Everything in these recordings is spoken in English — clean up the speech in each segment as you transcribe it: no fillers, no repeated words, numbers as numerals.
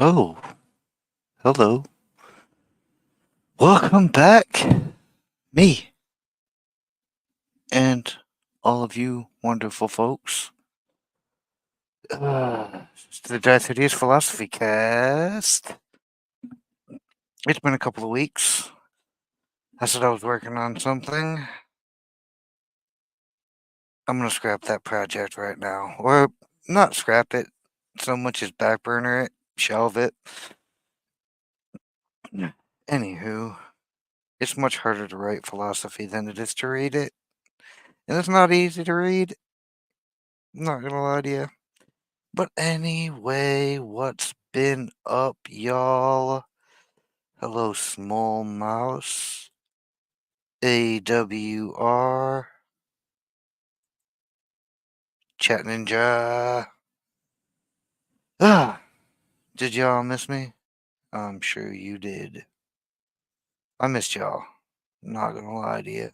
Oh, hello. Welcome back, me, and all of you wonderful folks. To the DarthHideous Philosophy Cast. It's been a couple of weeks. I said I was working on something. I'm gonna scrap that project right now. Or not scrap it so much as back burner it, shelve it. Anywho, it's much harder to write philosophy than it is to read it. And it's not easy to read. I'm not gonna lie to you. But anyway, what's been up, y'all? Hello, small mouse. AWR. Chat Ninja. Ah, did y'all miss me? I'm sure you did. I missed y'all. Not gonna lie to you.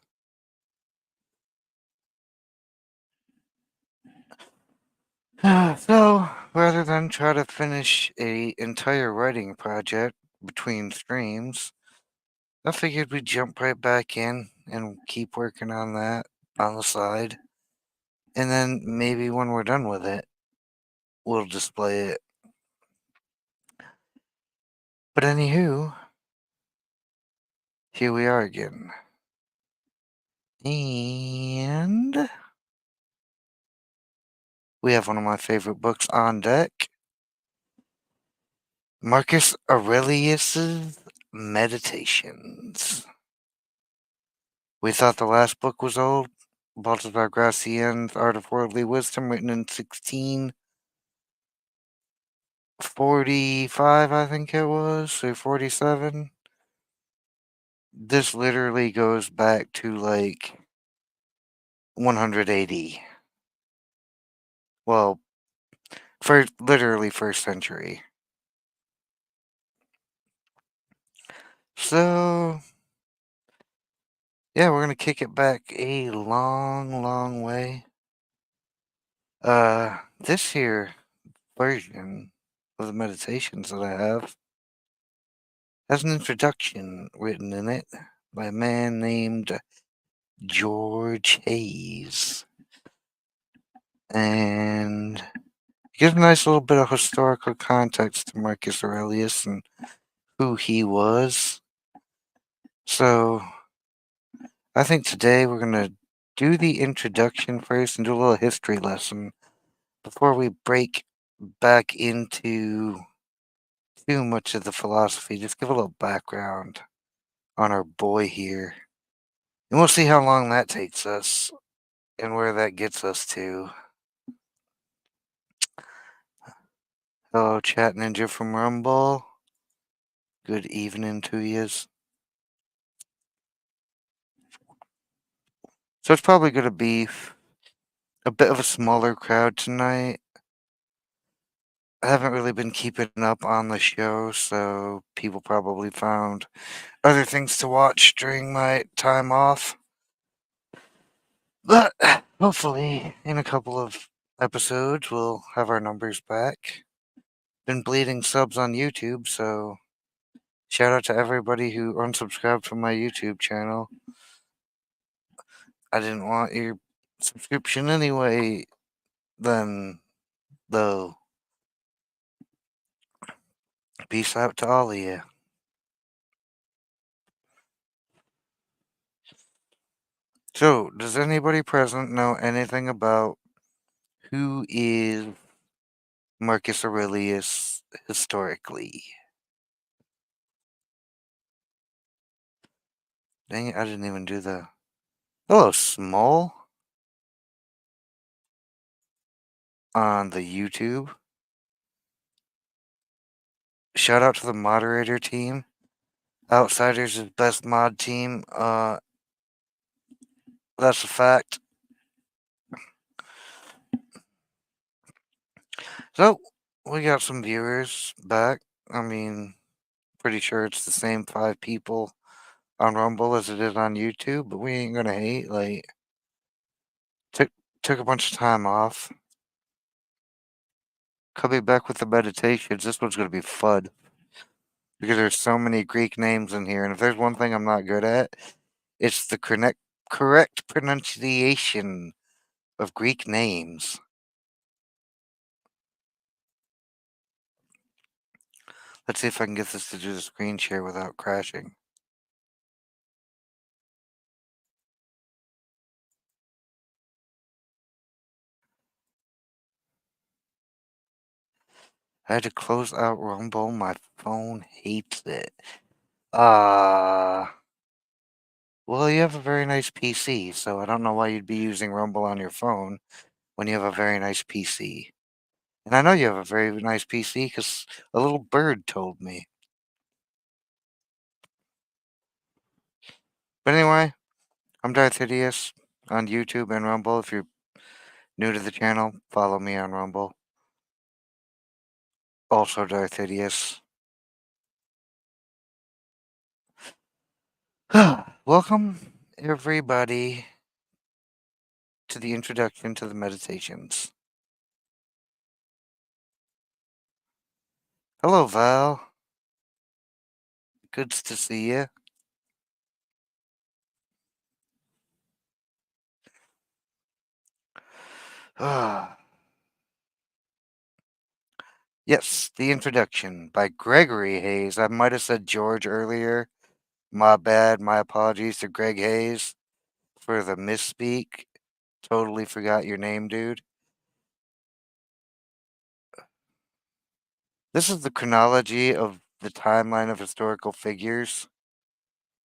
So, rather than try to finish a entire writing project between streams, I figured we'd jump right back in and keep working on that on the side. And then maybe when we're done with it, we'll display it. But anywho, here we are again. And we have one of my favorite books on deck. Marcus Aurelius's Meditations. We thought the last book was old. Balthazar Gracien's Art of Worldly Wisdom, written in 1645, I think it was, or 47. This literally goes back to like 180. Well, literally first century. So, yeah, we're gonna kick it back a long, long way. This here version of the meditations that I have has an introduction written in it by a man named George Hayes. And it gives a nice little bit of historical context to Marcus Aurelius and who he was. So, I think today we're going to do the introduction first and do a little history lesson before we break back into too much of the philosophy. Just give a little background on our boy here. And we'll see how long that takes us and where that gets us to. Hello, Chat Ninja from Rumble. Good evening to yous. So it's probably going to be a bit of a smaller crowd tonight. I haven't really been keeping up on the show, so people probably found other things to watch during my time off. But hopefully, in a couple of episodes, we'll have our numbers back. Been bleeding subs on YouTube, so shout out to everybody who unsubscribed from my YouTube channel. I didn't want your subscription anyway, then, though. Peace out to all of you. So, does anybody present know anything about who is Marcus Aurelius historically? Dang it, I didn't even do the. Hello, Small. On the YouTube. Shout out to the moderator team. Outsiders is best mod team. That's a fact. So, we got some viewers back. I mean, pretty sure it's the same 5 people on Rumble as it is on YouTube, but we ain't gonna hate. Like, took a bunch of time off. Coming back with the meditations, this one's going to be fun because there's so many Greek names in here, and if there's one thing I'm not good at, it's the correct pronunciation of Greek names. Let's see if I can get this to do the screen share without crashing. I had to close out Rumble. My phone hates it. Well, you have a very nice PC, so I don't know why you'd be using Rumble on your phone when you have a very nice PC. And I know you have a very nice PC because a little bird told me. But anyway, I'm DarthHideous on YouTube and Rumble. If you're new to the channel, follow me on Rumble. Also DarthHideous. Welcome, everybody, to the introduction to the meditations. Hello, Val. Good to see you. Yes, the introduction by Gregory Hayes. I might have said George earlier. My bad. My apologies to Greg Hayes for the misspeak. Totally forgot your name, dude. This is the chronology of the timeline of historical figures,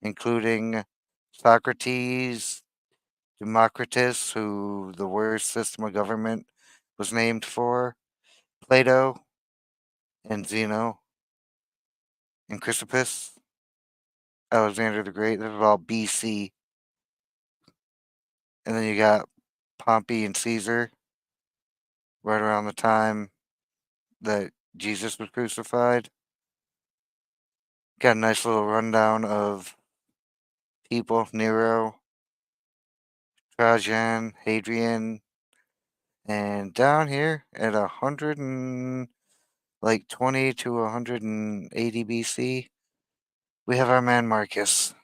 including Socrates, Democritus, who the worst system of government was named for, Plato, and Zeno, and Chrysippus, Alexander the Great. This is all BC. And then you got Pompey and Caesar right around the time that Jesus was crucified. Got a nice little rundown of people: Nero, Trajan, Hadrian, and down here at 120 to 180 BC, we have our man Marcus.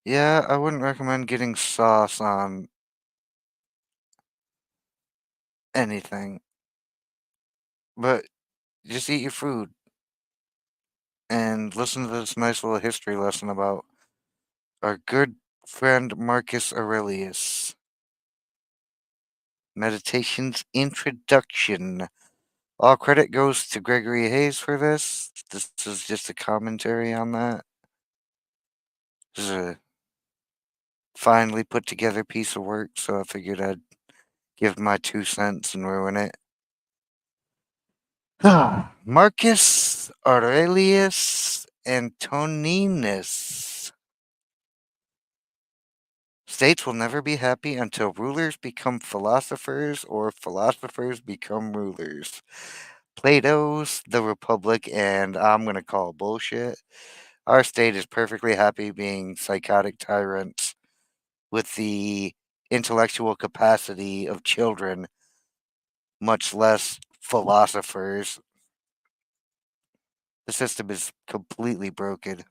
Yeah, I wouldn't recommend getting sauce on anything, but just eat your food and listen to this nice little history lesson about our good friend Marcus Aurelius. Meditation's introduction. All credit goes to Gregory Hayes for this. This is just a commentary on that. This is a finely put together piece of work, so I figured I'd give my 2 cents and ruin it. Marcus Aurelius Antoninus states will never be happy until rulers become philosophers or philosophers become rulers. Plato's The Republic, and I'm going to call bullshit. Our state is perfectly happy being psychotic tyrants with the intellectual capacity of children, much less philosophers. The system is completely broken.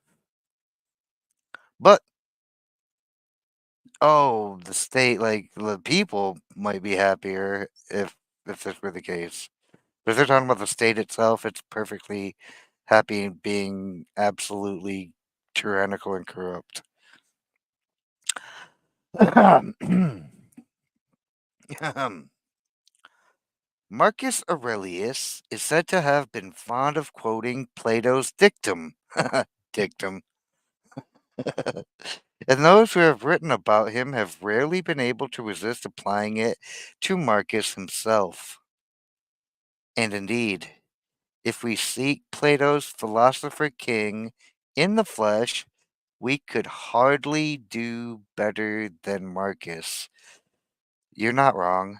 But, oh, the state, like, the people might be happier if this were the case. But if they're talking about the state itself, it's perfectly happy being absolutely tyrannical and corrupt. Marcus Aurelius is said to have been fond of quoting Plato's dictum. Dictum. And those who have written about him have rarely been able to resist applying it to Marcus himself. And indeed, if we seek Plato's philosopher king in the flesh, we could hardly do better than Marcus. You're not wrong.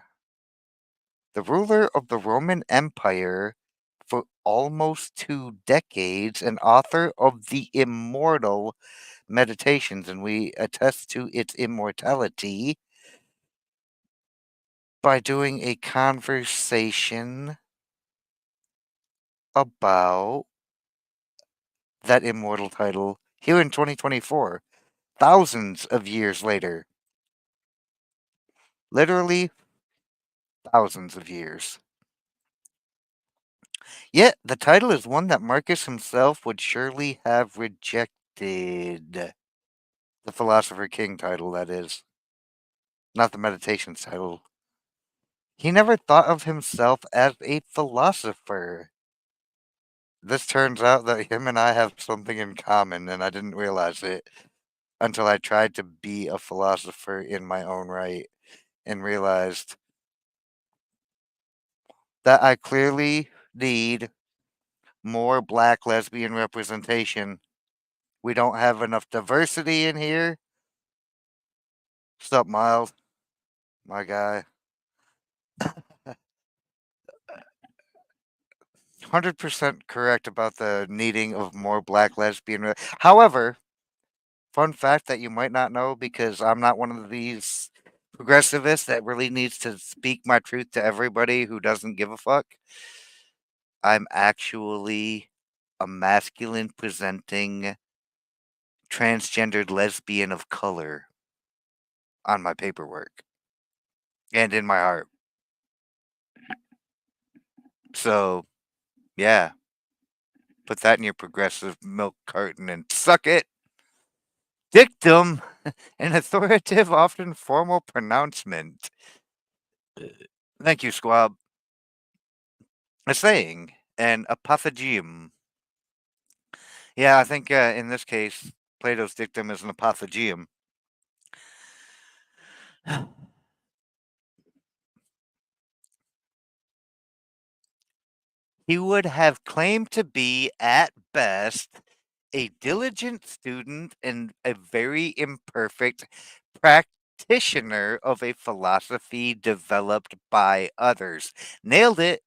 The ruler of the Roman Empire for almost 2 decades, and author of the immortal Meditations, and we attest to its immortality by doing a conversation about that immortal title here in 2024, thousands of years later. Literally thousands of years. Yet the title is one that Marcus himself would surely have rejected. The Philosopher King title, that is. Not the Meditations title. He never thought of himself as a philosopher. This turns out that him and I have something in common, and I didn't realize it until I tried to be a philosopher in my own right and realized that I clearly need more black lesbian representation. We don't have enough diversity in here. Sup, Miles? My guy. 100% correct about the needing of more black lesbian. However, fun fact that you might not know because I'm not one of these progressivists that really needs to speak my truth to everybody who doesn't give a fuck. I'm actually a masculine presenting transgendered lesbian of color on my paperwork and in my heart. So, yeah, put that in your progressive milk carton and suck it. Dictum, an authoritative, often formal pronouncement. Thank you, Squab. A saying, an apothegm. Yeah, I think in this case, Plato's dictum is an apothegm. He would have claimed to be, at best, a diligent student and a very imperfect practitioner of a philosophy developed by others. Nailed it.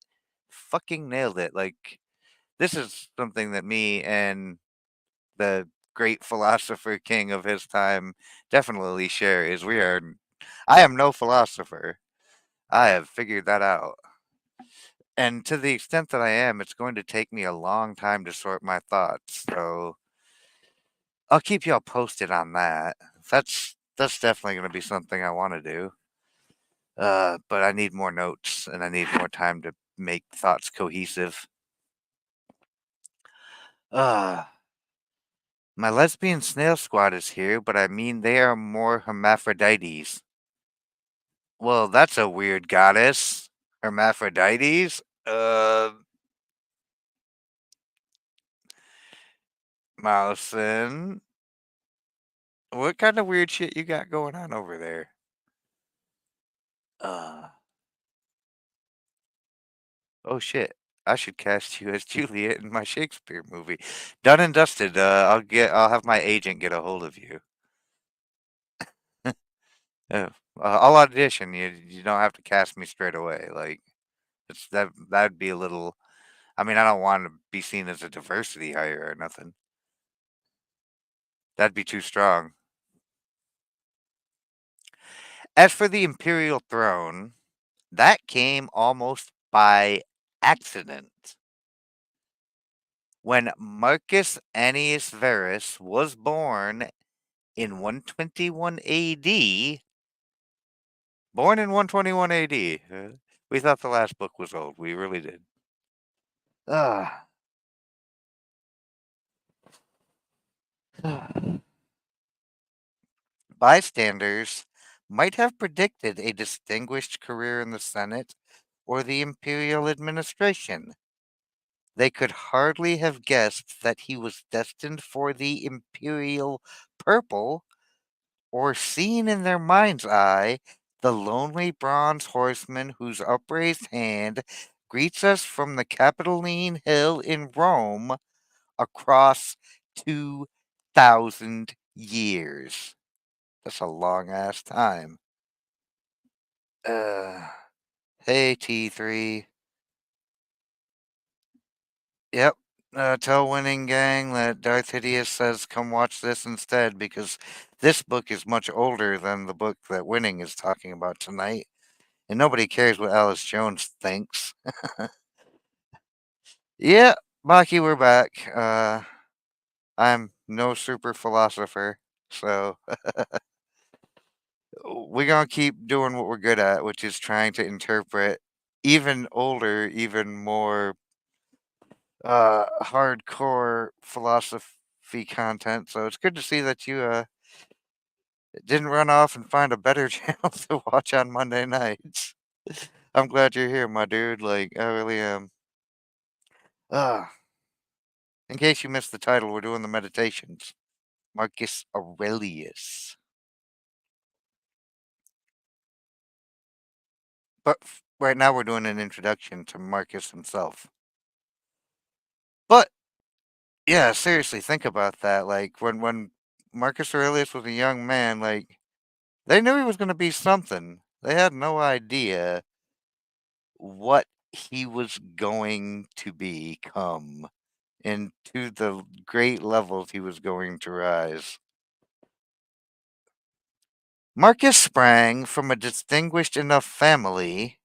Fucking nailed it. Like, this is something that me and the great philosopher king of his time definitely share is I am no philosopher. I have figured that out. And to the extent that I am, it's going to take me a long time to sort my thoughts. So I'll keep y'all posted on that. That's definitely going to be something I want to do. But I need more notes and I need more time to make thoughts cohesive. Uh, my lesbian snail squad is here, but I mean they are more hermaphrodites. Well, that's a weird goddess. Hermaphrodites? Mousin. What kind of weird shit you got going on over there? Uh, oh shit. I should cast you as Juliet in my Shakespeare movie. Done and dusted. I'll have my agent get a hold of you. I'll audition. You don't have to cast me straight away. Like that'd be a little. I mean, I don't want to be seen as a diversity hire or nothing. That'd be too strong. As for the imperial throne, that came almost by accident. When Marcus Annius Verus was born in 121 AD, born in 121 AD, we thought the last book was old. We really did. Ah. Bystanders might have predicted a distinguished career in the Senate or the imperial administration. They could hardly have guessed that he was destined for the imperial purple, or seen in their mind's eye the lonely bronze horseman whose upraised hand greets us from the Capitoline Hill in Rome across 2,000 years. That's a long ass time. Uh, hey, T3. Yep. Tell Winning Gang that DarthHideous says come watch this instead because this book is much older than the book that Winning is talking about tonight. And nobody cares what Alice Jones thinks. Yeah, Maki, we're back. I'm no super philosopher, so we're gonna keep doing what we're good at, which is trying to interpret even older, even more hardcore philosophy content. So it's good to see that you didn't run off and find a better channel to watch on Monday nights. I'm glad you're here, my dude. Like I really am. Uh, in case you missed the title, we're doing the meditations. Marcus Aurelius. But right now we're doing an introduction to Marcus himself. But yeah, seriously, think about that. Like when Marcus Aurelius was a young man, like they knew he was going to be something. They had no idea what he was going to become and to the great levels he was going to rise. Marcus sprang from a distinguished enough family.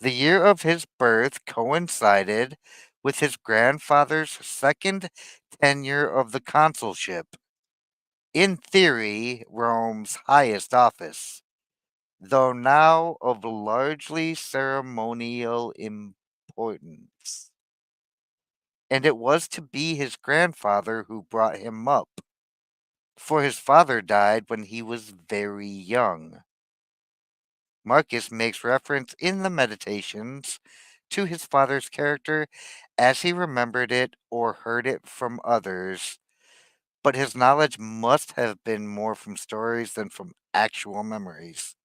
The year of his birth coincided with his grandfather's second tenure of the consulship, in theory, Rome's highest office, though now of largely ceremonial importance. And it was to be his grandfather who brought him up, for his father died when he was very young. Marcus makes reference in the Meditations to his father's character as he remembered it or heard it from others, but his knowledge must have been more from stories than from actual memories.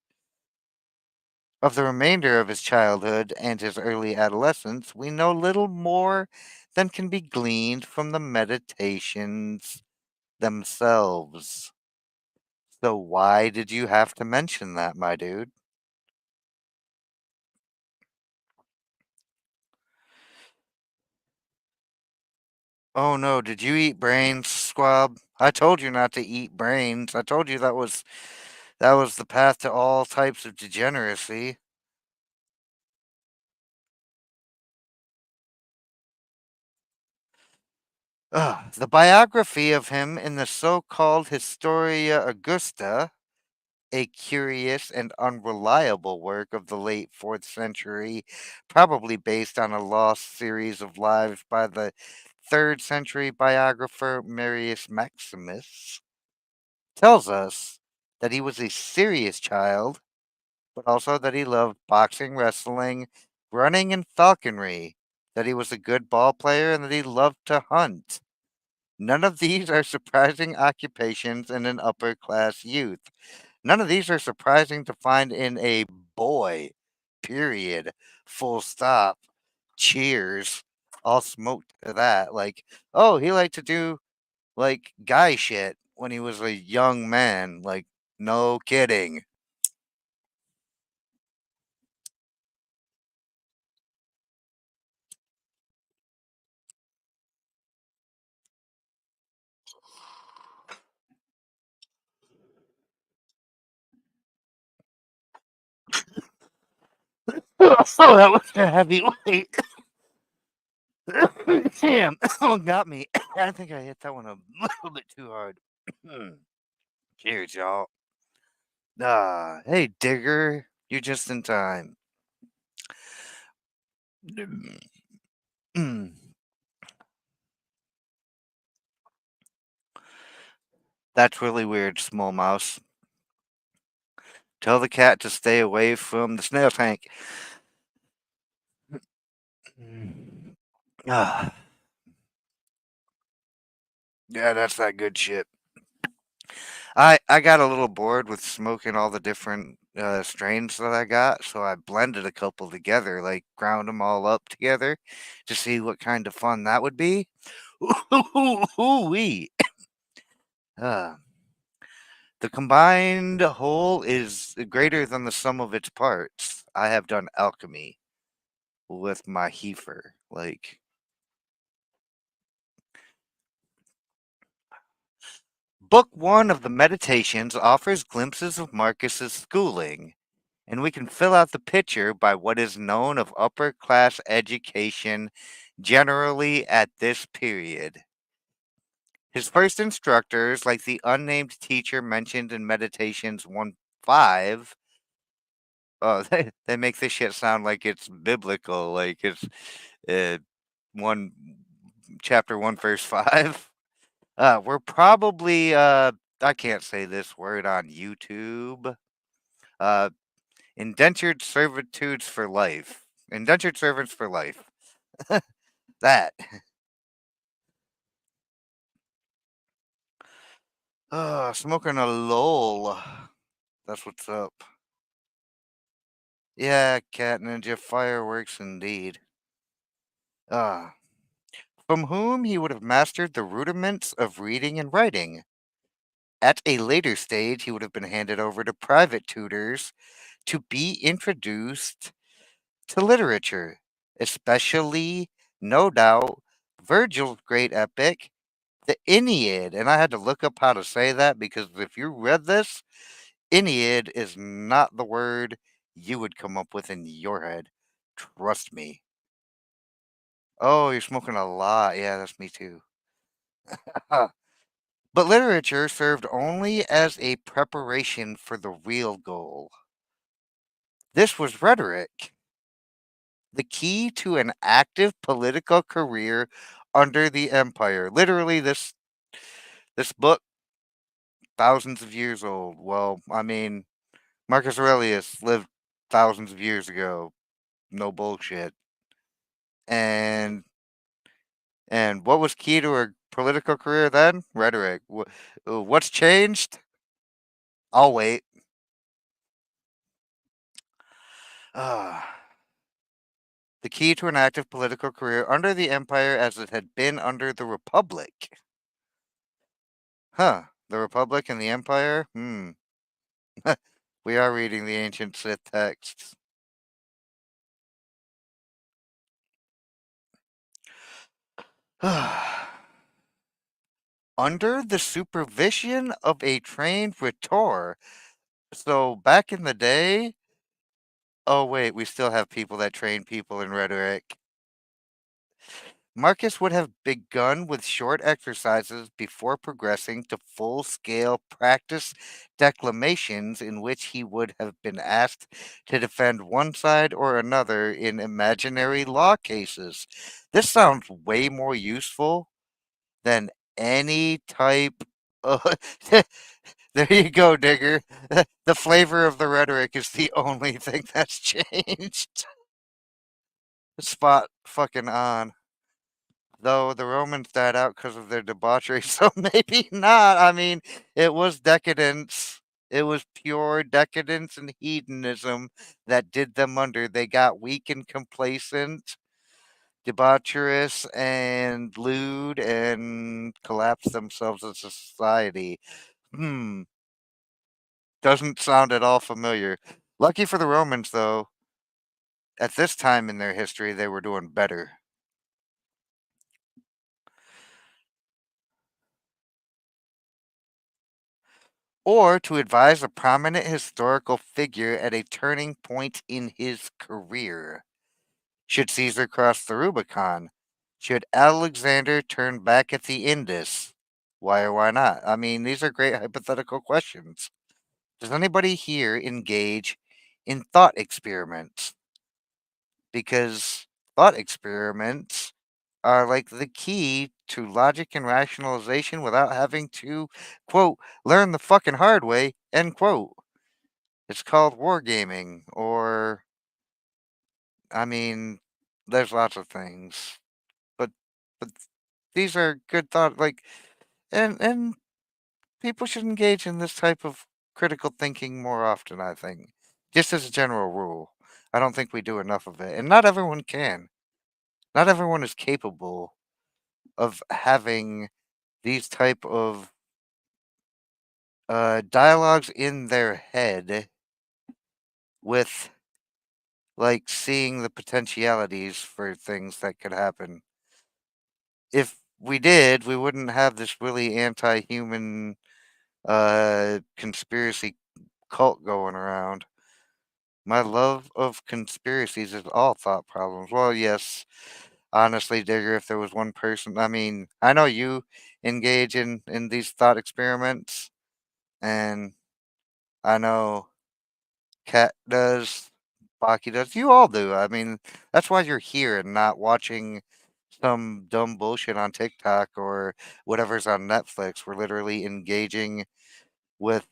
Of the remainder of his childhood and his early adolescence, we know little more than can be gleaned from the Meditations themselves. So, why did you have to mention that, my dude? Oh no, did you eat brains, Squab? I told you not to eat brains. I told you that was the path to all types of degeneracy. Ugh. The biography of him in the so-called Historia Augusta, a curious and unreliable work of the late 4th century, probably based on a lost series of lives by the 3rd century biographer Marius Maximus, tells us that he was a serious child, but also that he loved boxing, wrestling, running, and falconry, that he was a good ball player, and that he loved to hunt. None of these are surprising occupations in an upper class youth. None of these are surprising to find in a boy. Period. Full stop. Cheers. All smoke to that. Like, oh, he liked to do like guy shit when he was a young man. Like, no kidding. Oh, that was a heavy weight. Damn, that got me. I think I hit that one a little bit too hard. Cheers, y'all. Hey, Digger, you're just in time. That's really weird, small mouse. Tell the cat to stay away from the snail tank. Ah, yeah, that's that good shit. I got a little bored with smoking all the different strains that I got, so I blended a couple together, like ground them all up together to see what kind of fun that would be. Ooh-wee. Uh, the combined whole is greater than the sum of its parts. I have done alchemy with my heifer. Like, Book one of the Meditations offers glimpses of Marcus's schooling, and we can fill out the picture by what is known of upper class education generally at this period. His first instructors, like the unnamed teacher mentioned in Meditations 1:5, they make this shit sound like it's biblical, like it's uh, 1 chapter 1 verse 5. We're probably I can't say this word on YouTube. Uh indentured servitudes for life. Indentured servants for life. That. Smoking a lull. That's what's up. Yeah, Cat Ninja fireworks indeed. Ah. From whom he would have mastered the rudiments of reading and writing. At a later stage, he would have been handed over to private tutors to be introduced to literature, especially, no doubt, Virgil's great epic, the Aeneid. And I had to look up how to say that because if you read this, Aeneid is not the word you would come up with in your head. Trust me. Oh, you're smoking a lot. Yeah, that's me too. But literature served only as a preparation for the real goal. This was rhetoric, the key to an active political career under the empire. Literally, this book, thousands of years old. Well, I mean, Marcus Aurelius lived thousands of years ago. No bullshit. And what was key to a political career then? Rhetoric. What's changed? I'll wait. Ah. The key to an active political career under the empire as it had been under the Republic. Huh. The Republic and the Empire? Hmm. We are reading the ancient Sith texts. Under the supervision of a trained rhetor. So back in the day, oh wait, we still have people that train people in rhetoric. Marcus would have begun with short exercises before progressing to full scale practice declamations in which he would have been asked to defend one side or another in imaginary law cases. This sounds way more useful than any type of. There you go, Digger. The flavor of the rhetoric is the only thing that's changed. Spot fucking on. Though the Romans died out because of their debauchery, so maybe not. I mean, it was decadence. It was pure decadence and hedonism that did them under. They got weak and complacent, debaucherous and lewd, and collapsed themselves as a society. Hmm, doesn't sound at all familiar. Lucky for the Romans, though, at this time in their history, they were doing better. Or to advise a prominent historical figure at a turning point in his career. Should Caesar cross the Rubicon? Should Alexander turn back at the Indus? Why or why not? I mean, these are great hypothetical questions. Does anybody here engage in thought experiments? Because thought experiments are like the key to logic and rationalization without having to, quote, learn the fucking hard way, end quote. It's called wargaming, or, I mean, there's lots of things. But, but these are good thought, like, and people should engage in this type of critical thinking more often, I think. Just as a general rule. I don't think we do enough of it. And not everyone can. Not everyone is capable of having these type of dialogues in their head with like seeing the potentialities for things that could happen. If we did, we wouldn't have this really anti-human. conspiracy cult going around. My love of conspiracies is all thought problems. Well, yes, honestly, Digger, if there was one person, I mean, I know you engage in these thought experiments, and I know Cat does, Baki does, you all do. I mean, that's why you're here and not watching some dumb bullshit on TikTok or whatever's on Netflix. We're literally engaging with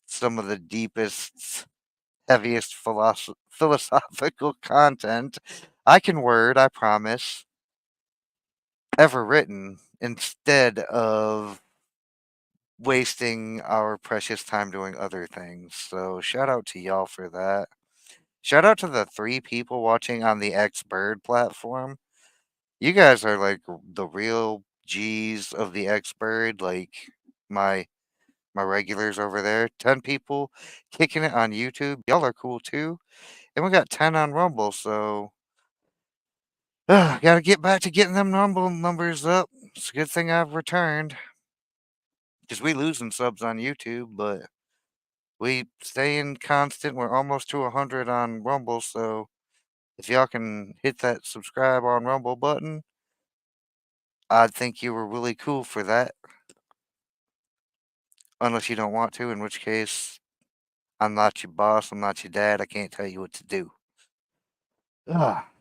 some of the deepest, heaviest philosophical content I can word, I promise, ever written instead of wasting our precious time doing other things. So shout out to y'all for that. Shout out to the 3 people watching on the X Bird platform. You guys are like the real G's of the X Bird, like my my regulars over there. 10 people kicking it on YouTube. Y'all are cool too. And we got 10 on Rumble, so gotta get back to getting them Rumble numbers up. It's a good thing I've returned. Because we losing subs on YouTube, but we staying constant. We're almost to 100 on Rumble, so if y'all can hit that subscribe on Rumble button, I'd think you were really cool for that. Unless you don't want to, in which case, I'm not your boss, I'm not your dad, I can't tell you what to do.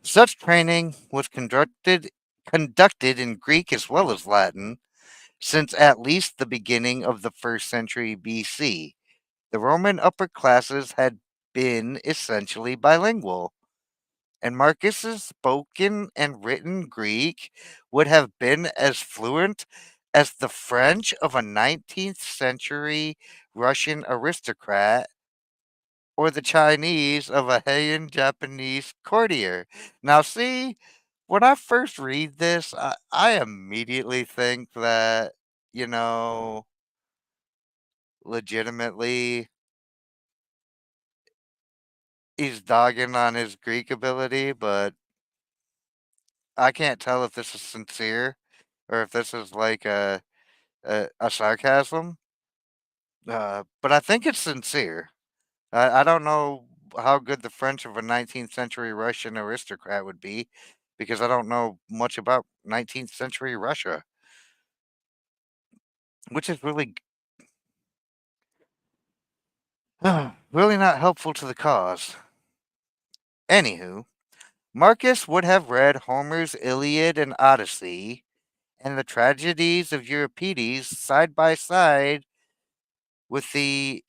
Such training was conducted in Greek as well as Latin since at least the beginning of the 1st century BC. The Roman upper classes had been essentially bilingual, and Marcus's spoken and written Greek would have been as fluent as the French of a 19th century Russian aristocrat or the Chinese of a Heian Japanese courtier. Now, see, when I first read this, I immediately think that, you know, legitimately he's dogging on his Greek ability, but I can't tell if this is sincere or if this is like a sarcasm. But I think it's sincere. I don't know how good the French of a 19th century Russian aristocrat would be because I don't know much about 19th century Russia, which is really, really not helpful to the cause. Anywho, Marcus would have read Homer's Iliad and Odyssey and the tragedies of Euripides side by side with the,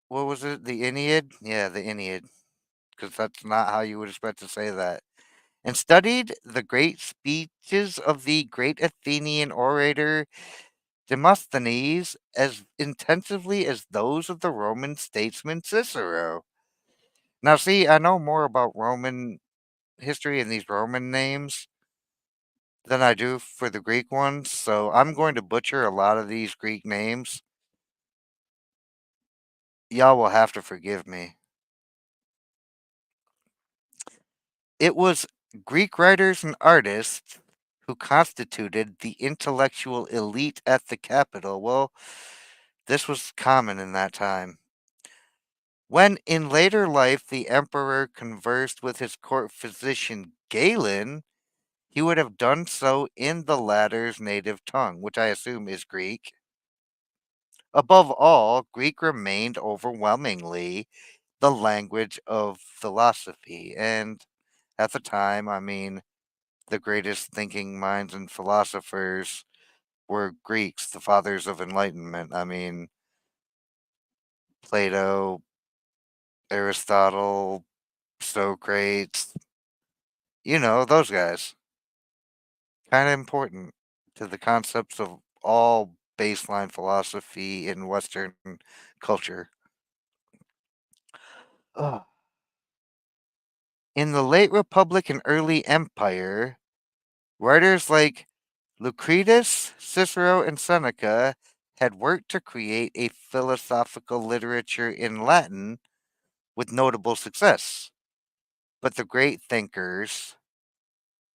what was it, the Aeneid? Yeah, the Aeneid, because that's not how you would expect to say that. And studied the great speeches of the great Athenian orator Demosthenes as intensively as those of the Roman statesman Cicero. Now, see, I know more about Roman history and these Roman names than I do for the Greek ones, so I'm going to butcher a lot of these Greek names. Y'all will have to forgive me. It was Greek writers and artists who constituted the intellectual elite at the capital. Well, this was common in that time. When in later life the emperor conversed with his court physician Galen, he would have done so in the latter's native tongue, which I assume is Greek. Above all, Greek remained overwhelmingly the language of philosophy. And at the time, I mean, the greatest thinking minds and philosophers were Greeks, the fathers of enlightenment. I mean, Plato, Aristotle, Socrates, those guys. Kind of important to the concepts of all baseline philosophy in Western culture. Ugh. In the late Republic and early Empire, writers like Lucretius, Cicero, and Seneca had worked to create a philosophical literature in Latin with notable success. But the great thinkers,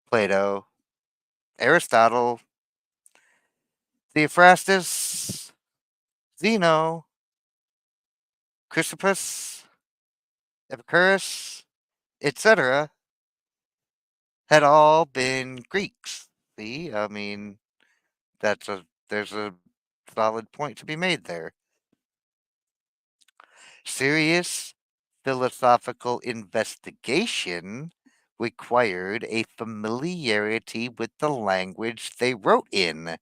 Plato, Aristotle, Theophrastus, Zeno, Chrysippus, Epicurus, etc., had all been Greeks. See, I mean, there's a solid point to be made there. Serious philosophical investigation required a familiarity with the language they wrote in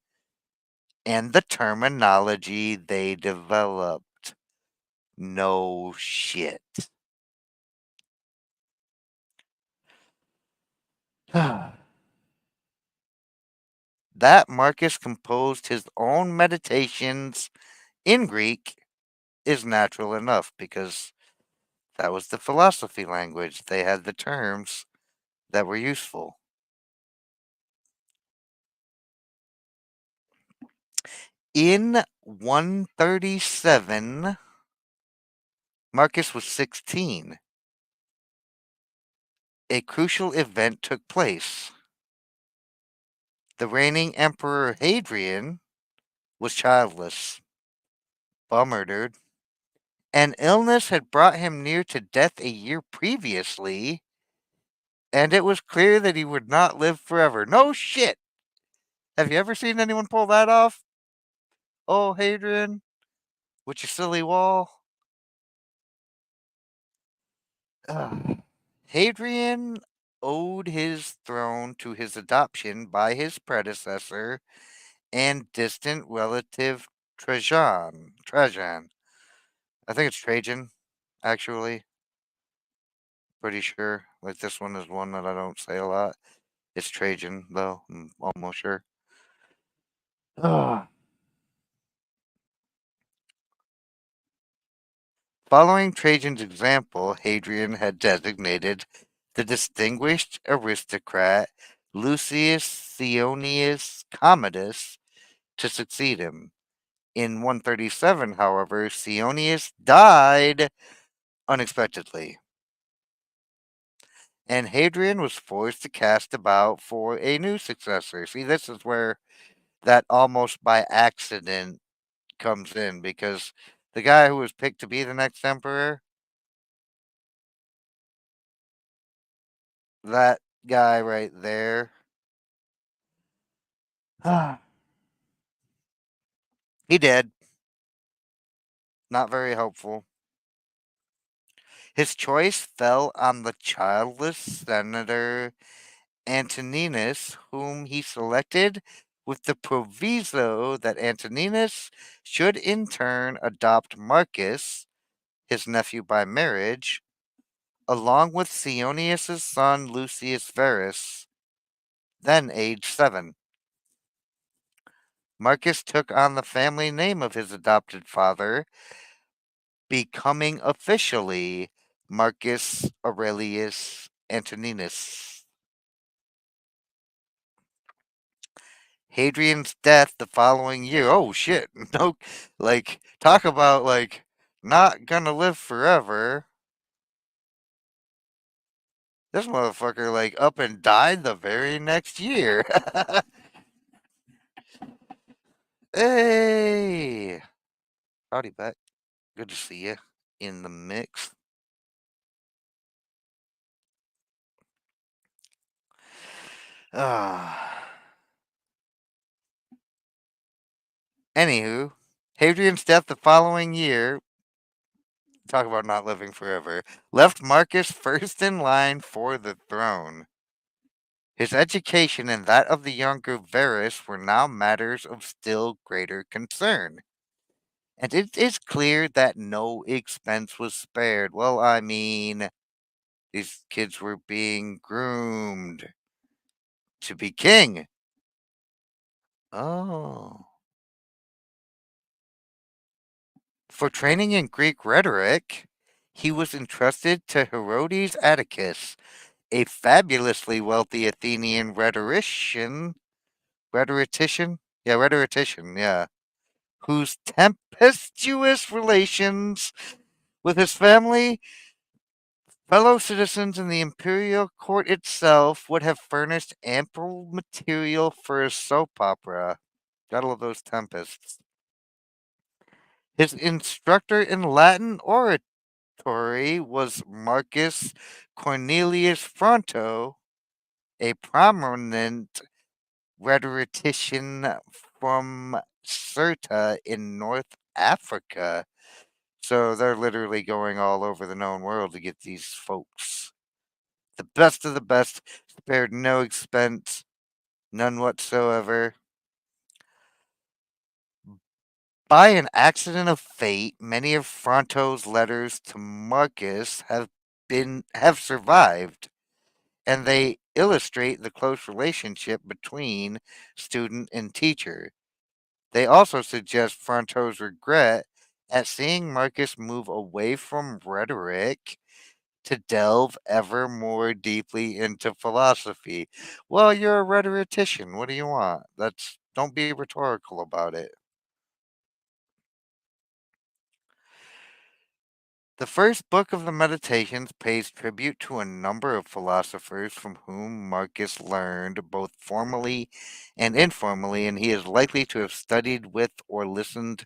and the terminology they developed. No shit. That Marcus composed his own meditations in Greek is natural enough because that was the philosophy language. They had the terms that were useful. In 137, Marcus was 16. A crucial event took place. The reigning emperor Hadrian was childless. Bummer, dude. An illness had brought him near to death a year previously, and it was clear that he would not live forever. No shit! Have you ever seen anyone pull that off? Oh, Hadrian, with your silly wall. Ugh. Hadrian owed his throne to his adoption by his predecessor and distant relative Trajan. Trajan. I think it's Trajan, actually. Pretty sure. Like this one is one that I don't say a lot. It's Trajan, though. I'm almost sure. Ugh. Following Trajan's example, Hadrian had designated the distinguished aristocrat Lucius Sionius Commodus to succeed him. In 137, however, Sionius died unexpectedly, and Hadrian was forced to cast about for a new successor. See, this is where that almost by accident comes in, because the guy who was picked to be the next emperor, that guy right there, he did. Not very hopeful. His choice fell on the childless senator Antoninus, whom he selected with the proviso that Antoninus should in turn adopt Marcus, his nephew by marriage, along with Sionius's son Lucius Verus, then aged 7. Marcus took on the family name of his adopted father, becoming officially Marcus Aurelius Antoninus. Hadrian's death the following year. Oh shit. No, like, talk about, like, not gonna live forever. This motherfucker, like, up and died the very next year. Hey! Howdy, Beck. Good to see you in the mix. Ah. Anywho, Hadrian's death the following year, talk about not living forever, left Marcus first in line for the throne. His education and that of the younger Verus were now matters of still greater concern. And it is clear that no expense was spared. Well, I mean, these kids were being groomed to be king. Oh. For training in Greek rhetoric, he was entrusted to Herodes Atticus, a fabulously wealthy Athenian rhetorician. Rhetorician? Yeah, rhetorician, yeah. Whose tempestuous relations with his family, fellow citizens, and the imperial court itself would have furnished ample material for a soap opera. Gotta love those tempests. His instructor in Latin oratory was Marcus Cornelius Fronto, a prominent rhetorician from Cirta in North Africa. So they're literally going all over the known world to get these folks. The best of the best, spared no expense, none whatsoever. By an accident of fate, many of Fronto's letters to Marcus have survived, and they illustrate the close relationship between student and teacher. They also suggest Fronto's regret at seeing Marcus move away from rhetoric to delve ever more deeply into philosophy. Well, you're a rhetorician. What do you want? Don't be rhetorical about it. The first book of the Meditations pays tribute to a number of philosophers from whom Marcus learned both formally and informally, and he is likely to have studied with or listened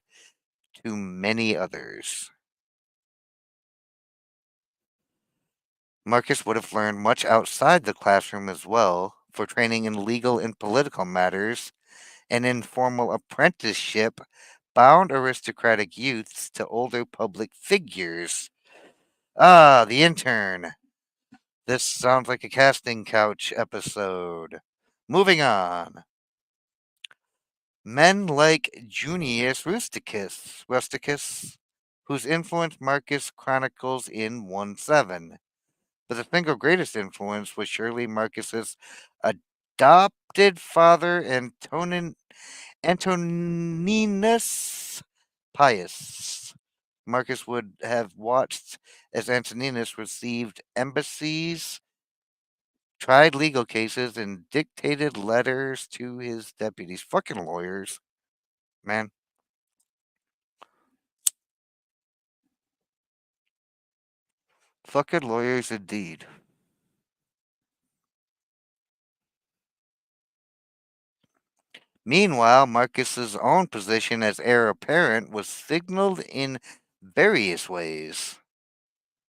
to many others. Marcus would have learned much outside the classroom as well, for training in legal and political matters. An informal apprenticeship bound aristocratic youths to older public figures. Ah, the intern. This sounds like a casting couch episode. Moving on. Men like Junius Rusticus, whose influence Marcus chronicles in 1:7. But the single greatest influence was surely Marcus's adopted father, Antoninus Pius. Marcus would have watched as Antoninus received embassies, tried legal cases, and dictated letters to his deputies. Fucking lawyers, man. Fucking lawyers indeed. Meanwhile, Marcus's own position as heir apparent was signaled in various ways.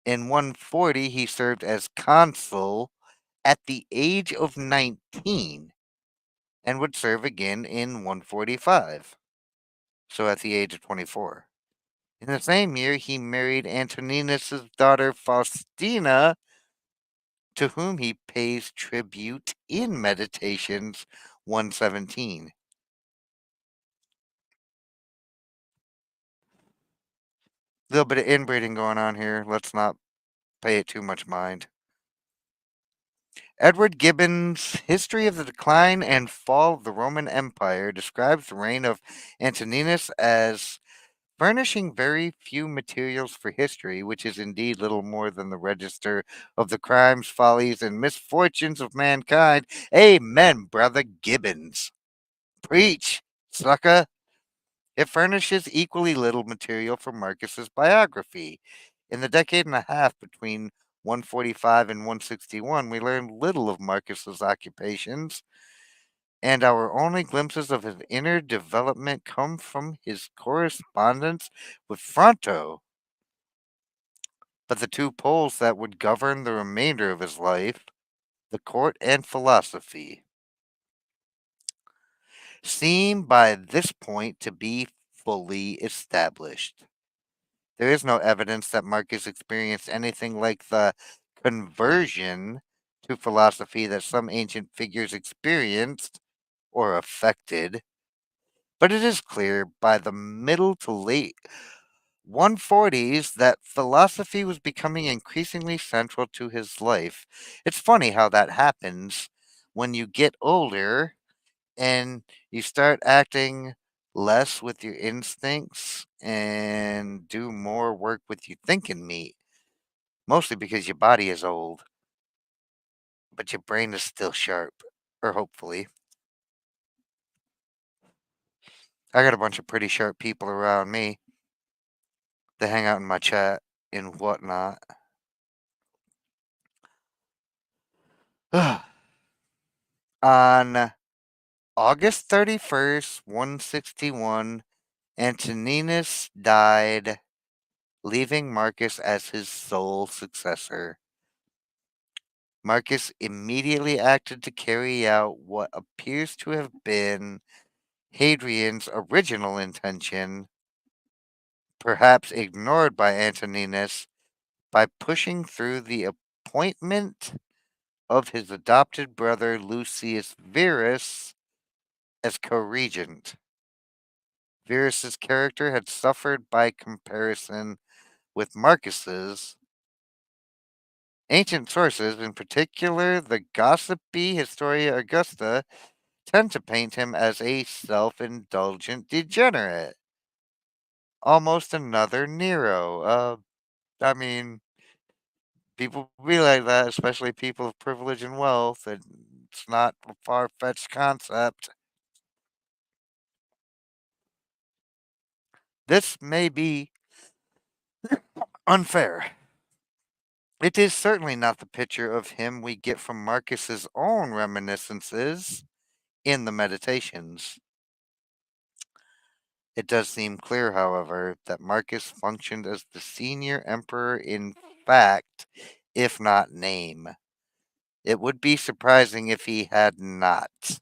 In 140, he served as consul at the age of 19 and would serve again in 145, so at the age of 24. In the same year, he married Antoninus's daughter Faustina, to whom he pays tribute in Meditations 117. A little bit of inbreeding going on here. Let's not pay it too much mind. Edward Gibbon's History of the Decline and Fall of the Roman Empire describes the reign of Antoninus as furnishing very few materials for history, which is indeed little more than the register of the crimes, follies, and misfortunes of mankind. Amen, brother Gibbons. Preach, sucker. It furnishes equally little material for Marcus's biography. In the decade and a half between 145 and 161, we learned little of Marcus's occupations, and our only glimpses of his inner development come from his correspondence with Fronto. But the two poles that would govern the remainder of his life, the court and philosophy, seem by this point to be fully established. There is no evidence that Marcus experienced anything like the conversion to philosophy that some ancient figures experienced or affected, but it is clear by the middle to late 140s that philosophy was becoming increasingly central to his life. It's funny how that happens when you get older and you start acting less with your instincts and do more work with your thinking meat. Mostly because your body is old, but your brain is still sharp. Or hopefully. I got a bunch of pretty sharp people around me. They hang out in my chat and whatnot. On August 31st, 161, Antoninus died, leaving Marcus as his sole successor. Marcus immediately acted to carry out what appears to have been Hadrian's original intention, perhaps ignored by Antoninus, by pushing through the appointment of his adopted brother Lucius Verus as co-regent. Verus's character had suffered by comparison with Marcus's. Ancient sources, in particular the gossipy Historia Augusta, tend to paint him as a self-indulgent degenerate, almost another Nero. I mean, people be like that, especially people of privilege and wealth, and it's not a far-fetched concept. This may be unfair. It is certainly not the picture of him we get from Marcus's own reminiscences in the Meditations. It does seem clear, however, that Marcus functioned as the senior emperor in fact, if not name. It would be surprising if he had not.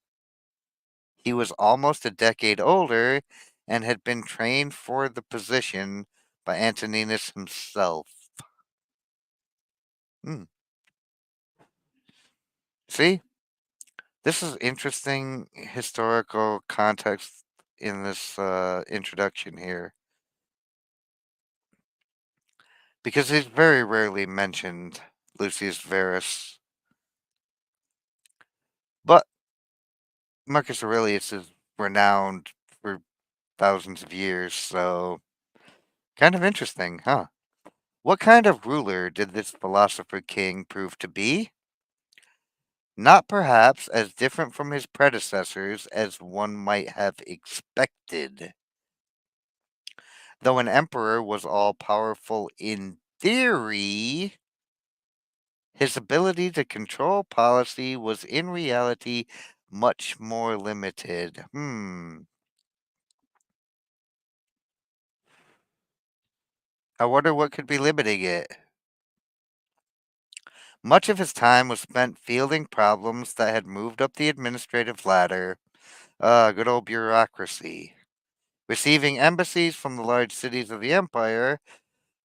He was almost a decade older and had been trained for the position by Antoninus himself. Hmm. See, this is interesting historical context in this introduction here because he's very rarely mentioned, Lucius Verus. But Marcus Aurelius is renowned for thousands of years, so kind of interesting, huh? What kind of ruler did this philosopher king prove to be? Not perhaps as different from his predecessors as one might have expected. Though an emperor was all powerful in theory, his ability to control policy was in reality much more limited. I wonder what could be limiting it. Much of his time was spent fielding problems that had moved up the administrative ladder. Good old bureaucracy. Receiving embassies from the large cities of the empire.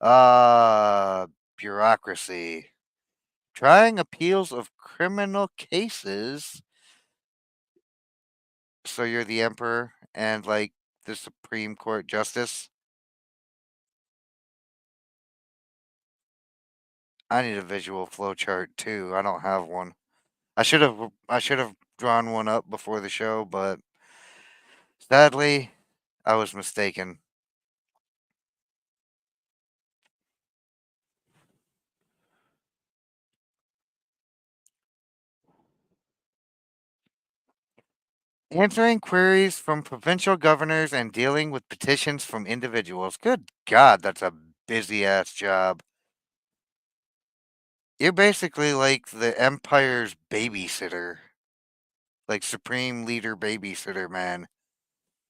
Ah, bureaucracy. Trying appeals of criminal cases. So you're the emperor and like the Supreme Court justice. I need a visual flow chart too. I don't have one. I should have drawn one up before the show, but sadly, I was mistaken. Answering queries from provincial governors and dealing with petitions from individuals. Good God, that's a busy ass job. You're basically like the Empire's babysitter, like Supreme Leader babysitter, man.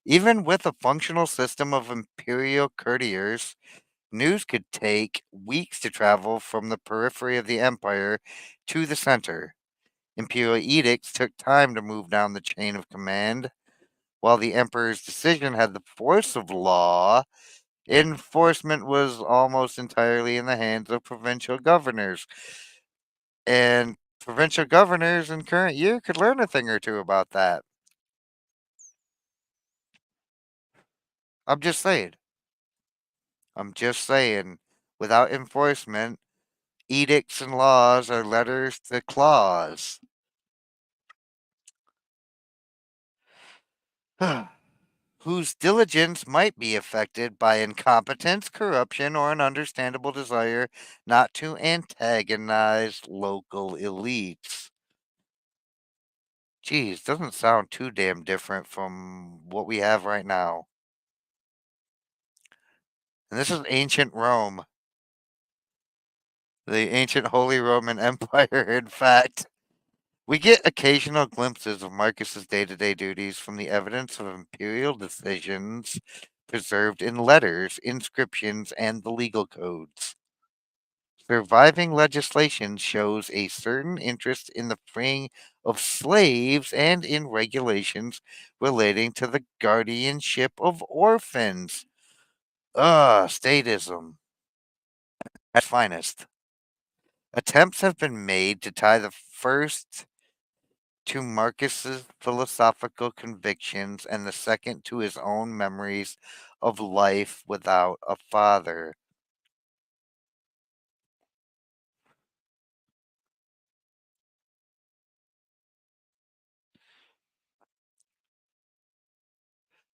Even with a functional system of imperial couriers, news could take weeks to travel from the periphery of the empire to the center. Imperial edicts took time to move down the chain of command, while the emperor's decision had the force of law. Enforcement was almost entirely in the hands of provincial governors. And provincial governors in current year could learn a thing or two about that. I'm just saying. I'm just saying. Without enforcement, edicts and laws are letters to claws. Whose diligence might be affected by incompetence, corruption, or an understandable desire not to antagonize local elites. Geez, doesn't sound too damn different from what we have right now. And this is ancient Rome, the ancient Holy Roman Empire, in fact. We get occasional glimpses of Marcus's day-to-day duties from the evidence of imperial decisions preserved in letters, inscriptions, and the legal codes. Surviving legislation shows a certain interest in the freeing of slaves and in regulations relating to the guardianship of orphans. Statism at finest. Attempts have been made to tie the first to Marcus's philosophical convictions and the second to his own memories of life without a father.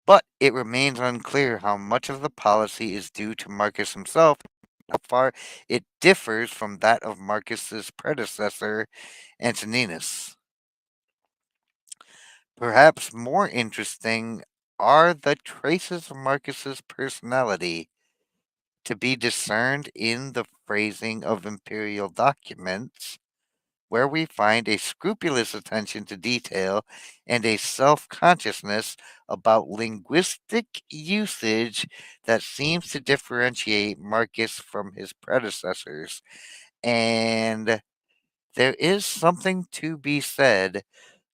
But it remains unclear how much of the policy is due to Marcus himself, how far it differs from that of Marcus's predecessor, Antoninus. Perhaps more interesting are the traces of Marcus's personality to be discerned in the phrasing of imperial documents, where we find a scrupulous attention to detail and a self consciousness about linguistic usage that seems to differentiate Marcus from his predecessors. And there is something to be said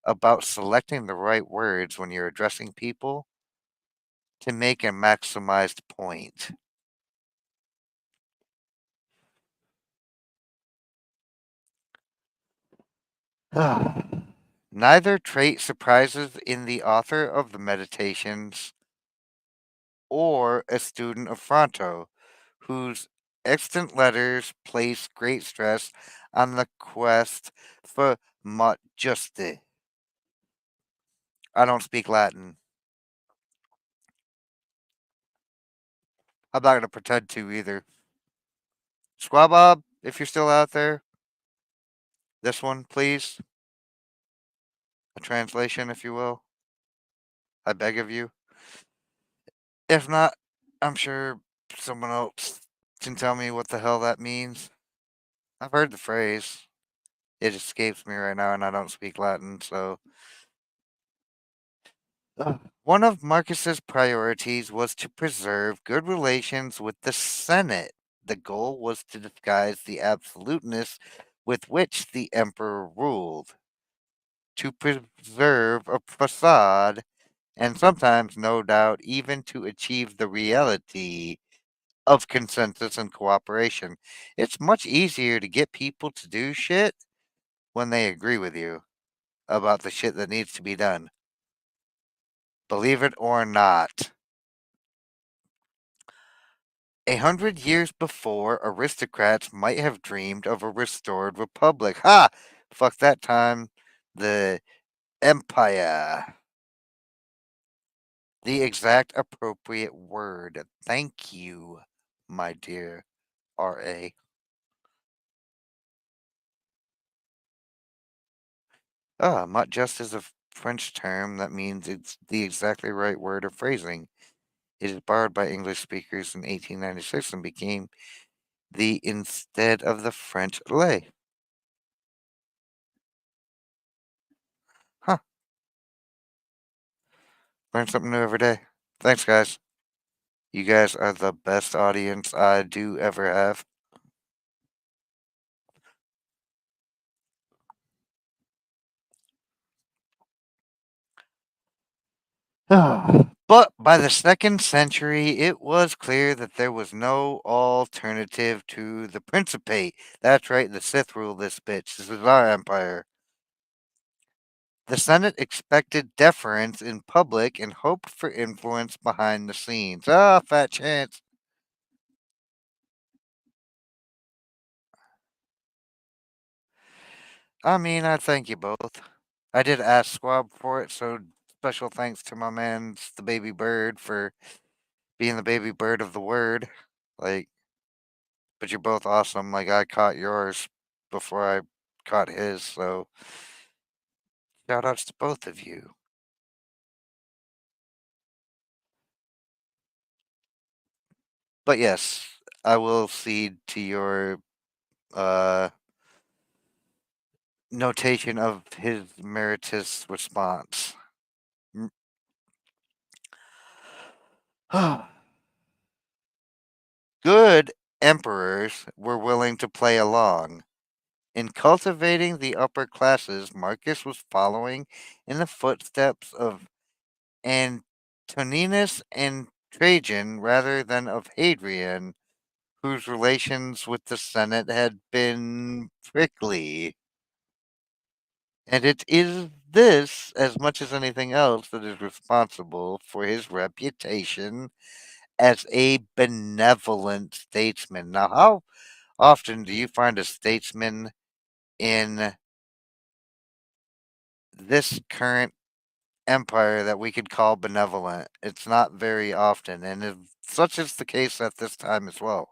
about selecting the right words when you're addressing people to make a maximized point. Neither trait surprises in the author of the Meditations or a student of Fronto, whose extant letters place great stress on the quest for mot juste. I don't speak Latin. I'm not going to pretend to either. Squabob, if you're still out there, this one, please. A translation, if you will. I beg of you. If not, I'm sure someone else can tell me what the hell that means. I've heard the phrase. It escapes me right now, and I don't speak Latin, so. One of Marcus's priorities was to preserve good relations with the Senate. The goal was to disguise the absoluteness with which the emperor ruled, to preserve a facade, and sometimes, no doubt, even to achieve the reality of consensus and cooperation. It's much easier to get people to do shit when they agree with you about the shit that needs to be done. Believe it or not. 100 years before, aristocrats might have dreamed of a restored republic. Ha! Fuck that time. The empire. The exact appropriate word. Thank you, my dear R.A. Mutt just is a French term that means it's the exactly right word or phrasing. It is borrowed by English speakers in 1896 and became the instead of the French lay. Huh. Learn something new every day. Thanks, guys. You guys are the best audience I do ever have. But by the second century, it was clear that there was no alternative to the Principate. That's right, the Sith rule this bitch. This is our empire. The Senate expected deference in public and hoped for influence behind the scenes. Fat chance. I mean, I thank you both. I did ask Squab for it, so special thanks to my man's the baby bird for being the baby bird of the word. Like, but you're both awesome. Like, I caught yours before I caught his, so shout outs to both of you. But yes, I will cede to your uh, notation of his meritorious response. Good emperors were willing to play along. In cultivating the upper classes, Marcus was following in the footsteps of Antoninus and Trajan rather than of Hadrian, whose relations with the Senate had been prickly. And it is this, as much as anything else, that is responsible for his reputation as a benevolent statesman. Now, how often do you find a statesman in this current empire that we could call benevolent? It's not very often, and such is the case at this time as well.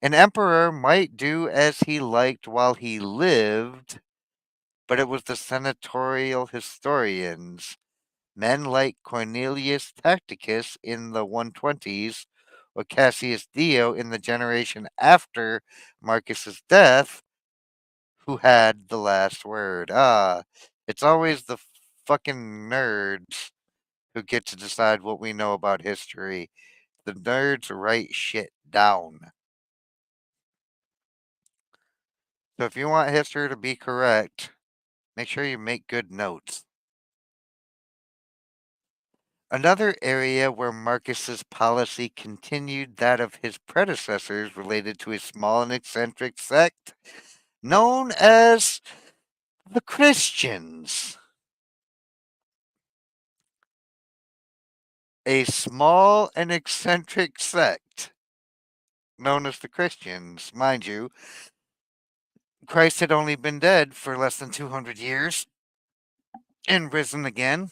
An emperor might do as he liked while he lived, but it was the senatorial historians, men like Cornelius Tacticus in the 120s or Cassius Dio in the generation after Marcus's death, who had the last word. It's always the fucking nerds who get to decide what we know about history. The nerds write shit down. So if you want history to be correct, make sure you make good notes. Another area where Marcus's policy continued that of his predecessors related to a small and eccentric sect known as the Christians. A small and eccentric sect known as the Christians. Mind you, Christ had only been dead for less than 200 years and risen again.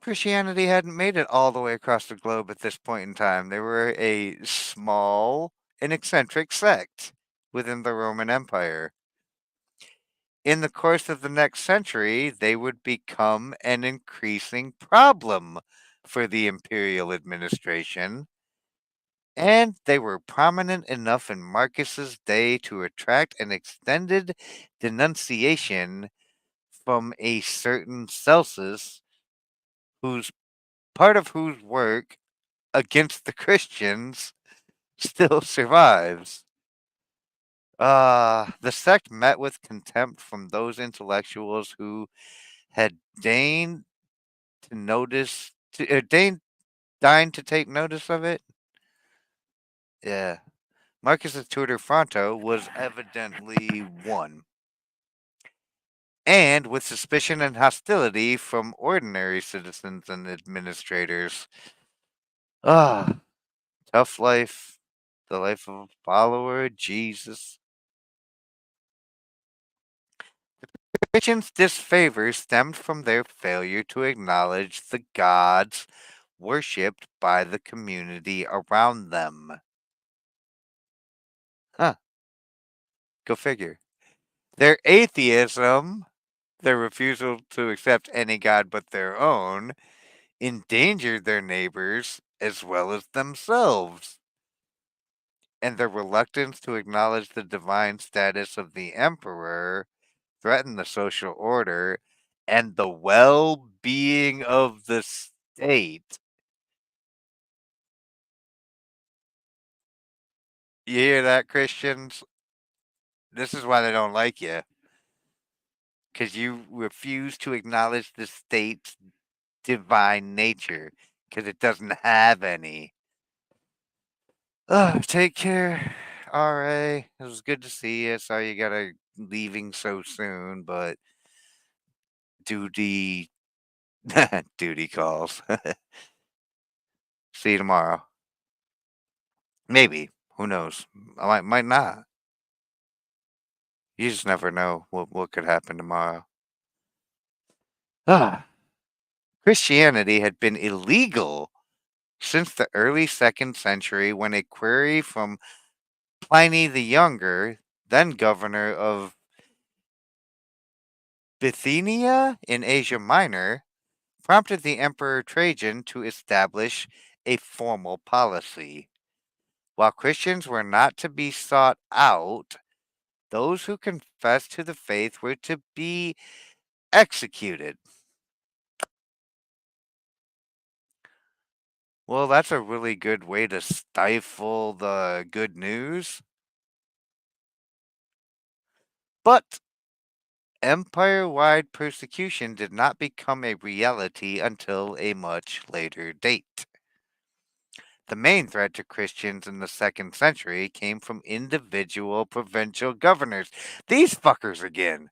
Christianity hadn't made it all the way across the globe at this point in time. They were a small and eccentric sect within the Roman Empire. In the course of the next century, they would become an increasing problem for the imperial administration, and they were prominent enough in Marcus's day to attract an extended denunciation from a certain Celsus, whose part of whose work against the Christians still survives. The sect met with contempt from those intellectuals who had deigned to notice, deigned to take notice of it. Yeah. Marcus's tutor Fronto was evidently one. And with suspicion and hostility from ordinary citizens and administrators. Ah, tough life. The life of a follower of Jesus. Christians' disfavor stemmed from their failure to acknowledge the gods worshipped by the community around them. Huh, go figure. Their atheism, their refusal to accept any god but their own, endangered their neighbors as well as themselves. And their reluctance to acknowledge the divine status of the emperor threatened the social order and the well being of the state. You hear that, Christians? This is why they don't like you. Because you refuse to acknowledge the state's divine nature. Because it doesn't have any. Take care, RA. It was good to see you. Sorry you gotta leaving so soon, but duty duty calls. See you tomorrow. Maybe. Who knows? I might not. You just never know what could happen tomorrow. Ah. Christianity had been illegal since the early 2nd century when a query from Pliny the Younger, then governor of Bithynia in Asia Minor, prompted the Emperor Trajan to establish a formal policy. While Christians were not to be sought out, those who confessed to the faith were to be executed. Well, that's a really good way to stifle the good news. But empire wide persecution did not become a reality until a much later date. The main threat to Christians in the second century came from individual provincial governors. These fuckers again.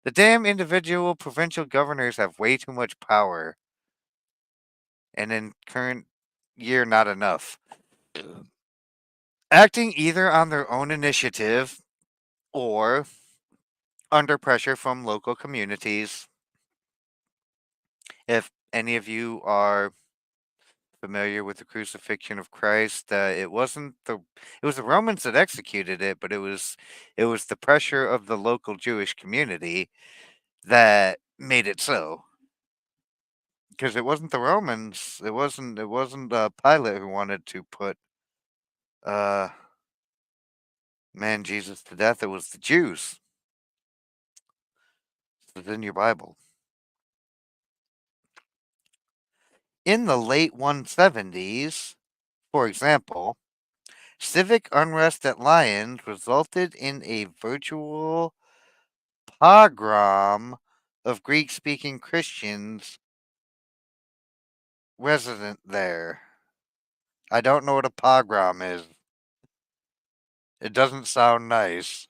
The damn individual provincial governors have way too much power, and in current year, not enough. Acting either on their own initiative or under pressure from local communities. If any of you are familiar with the crucifixion of Christ, it was the Romans that executed it, but it was the pressure of the local Jewish community that made it so. Because it wasn't the Romans, it wasn't Pilate who wanted to put uh man Jesus to death. It was the Jews. It's in your Bible. In the late 170s, for example, civic unrest at Lyons resulted in a virtual pogrom of Greek speaking Christians resident there. I don't know what a pogrom is. It doesn't sound nice.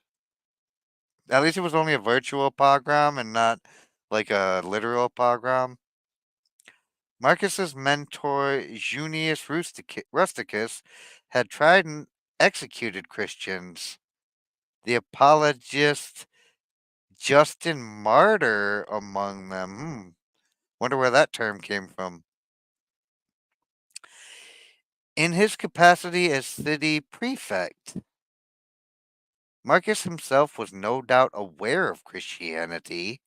At least it was only a virtual pogrom and not like a literal pogrom. Marcus's mentor, Junius Rusticus, had tried and executed Christians. The apologist Justin Martyr among them. Wonder where that term came from. In his capacity as city prefect, Marcus himself was no doubt aware of Christianity,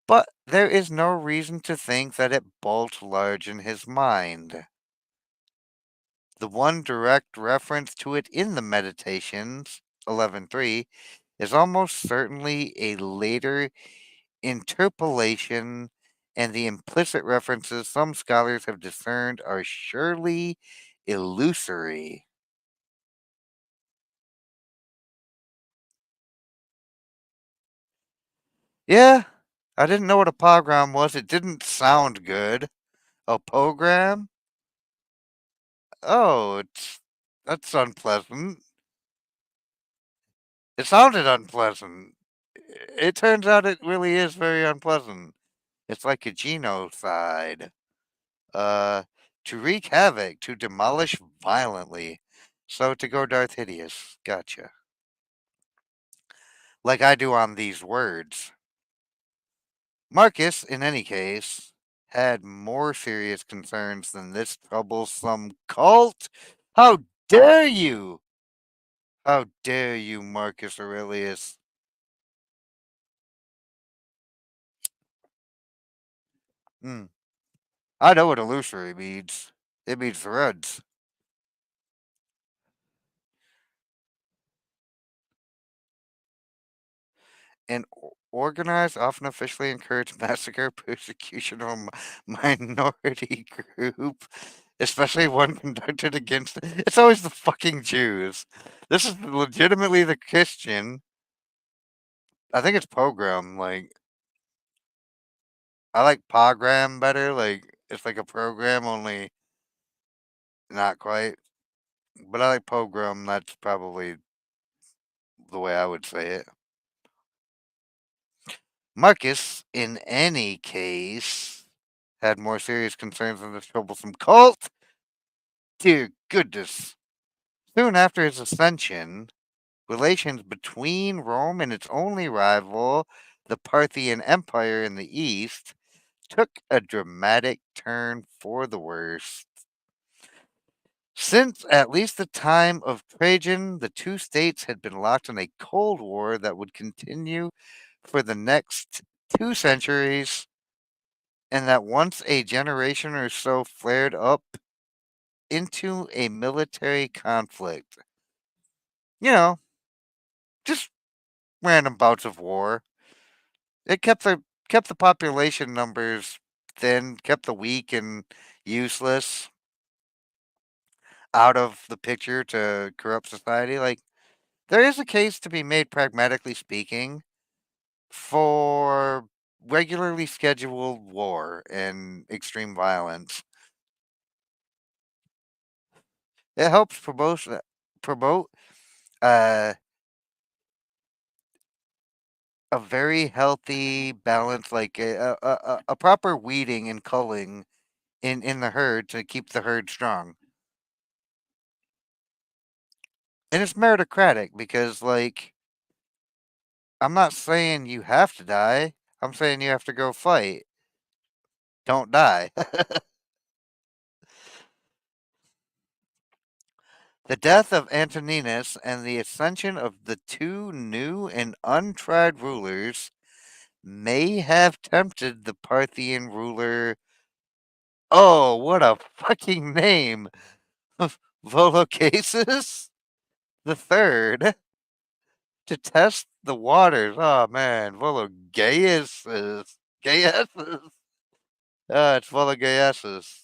but there is no reason to think that it bulged large in his mind. The one direct reference to it in the Meditations, 11.3, is almost certainly a later interpolation, and the implicit references some scholars have discerned are surely illusory. Yeah, I didn't know what a pogrom was. It didn't sound good. A program? Oh, that's unpleasant. It sounded unpleasant. It turns out it really is very unpleasant. It's like a genocide. Uh, to wreak havoc, to demolish violently. So to go DarthHideous. Gotcha. Like I do on these words. Marcus, in any case, had more serious concerns than this troublesome cult. How dare you! How dare you, Marcus Aurelius? Hmm. I know what illusory means. It means threads. An organized, often officially encouraged massacre, persecution of a minority group, especially one conducted against. It's always the fucking Jews. This is legitimately the Christian. I think it's pogrom. Like I like pogrom better. Like it's like a program, only not quite. But I like pogrom. That's probably the way I would say it. Marcus, in any case, had more serious concerns than this troublesome cult. Dear goodness. Soon after his ascension, relations between Rome and its only rival, the Parthian Empire in the east, took a dramatic turn for the worse. Since at least the time of Trajan, the two states had been locked in a Cold War that would continue for the next 2 centuries, and that once a generation or so flared up into a military conflict. You know, just random bouts of war. It kept the population numbers thin, kept the weak and useless, out of the picture to corrupt society. Like, there is a case to be made, pragmatically speaking, for regularly scheduled war and extreme violence. It helps promote uh, a very healthy balance, like a proper weeding and culling in the herd to keep the herd strong. And it's meritocratic because, like, I'm not saying you have to die. I'm saying you have to go fight. Don't die. The death of Antoninus and the ascension of the two new and untried rulers may have tempted the Parthian ruler. Oh, what a fucking name! Vologases the third to test the waters. Oh man, Vologases. Gaiases. It's Vologases.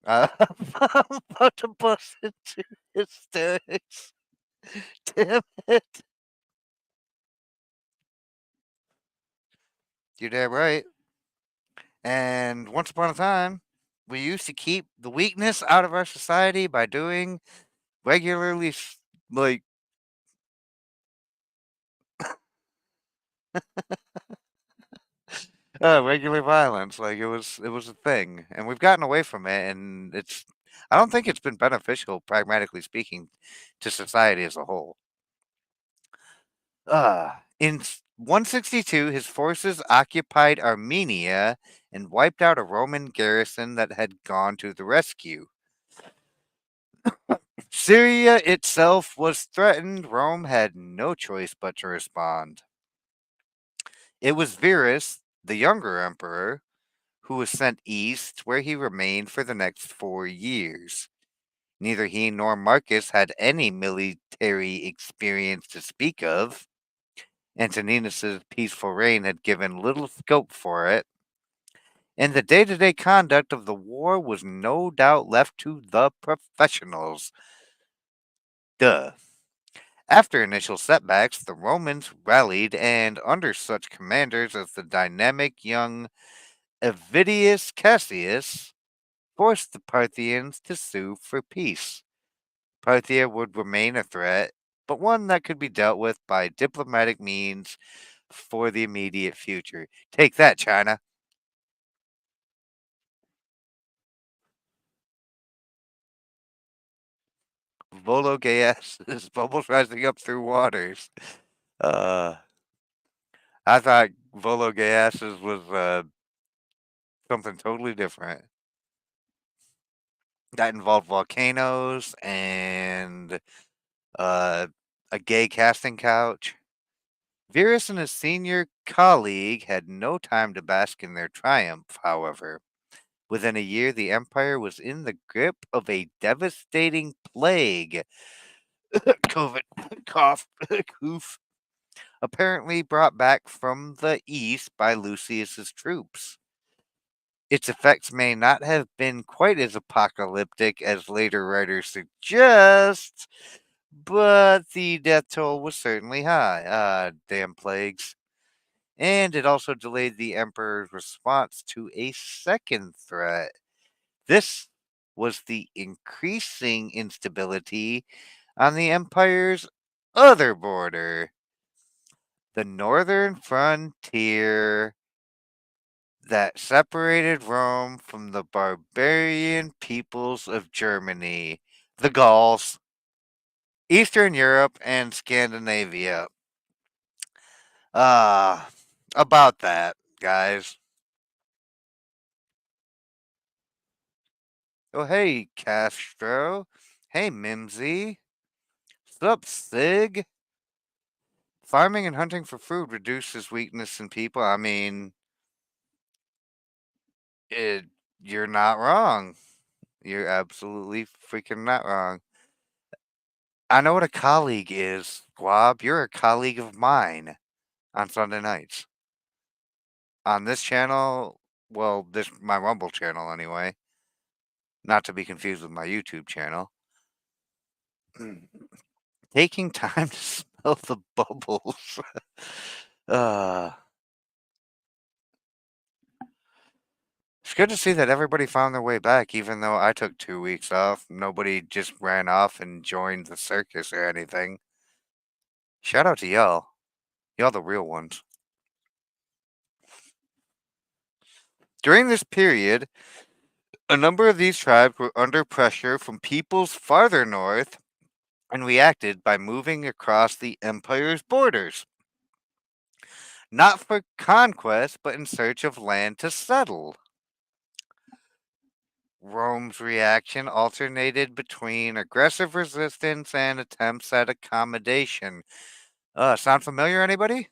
I'm about to bust into hysterics. Damn it. You're damn right. And once upon a time, we used to keep the weakness out of our society by doing regularly, like, regular violence. Like, it was a thing, and we've gotten away from it. And it's, I don't think it's been beneficial, pragmatically speaking, to society as a whole. In 162, his forces occupied Armenia and wiped out a Roman garrison that had gone to the rescue. Syria itself was threatened. Rome had no choice but to respond. It was Verus, the younger emperor, who was sent east, where he remained for the next 4 years. Neither he nor Marcus had any military experience to speak of. Antoninus's peaceful reign had given little scope for it, and the day to day conduct of the war was no doubt left to the professionals. Duh. After initial setbacks, the Romans rallied, and under such commanders as the dynamic young Avidius Cassius, forced the Parthians to sue for peace. Parthia would remain a threat, but one that could be dealt with by diplomatic means for the immediate future. Take that, China. Vologases, bubbles rising up through waters. Uh, I thought Vologases was something totally different. That involved volcanoes and uh, a gay casting couch. Verus and his senior colleague had no time to bask in their triumph, however. Within a year, the empire was in the grip of a devastating plague. COVID, cough, coof, apparently brought back from the east by Lucius's troops. Its effects may not have been quite as apocalyptic as later writers suggest, but the death toll was certainly high. Damn plagues. And it also delayed the emperor's response to a second threat. This was the increasing instability on the empire's other border, the northern frontier that separated Rome from the barbarian peoples of Germany, the Gauls, Eastern Europe, and Scandinavia. Ah, about that, guys. Oh, hey, Castro. Hey, Mimsy. Sup, Sig? Farming and hunting for food reduces weakness in people. I mean, it, you're not wrong. You're absolutely freaking not wrong. I know what a colleague is, Squab. You're a colleague of mine on Sunday nights. On this channel, Well, this my Rumble channel anyway, not to be confused with my YouTube channel. Taking time to smell the bubbles. uh, it's good to see that everybody found their way back, even though I took 2 weeks off. Nobody just ran off and joined the circus or anything. Shout out to y'all. Y'all the real ones. During this period, a number of these tribes were under pressure from peoples farther north and reacted by moving across the empire's borders, not for conquest, but in search of land to settle. Rome's reaction alternated between aggressive resistance and attempts at accommodation. Sound familiar, anybody?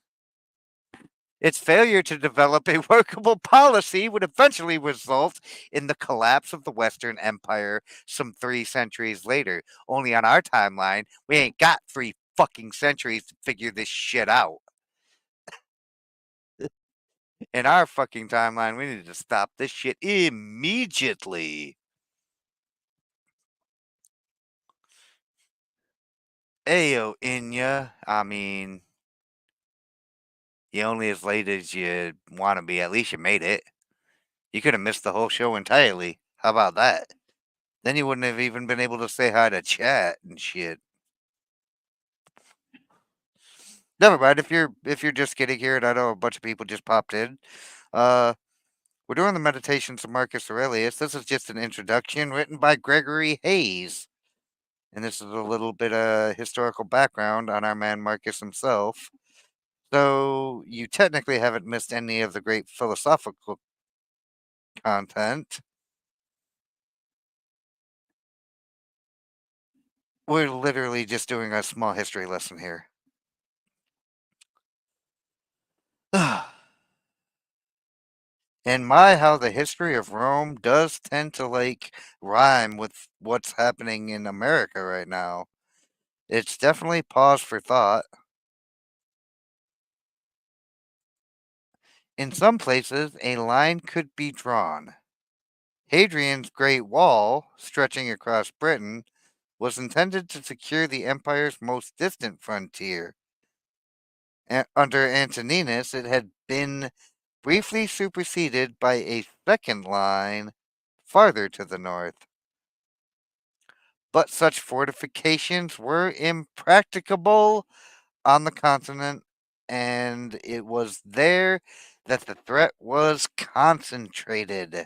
Its failure to develop a workable policy would eventually result in the collapse of the Western Empire some 3 centuries later. Only on our timeline, we ain't got 3 fucking centuries to figure this shit out. In our fucking timeline, we need to stop this shit immediately. Ayo, Inya. I mean, you're only as late as you want to be. At least you made it. You could have missed the whole show entirely. How about that? Then you wouldn't have even been able to say hi to chat and shit. Never mind. If you're just getting here, and I know a bunch of people just popped in, uh, we're doing the Meditations of Marcus Aurelius. This is just an introduction written by Gregory Hayes, and this is a little bit of historical background on our man Marcus himself. So you technically haven't missed any of the great philosophical content. We're literally just doing a small history lesson here. And my, how the history of Rome does tend to rhyme with what's happening in America right now. It's definitely pause for thought. In some places, a line could be drawn. Hadrian's Great Wall, stretching across Britain, was intended to secure the empire's most distant frontier. Under Antoninus, it had been briefly superseded by a second line farther to the north. But such fortifications were impracticable on the continent, and it was there that the threat was concentrated.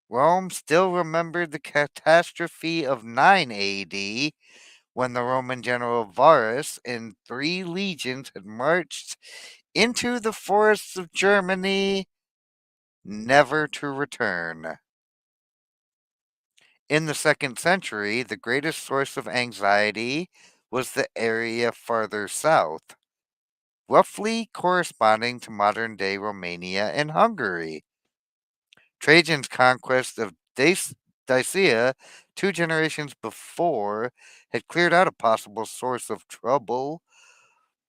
Rome still remembered the catastrophe of 9 AD when the Roman general Varus and 3 legions had marched into the forests of Germany, never to return. In the 2nd century, the greatest source of anxiety was the area farther south, roughly corresponding to modern day Romania and Hungary. Trajan's conquest of Dacia 2 generations before had cleared out a possible source of trouble,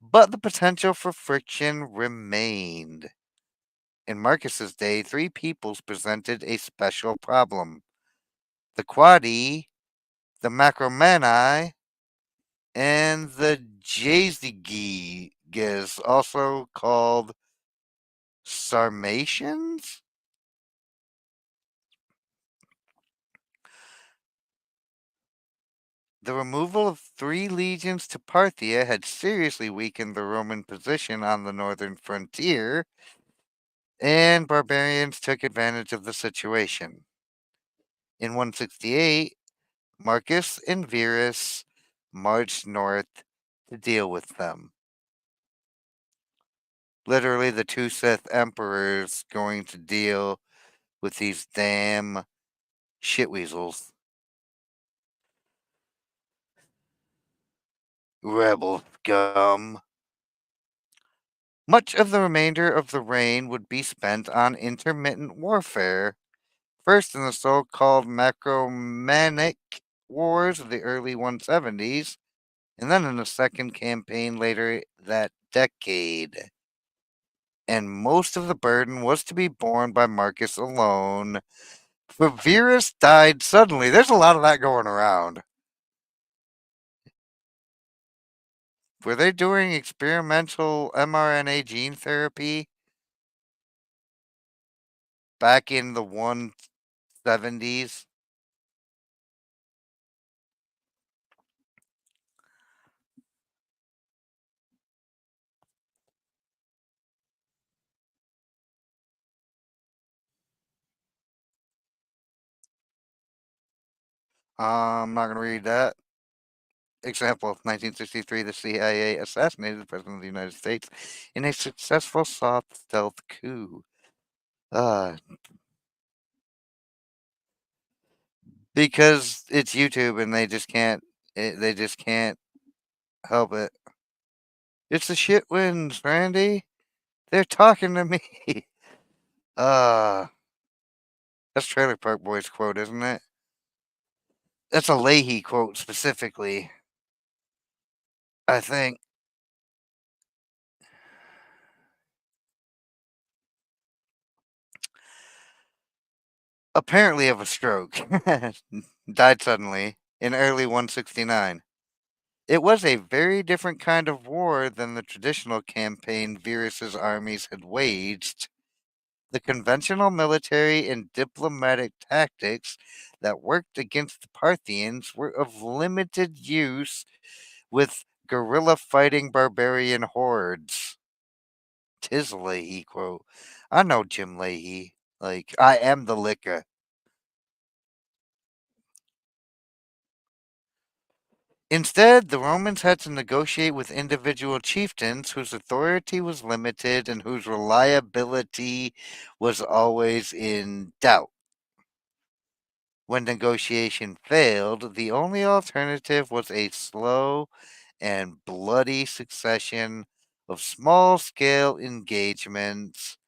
but the potential for friction remained. In Marcus's day, 3 peoples presented a special problem: the Quadi, the Macromani, and the Jazyges, also called Sarmatians. The removal of 3 legions to Parthia had seriously weakened the Roman position on the northern frontier, and barbarians took advantage of the situation. In 168, Marcus and Verus marched north to deal with them. Literally, the 2 Sith emperors going to deal with these damn shitweasels. Rebel scum. Much of the remainder of the reign would be spent on intermittent warfare, first in the so-called Macromanic Wars of the early 170s, and then in a second campaign later that decade. and most of the burden was to be borne by Marcus alone. But Verus died suddenly. There's a lot of that going around. Were they doing experimental mRNA gene therapy back in the 170s? I'm not going to read that. Example, 1963, the CIA assassinated the President of the United States in a successful soft stealth coup. Uh, because it's YouTube and they just can't help it. It's the shit winds, Randy. They're talking to me. uh, that's Trailer Park Boys quote, isn't it? That's a Leahy quote specifically, I think. Apparently of a stroke. Died suddenly in early 169. It was a very different kind of war than the traditional campaign Verus's armies had waged. The conventional military and diplomatic tactics that worked against the Parthians were of limited use with guerrilla fighting barbarian hordes. Tis Leahy quote. I know Jim Leahy. Like, I am the liquor. Instead, the Romans had to negotiate with individual chieftains whose authority was limited and whose reliability was always in doubt. When negotiation failed, the only alternative was a slow and bloody succession of small scale engagements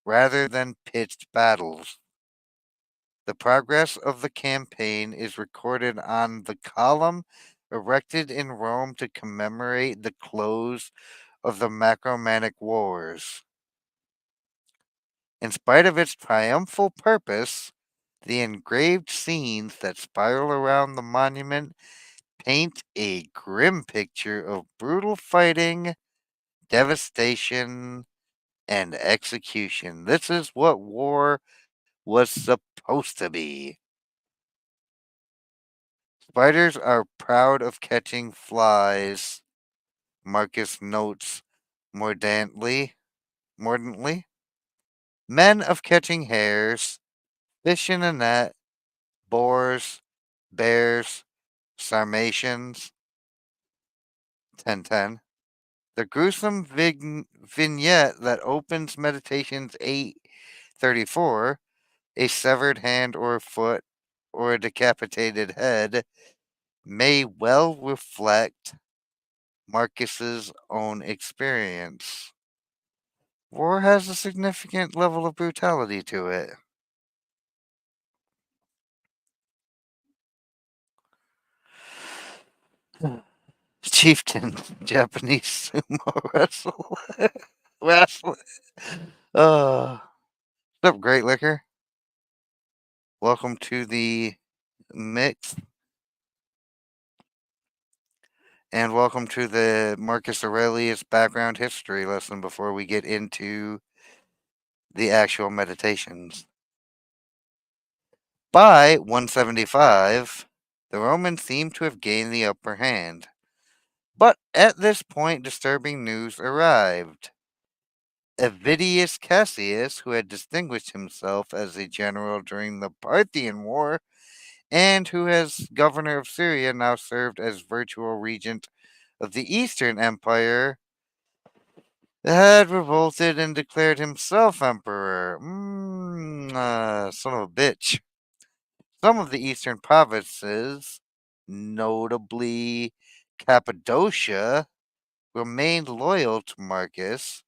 rather than pitched battles. The progress of the campaign is recorded on the column erected in Rome to commemorate the close of the Macromantic Wars. In spite of its triumphal purpose, the engraved scenes that spiral around the monument paint a grim picture of brutal fighting, devastation, and execution. This is what war was supposed to be. Spiders are proud of catching flies, Marcus notes mordantly. Men of catching hares, fish in a net, boars, bears, Sarmatians, 1010. The gruesome vignette that opens Meditations 834, a severed hand or foot or a decapitated head, may well reflect Marcus's own experience. War has a significant level of brutality to it. Chieftain, Japanese sumo wrestler. What's up, Great Liquor? Welcome to the mix, and welcome to the Marcus Aurelius background history lesson before we get into the actual meditations. By 175, the Romans seem to have gained the upper hand. But at this point, disturbing news arrived. Avidius Cassius, who had distinguished himself as a general during the Parthian War, and who, as governor of Syria, now served as virtual regent of the Eastern Empire, had revolted and declared himself emperor. Son of a bitch. Some of the eastern provinces, notably Cappadocia, remained loyal to Marcus,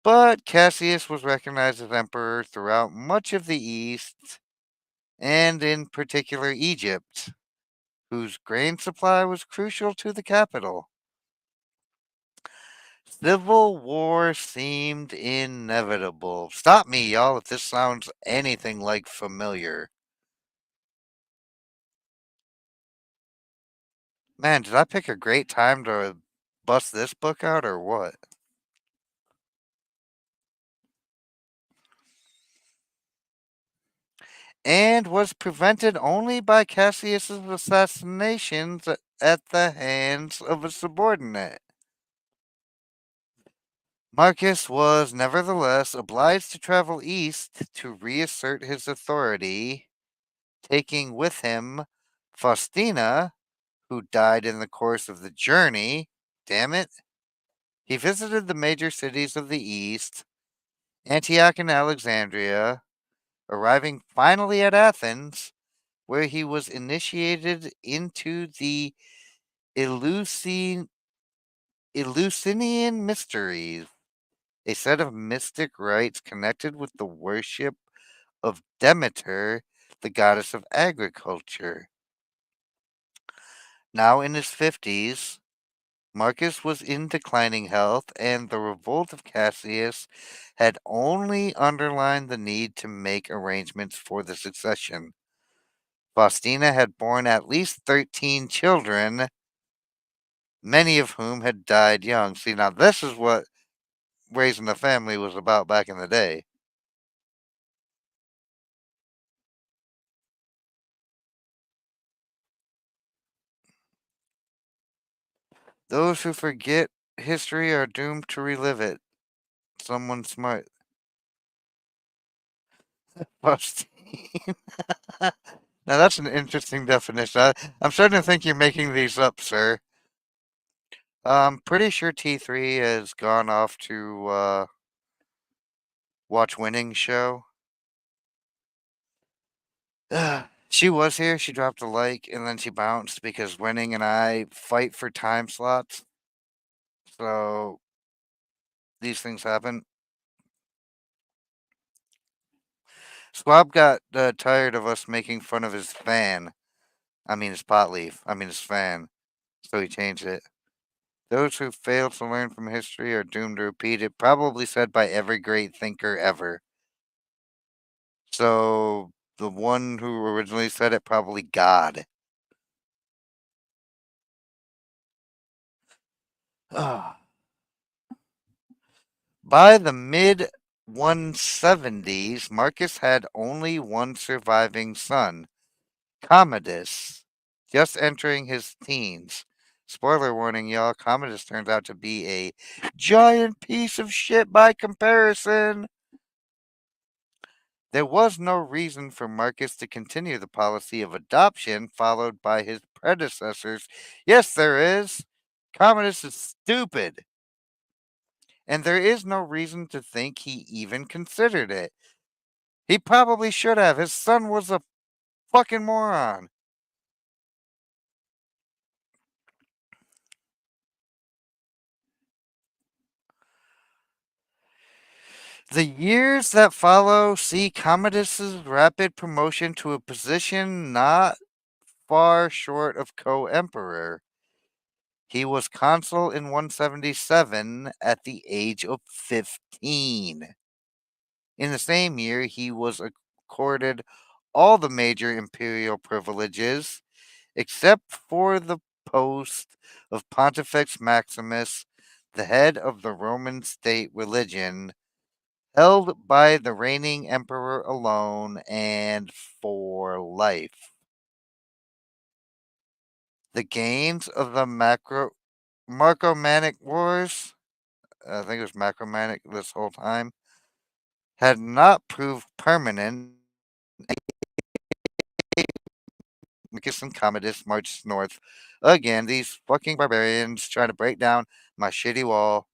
but Cassius was recognized as emperor throughout much of the east, and in particular Egypt, whose grain supply was crucial to the capital. Civil War seemed inevitable. Stop me, y'all, if this sounds anything like familiar. Man, did I pick a great time to bust this book out or what? And was prevented only by Cassius's assassinations at the hands of a subordinate. Marcus was nevertheless obliged to travel east to reassert his authority, taking with him Faustina, who died in the course of the journey. Damn it. He visited the major cities of the east, Antioch and Alexandria, arriving finally at Athens, where he was initiated into the Eleusinian mysteries, a set of mystic rites connected with the worship of Demeter, the goddess of agriculture. Now in his 50s, Marcus was in declining health, and the revolt of Cassius had only underlined the need to make arrangements for the succession. Faustina had borne at least 13 children, many of whom had died young. See, now this is what raising a family was about back in the day. Those who forget history are doomed to relive it. Someone smart. Faustina. Now that's an interesting definition. I'm starting to think you're making these up, sir. I'm pretty sure T3 has gone off to watch Winning show. She was here. She dropped a like and then she bounced because Winning and I fight for time slots. So these things happen. Swab got tired of us making fun of his fan. I mean his pot leaf. I mean his fan. So he changed it. Those who fail to learn from history are doomed to repeat it. Probably said by every great thinker ever. So the one who originally said it, probably God. By the mid 170s, Marcus had only one surviving son, Commodus, just entering his teens. Spoiler warning, y'all, Commodus turns out to be a giant piece of shit by comparison. There was no reason for Marcus to continue the policy of adoption followed by his predecessors. Yes, there is. Commodus is stupid. And there is no reason to think he even considered it. He probably should have. His son was a fucking moron. The years that follow see Commodus's rapid promotion to a position not far short of co-emperor. He was consul in 177 at the age of 15. In the same year, he was accorded all the major imperial privileges except for the post of Pontifex Maximus, the head of the Roman state religion, held by the reigning emperor alone and for life. The gains of the Marcomannic Wars, I think it was Macromannic this whole time, had not proved permanent. Marcus and Commodus marched north. Again, these fucking barbarians trying to break down my shitty wall.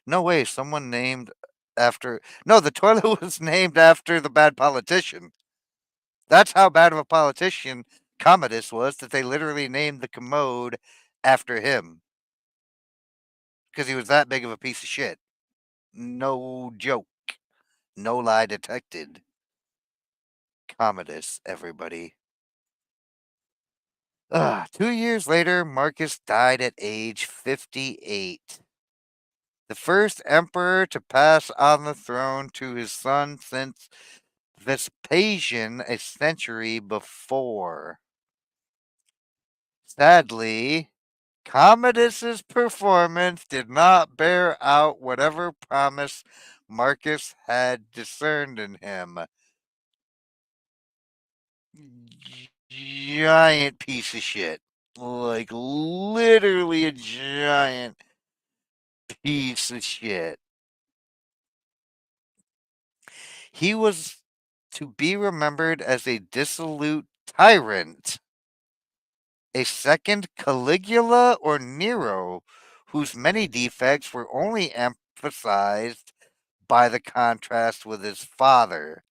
No way, someone named after. No, the toilet was named after the bad politician. That's how bad of a politician Commodus was that they literally named the commode after him because he was that big of a piece of shit. No joke. No lie detected. Commodus, everybody. 2 years later, Marcus died at age 58. The first emperor to pass on the throne to his son since Vespasian a century before. Sadly, Commodus's performance did not bear out whatever promise Marcus had discerned in him. Giant piece of shit. Like, literally a giant piece of shit. He was to be remembered as a dissolute tyrant, a second Caligula or Nero, whose many defects were only emphasized by the contrast with his father.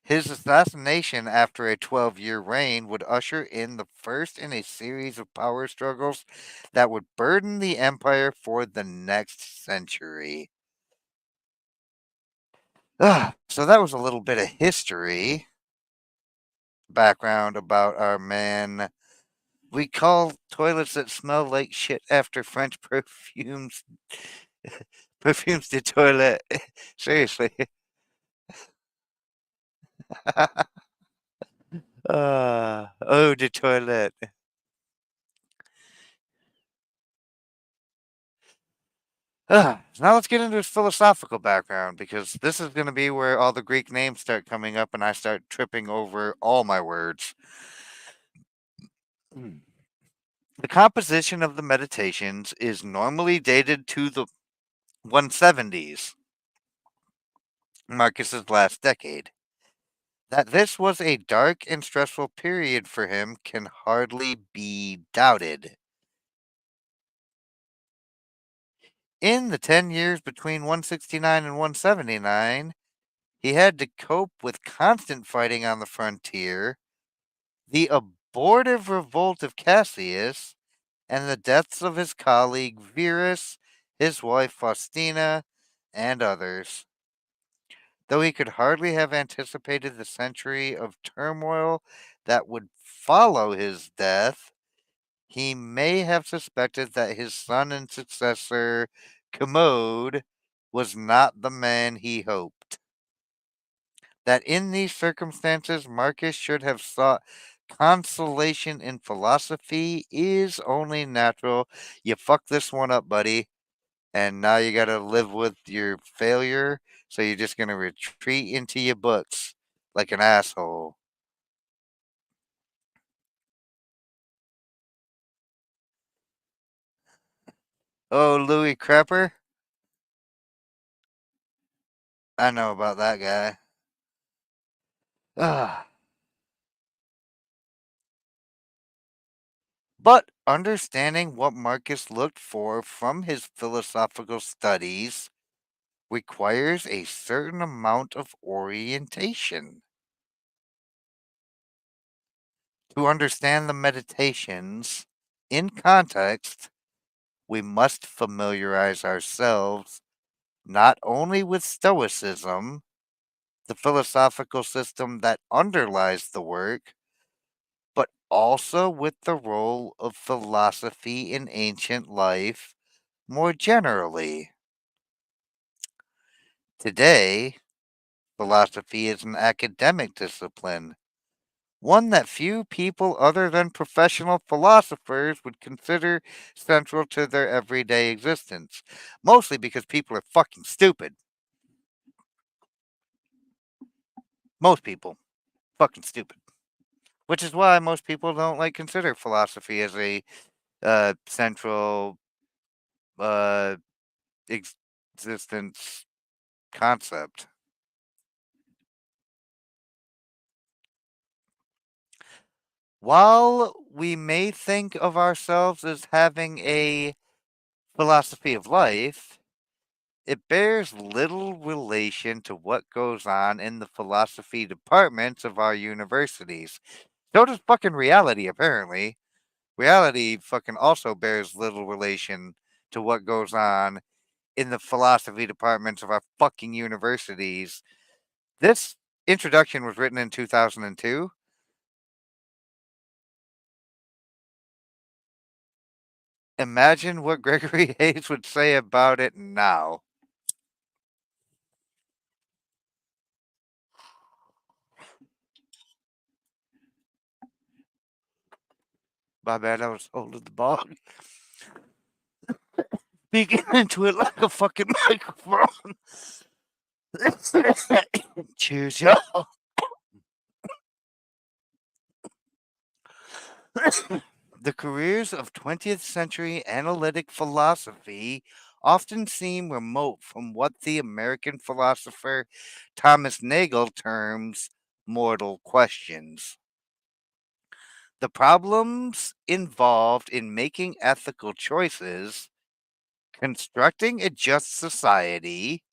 His assassination after a 12-year reign would usher in the first in a series of power struggles that would burden the empire for the next century. So that was a little bit of history background about our man. We call toilets that smell like shit after French perfumes perfumes de toilet. Seriously. Oh, de toilet. Now let's get into his philosophical background because this is going to be where all the Greek names start coming up and I start tripping over all my words. Mm. The composition of the meditations is normally dated to the 170s, Marcus's last decade. That this was a dark and stressful period for him can hardly be doubted. In the 10 years between 169 and 179, he had to cope with constant fighting on the frontier, the abortive revolt of Cassius, and the deaths of his colleague Verus, his wife Faustina, and others. Though he could hardly have anticipated the century of turmoil that would follow his death, he may have suspected that his son and successor, Commode, was not the man he hoped. That in these circumstances Marcus should have sought consolation in philosophy is only natural. You fucked this one up, buddy, and now you gotta live with your failure, so you're just gonna retreat into your books like an asshole. Oh, Louis Crepper? I know about that guy. Ah. But understanding what Marcus looked for from his philosophical studies requires a certain amount of orientation. To understand the meditations in context, we must familiarize ourselves not only with Stoicism, the philosophical system that underlies the work, but also with the role of philosophy in ancient life more generally. Today, philosophy is an academic discipline, one that few people other than professional philosophers would consider central to their everyday existence, mostly because people are fucking stupid. Most people fucking stupid. Which is why most people don't like consider philosophy as a central uh, existence concept. While we may think of ourselves as having a philosophy of life, it bears little relation to what goes on in the philosophy departments of our universities. So does fucking reality, apparently. Reality fucking also bears little relation to what goes on in the philosophy departments of our fucking universities. This introduction was written in 2002. Imagine what Gregory Hayes would say about it now. My bad, I was holding the ball. Speaking into it like a fucking microphone. Cheers, y'all. The careers of 20th century analytic philosophy often seem remote from what the American philosopher Thomas Nagel terms mortal questions. The problems involved in making ethical choices, constructing a just society,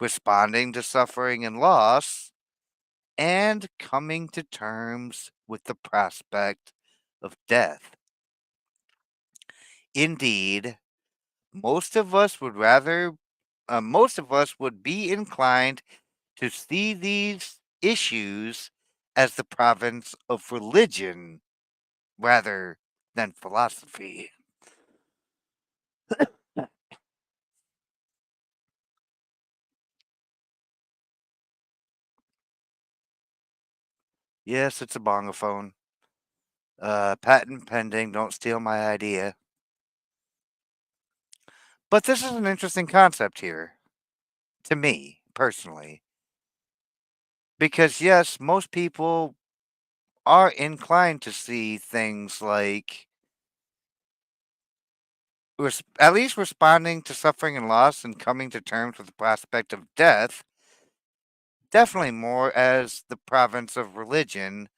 responding to suffering and loss, and coming to terms with the prospect of death. Indeed, most of us would be inclined to see these issues as the province of religion rather than philosophy. Yes, it's a bongophone. Patent pending, don't steal my idea. But this is an interesting concept here, to me, personally. Because, yes, most people are inclined to see things like at least responding to suffering and loss and coming to terms with the prospect of death, definitely more as the province of religion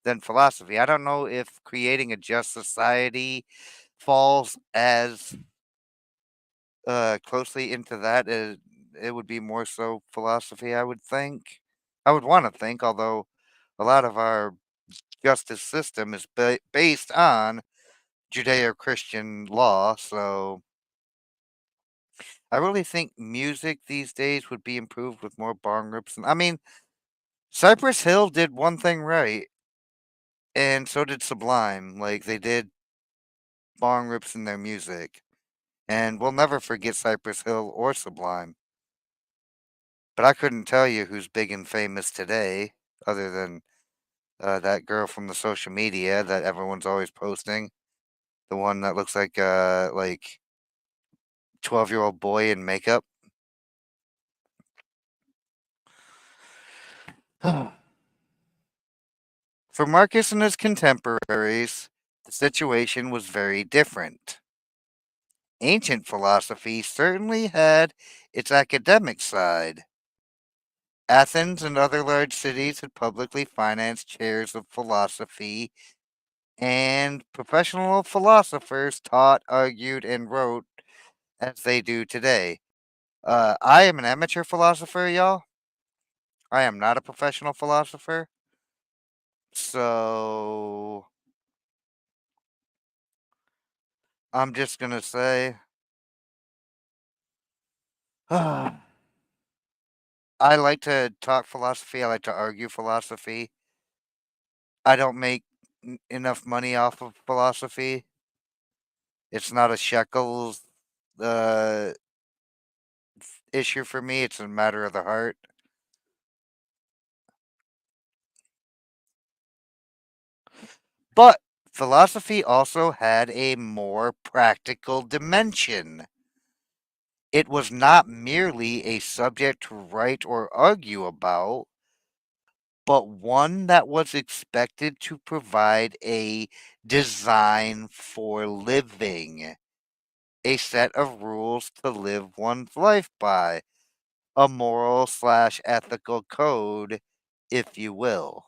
than philosophy. I don't know if creating a just society falls as closely into that as it would be more so philosophy, I would think. I would want to think, although a lot of our justice system is based on Judeo Christian law, so I really think music these days would be improved with more bong rips. I mean, Cypress Hill did one thing right, and so did Sublime. Like, they did bong rips in their music. And we'll never forget Cypress Hill or Sublime. But I couldn't tell you who's big and famous today, other than that girl from the social media that everyone's always posting. The one that looks like 12-year-old boy in makeup. For Marcus and his contemporaries, the situation was very different. Ancient philosophy certainly had its academic side. Athens and other large cities had publicly financed chairs of philosophy, and professional philosophers taught, argued, and wrote as they do today. I am an amateur philosopher, y'all. I am not a professional philosopher. So I'm just going to say I like to talk philosophy. I like to argue philosophy. I don't make enough money off of philosophy. It's not a shekels uh, issue for me. It's a matter of the heart. But philosophy also had a more practical dimension. It was not merely a subject to write or argue about, but one that was expected to provide a design for living, a set of rules to live one's life by, a moral slash ethical code, if you will.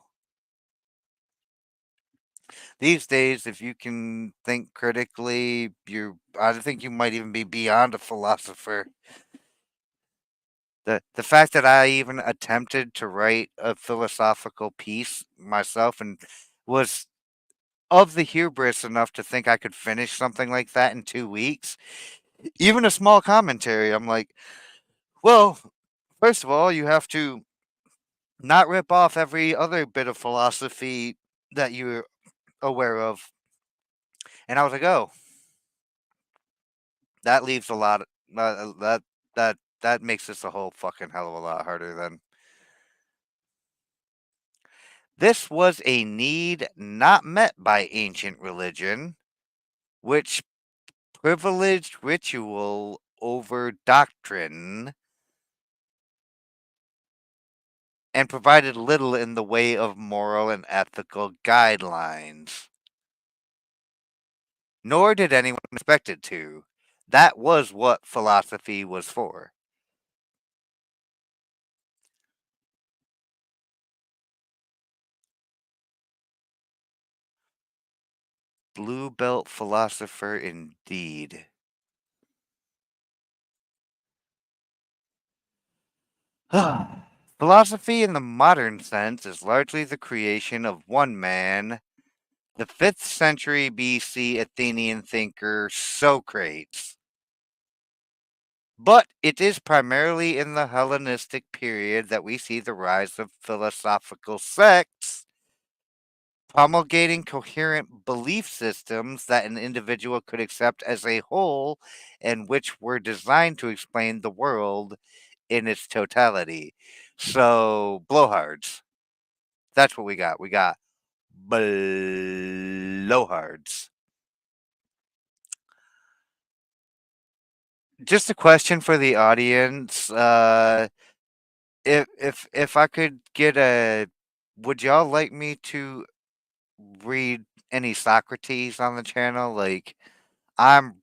These days, if you can think critically, I think you might even be beyond a philosopher. The fact that I even attempted to write a philosophical piece myself and was of the hubris enough to think I could finish something like that in 2 weeks, even a small commentary, I'm like, well, first of all, you have to not rip off every other bit of philosophy that you're aware of. And I was like, oh. That leaves a lot. That makes this a whole fucking hell of a lot harder. Then this was a need not met by ancient religion, which privileged ritual over doctrine and provided little in the way of moral and ethical guidelines. Nor did anyone expect it to. That was what philosophy was for. Blue belt philosopher indeed. Philosophy in the modern sense is largely the creation of one man, the 5th century BC Athenian thinker Socrates. But it is primarily in the Hellenistic period that we see the rise of philosophical sects promulgating coherent belief systems that an individual could accept as a whole and which were designed to explain the world in its totality. So, blowhards. That's what we got. We got blowhards. Just a question for the audience. If I could get a, would y'all like me to read any Socrates on the channel? Like, I'm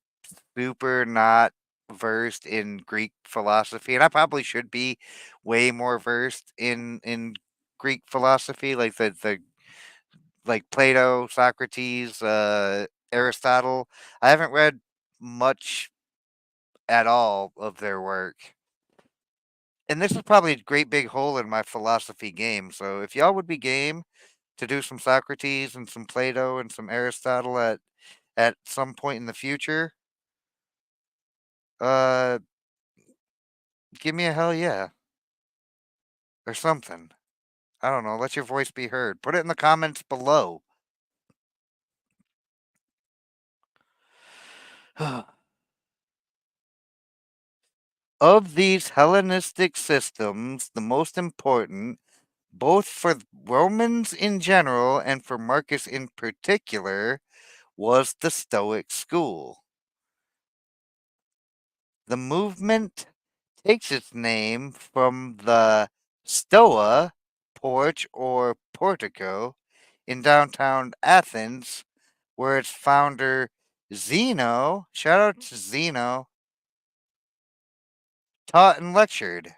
super not versed in Greek philosophy, and I probably should be way more versed in Greek philosophy, like the like Plato, Socrates, Aristotle. I haven't read much at all of their work. And this is probably a great big hole in my philosophy game. So if y'all would be game to do some Socrates and some Plato and some Aristotle at some point in the future, uh give me a hell yeah or something. I don't know, let your voice be heard. Put it in the comments below. Of these Hellenistic systems, the most important, both for Romans in general and for Marcus in particular, was the Stoic school. The movement takes its name from the Stoa porch or portico in downtown Athens, where its founder Zeno, shout out to Zeno, taught and lectured.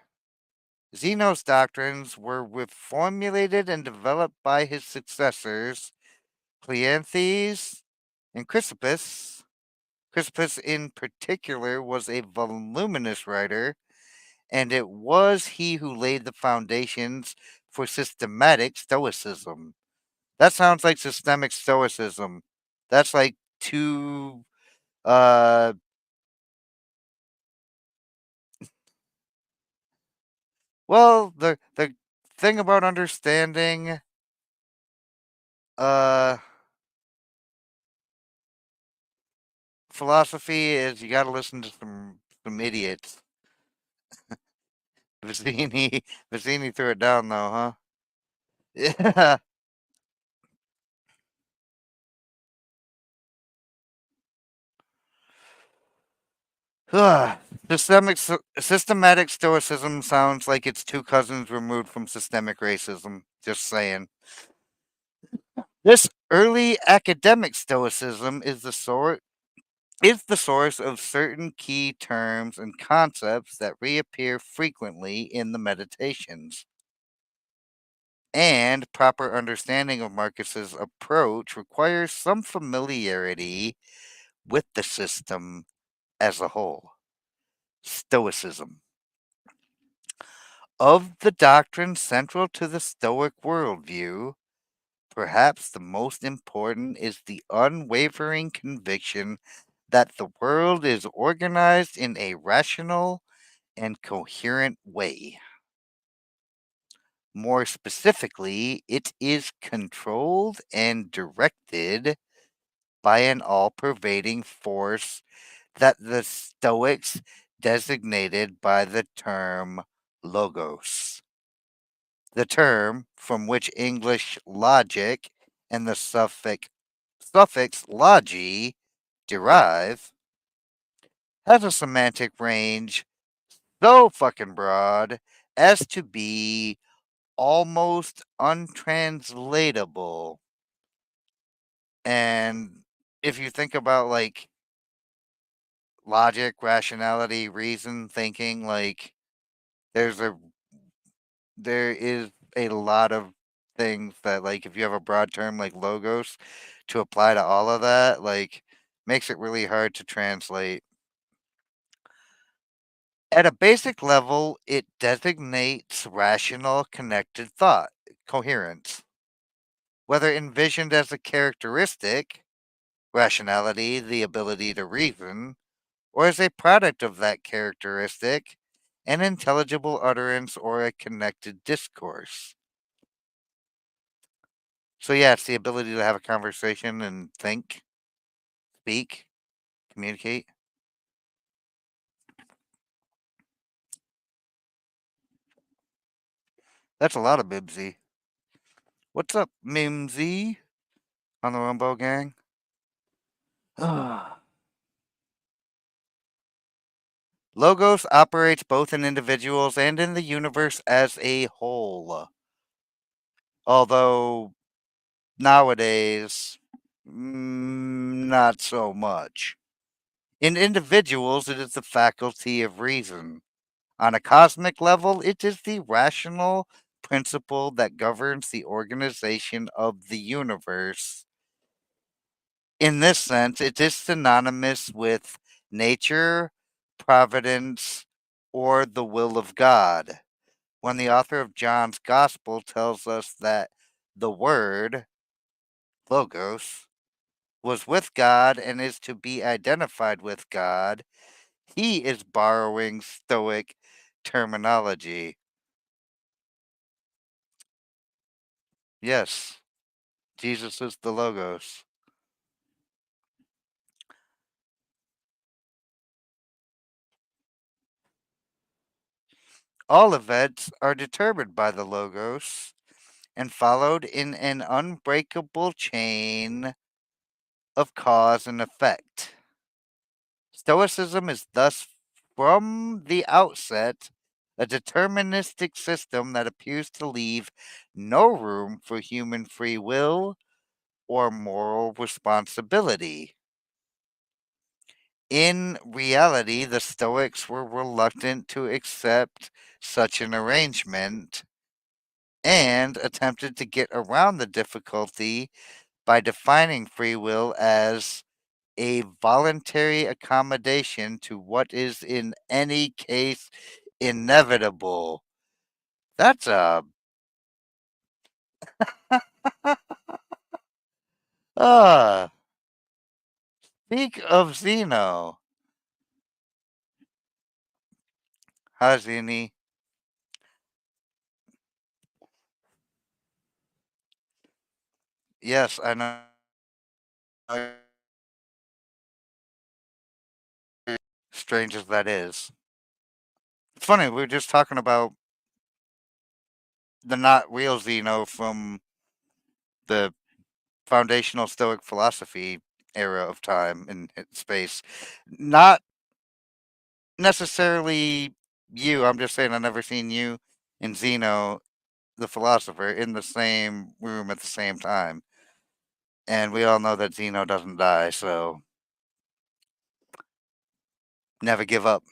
Zeno's doctrines were formulated and developed by his successors, Cleanthes and Chrysippus. Chrysippus, in particular, was a voluminous writer, and it was he who laid the foundations for systematic Stoicism. That sounds like systemic Stoicism. That's like two. Uh, well, the thing about understanding uh philosophy is you got to listen to some idiots. Vizzini Vizzini threw it down though, huh? Yeah. Systematic stoicism sounds like it's two cousins removed from systemic racism. Just saying. This early academic stoicism is the source of certain key terms and concepts that reappear frequently in the meditations. And proper understanding of Marcus's approach requires some familiarity with the system as a whole. Stoicism. Of the doctrines central to the Stoic worldview, perhaps the most important is the unwavering conviction that the world is organized in a rational and coherent way. More specifically, it is controlled and directed by an all pervading force that the Stoics designated by the term logos. The term, from which English logic and the suffix logi derive, has a semantic range so fucking broad as to be almost untranslatable. And if you think about like logic, rationality, reason, thinking, like there's a there is a lot of things that like if you have a broad term like logos to apply to all of that, like makes it really hard to translate. At a basic level, it designates rational connected thought, coherence. Whether envisioned as a characteristic, rationality, the ability to reason, or as a product of that characteristic, an intelligible utterance or a connected discourse. So, yeah, it's the ability to have a conversation and think, speak, communicate. That's a lot of Bibsy. What's up, Mimsy? On the Rumbo Gang? Logos operates both in individuals and in the universe as a whole. Although nowadays, not so much. In individuals, it is the faculty of reason. On a cosmic level, it is the rational principle that governs the organization of the universe. In this sense, it is synonymous with nature, providence, or the will of God. When the author of John's Gospel tells us that the Word, Logos, was with God and is to be identified with God, he is borrowing Stoic terminology. Yes, Jesus is the Logos. All events are determined by the Logos and followed in an unbreakable chain of cause and effect. Stoicism is thus, from the outset, a deterministic system that appears to leave no room for human free will or moral responsibility. In reality, the Stoics were reluctant to accept such an arrangement and attempted to get around the difficulty by defining free will as a voluntary accommodation to what is in any case inevitable. That's a ah. Speak of Zeno. Hi, Zini. Yes, I know. Strange as that is. It's funny. We were just talking about the not real Zeno from the foundational Stoic philosophy era of time and space. Not necessarily you. I'm just saying I've never seen you and Zeno, the philosopher, in the same room at the same time. And we all know that Zeno doesn't die, so never give up.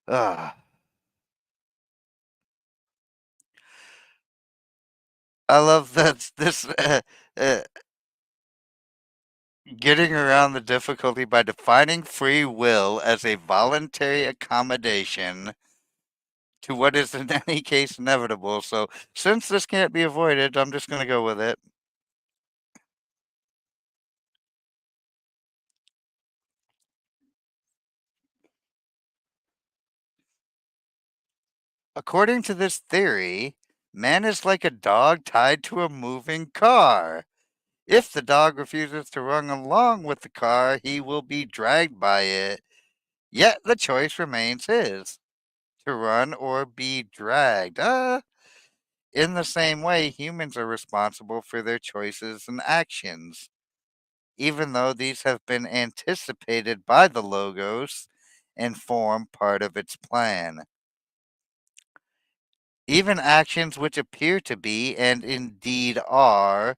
Ugh. I love that this uh, getting around the difficulty by defining free will as a voluntary accommodation to what is in any case inevitable. So, since this can't be avoided, I'm just going to go with it. According to this theory, man is like a dog tied to a moving car. If the dog refuses to run along with the car, he will be dragged by it. Yet the choice remains his to run or be dragged. In the same way, humans are responsible for their choices and actions, even though these have been anticipated by the Logos and form part of its plan. Even actions which appear to be, and indeed are,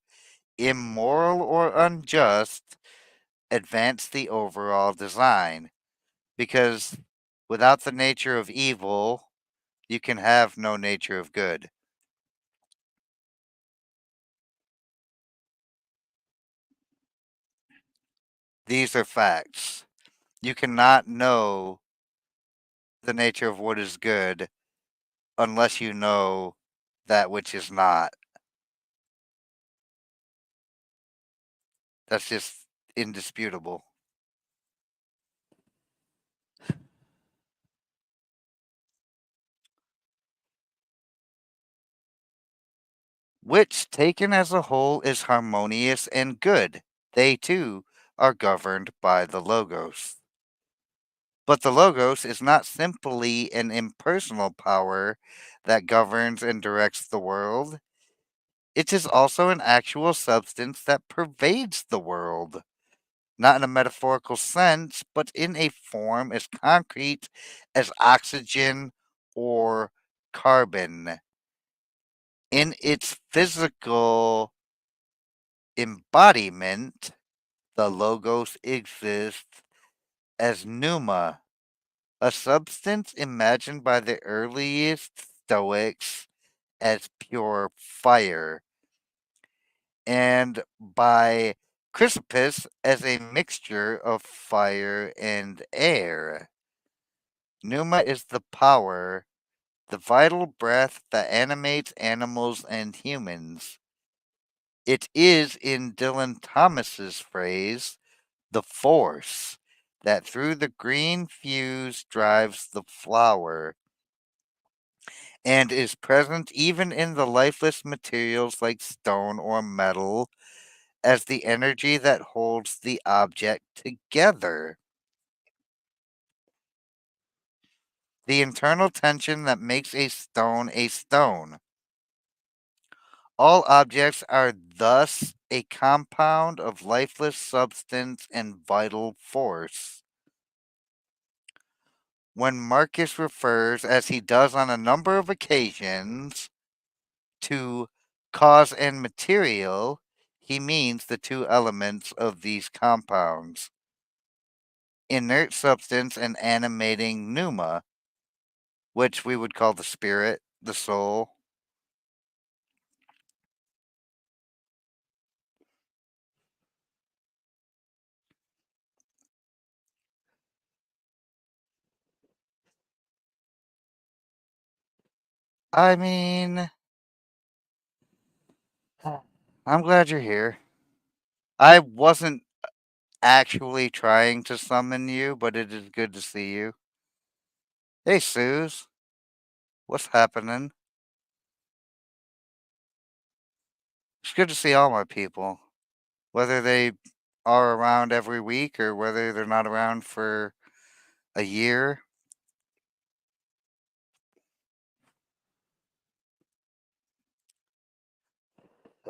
immoral or unjust advance the overall design. Because without the nature of evil, you can have no nature of good. These are facts. You cannot know the nature of what is good unless you know that which is not. That's just indisputable. Which, taken as a whole, is harmonious and good. They too are governed by the Logos. But the Logos is not simply an impersonal power that governs and directs the world. It is also an actual substance that pervades the world, not in a metaphorical sense, but in a form as concrete as oxygen or carbon. In its physical embodiment, the Logos exists as pneuma, a substance imagined by the earliest Stoics as pure fire, and by Chrysippus as a mixture of fire and air. Pneuma is the power, the vital breath that animates animals and humans. It is, in Dylan Thomas's phrase, the force that through the green fuse drives the flower and is present even in the lifeless materials like stone or metal as the energy that holds the object together. The internal tension that makes a stone a stone. All objects are thus a compound of lifeless substance and vital force. When Marcus refers, as he does on a number of occasions, to cause and material, he means the two elements of these compounds, inert substance and animating pneuma, which we would call the spirit, the soul. I mean, I'm glad you're here. I wasn't actually trying to summon you, but it is good to see you. Hey, Suze, what's happening? It's good to see all my people, whether they are around every week or whether they're not around for a year.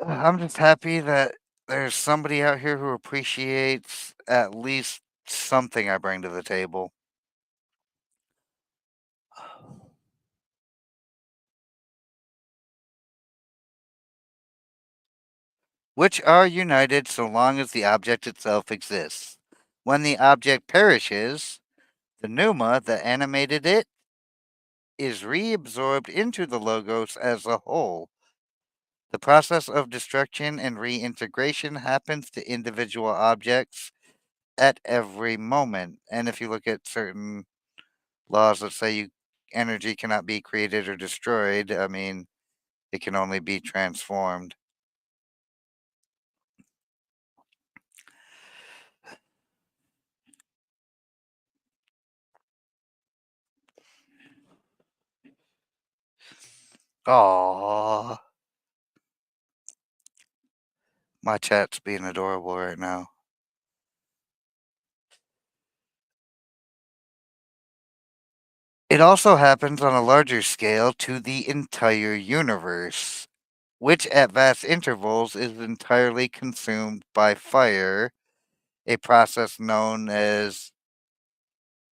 I'm just happy that there's somebody out here who appreciates at least something I bring to the table. Which are united so long as the object itself exists. When the object perishes, the pneuma that animated it is reabsorbed into the Logos as a whole. The process of destruction and reintegration happens to individual objects at every moment. And if you look at certain laws that say energy cannot be created or destroyed, I mean, it can only be transformed. Aww. My chat's being adorable right now. It also happens on a larger scale to the entire universe, which at vast intervals is entirely consumed by fire, a process known as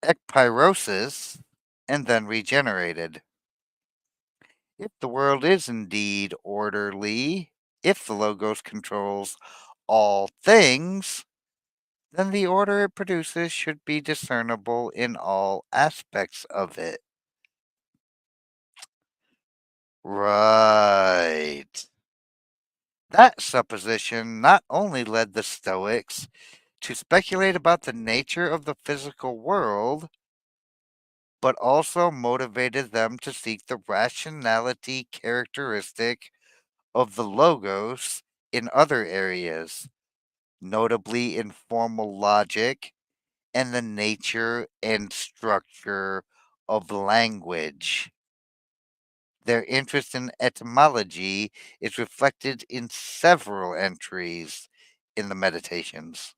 ekpyrosis, and then regenerated. If the world is indeed orderly, if the Logos controls all things, then the order it produces should be discernible in all aspects of it. Right. That supposition not only led the Stoics to speculate about the nature of the physical world, but also motivated them to seek the rationality characteristic of the Logos in other areas, notably in formal logic and the nature and structure of language. Their interest in etymology is reflected in several entries in the Meditations.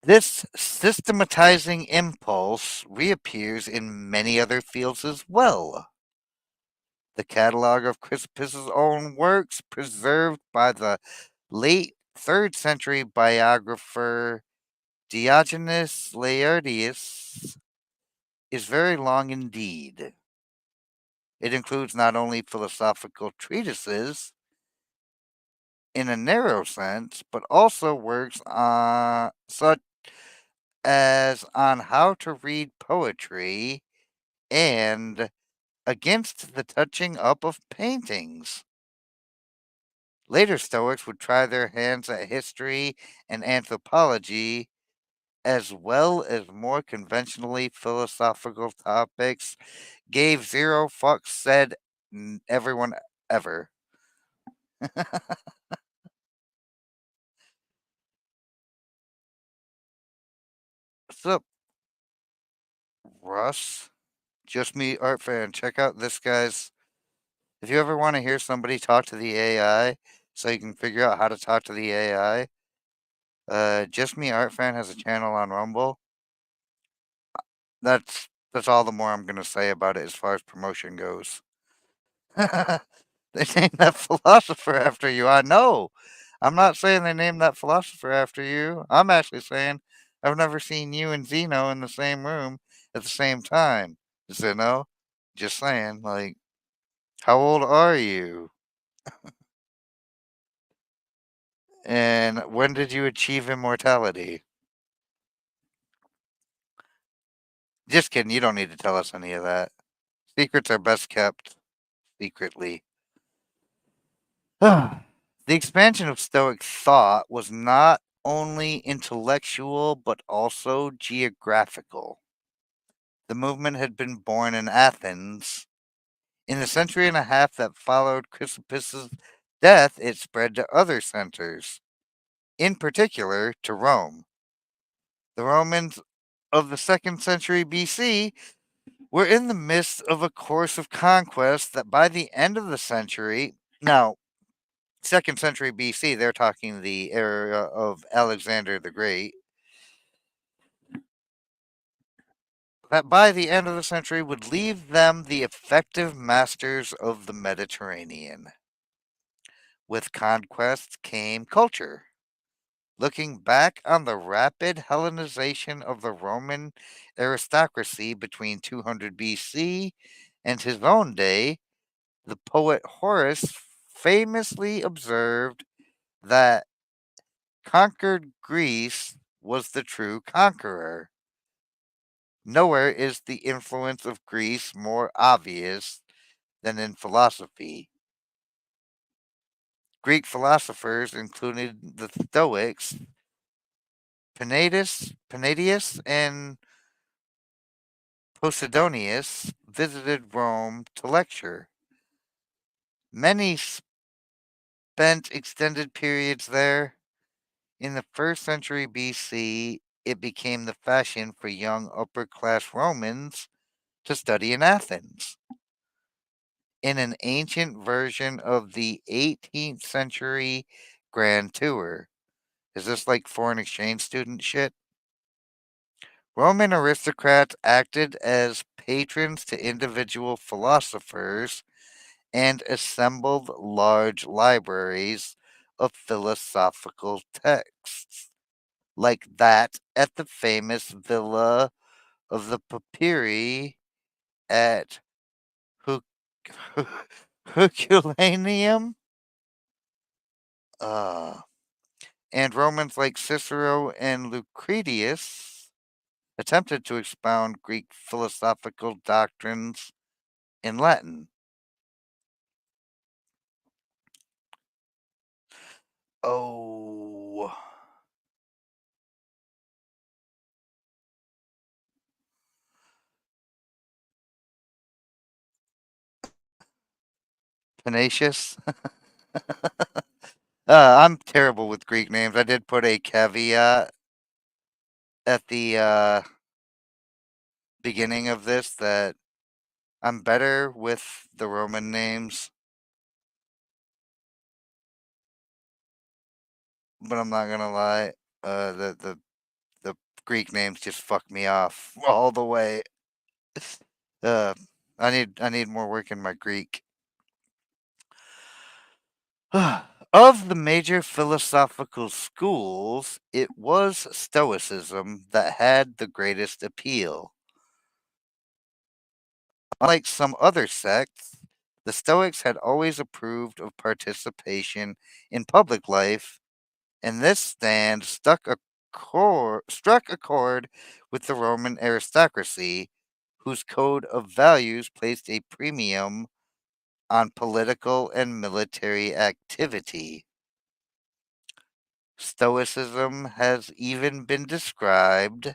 This systematizing impulse reappears in many other fields as well. The catalog of Chrysippus' own works, preserved by the late 3rd century biographer Diogenes Laertius, is very long indeed. It includes not only philosophical treatises in a narrow sense, but also works such as on how to read poetry and against the touching up of paintings. Later Stoics would try their hands at history and anthropology, as well as more conventionally philosophical topics. Gave zero fucks, said everyone ever. What's up, Russ? Just me, art fan. Check out this guy's. If you ever want to hear somebody talk to the AI so you can figure out how to talk to the AI, Just Me Art Fan has a channel on Rumble. That's all the more I'm gonna say about it as far as promotion goes. They named that philosopher after you. I know. I'm not saying they named that philosopher after you. I'm actually saying I've never seen you and Zeno in the same room at the same time. Zeno, just saying. Like, how old are you? And when did you achieve immortality? Just kidding. You don't need to tell us any of that. Secrets are best kept secretly. The expansion of Stoic thought was not only intellectual but also geographical. The movement had been born in Athens. In the century and a half that followed Chrysippus' death, it spread to other centers, in particular to Rome. The Romans of the 2nd century BC were in the midst of a course of conquest that by the end of the century, now 2nd century BC, they're talking the era of Alexander the Great, that by the end of the century would leave them the effective masters of the Mediterranean. With conquest came culture. Looking back on the rapid Hellenization of the Roman aristocracy between 200 BC and his own day, the poet Horace famously observed that conquered Greece was the true conqueror. Nowhere is the influence of Greece more obvious than in philosophy. Greek philosophers, including the Stoics, Palladius, and Posidonius, visited Rome to lecture. Many spent extended periods there. In the 1st century BC, it became the fashion for young upper class Romans to study in Athens. in an ancient version of the 18th century Grand Tour. Is this like foreign exchange student shit? Roman aristocrats acted as patrons to individual philosophers and assembled large libraries of philosophical texts, like that at the famous villa of the Papyri at Hu- Herculaneum. Uh, and Romans like Cicero and Lucretius attempted to expound Greek philosophical doctrines in Latin. Oh, Tenacious. I'm terrible with Greek names. I did put a caveat at the beginning of this that I'm better with the Roman names, but I'm not gonna lie. The Greek names just fuck me off all the way. Uh, I need more work in my Greek. Of the major philosophical schools, it was Stoicism that had the greatest appeal. Unlike some other sects, the Stoics had always approved of participation in public life, and this stand struck a chord with the Roman aristocracy, whose code of values placed a premium on political and military activity. Stoicism has even been described,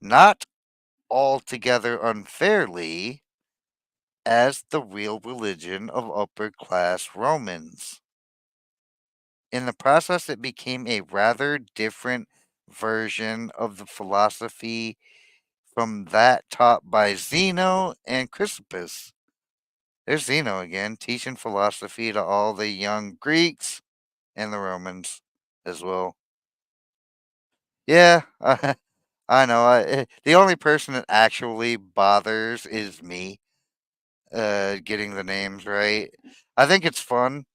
not altogether unfairly, as the real religion of upper class Romans. In the process, it became a rather different version of the philosophy from that taught by Zeno and Chrysippus. There's Zeno again, teaching philosophy to all the young Greeks and the Romans as well. Yeah, I know. The only person that actually bothers is me, getting the names right. I think it's fun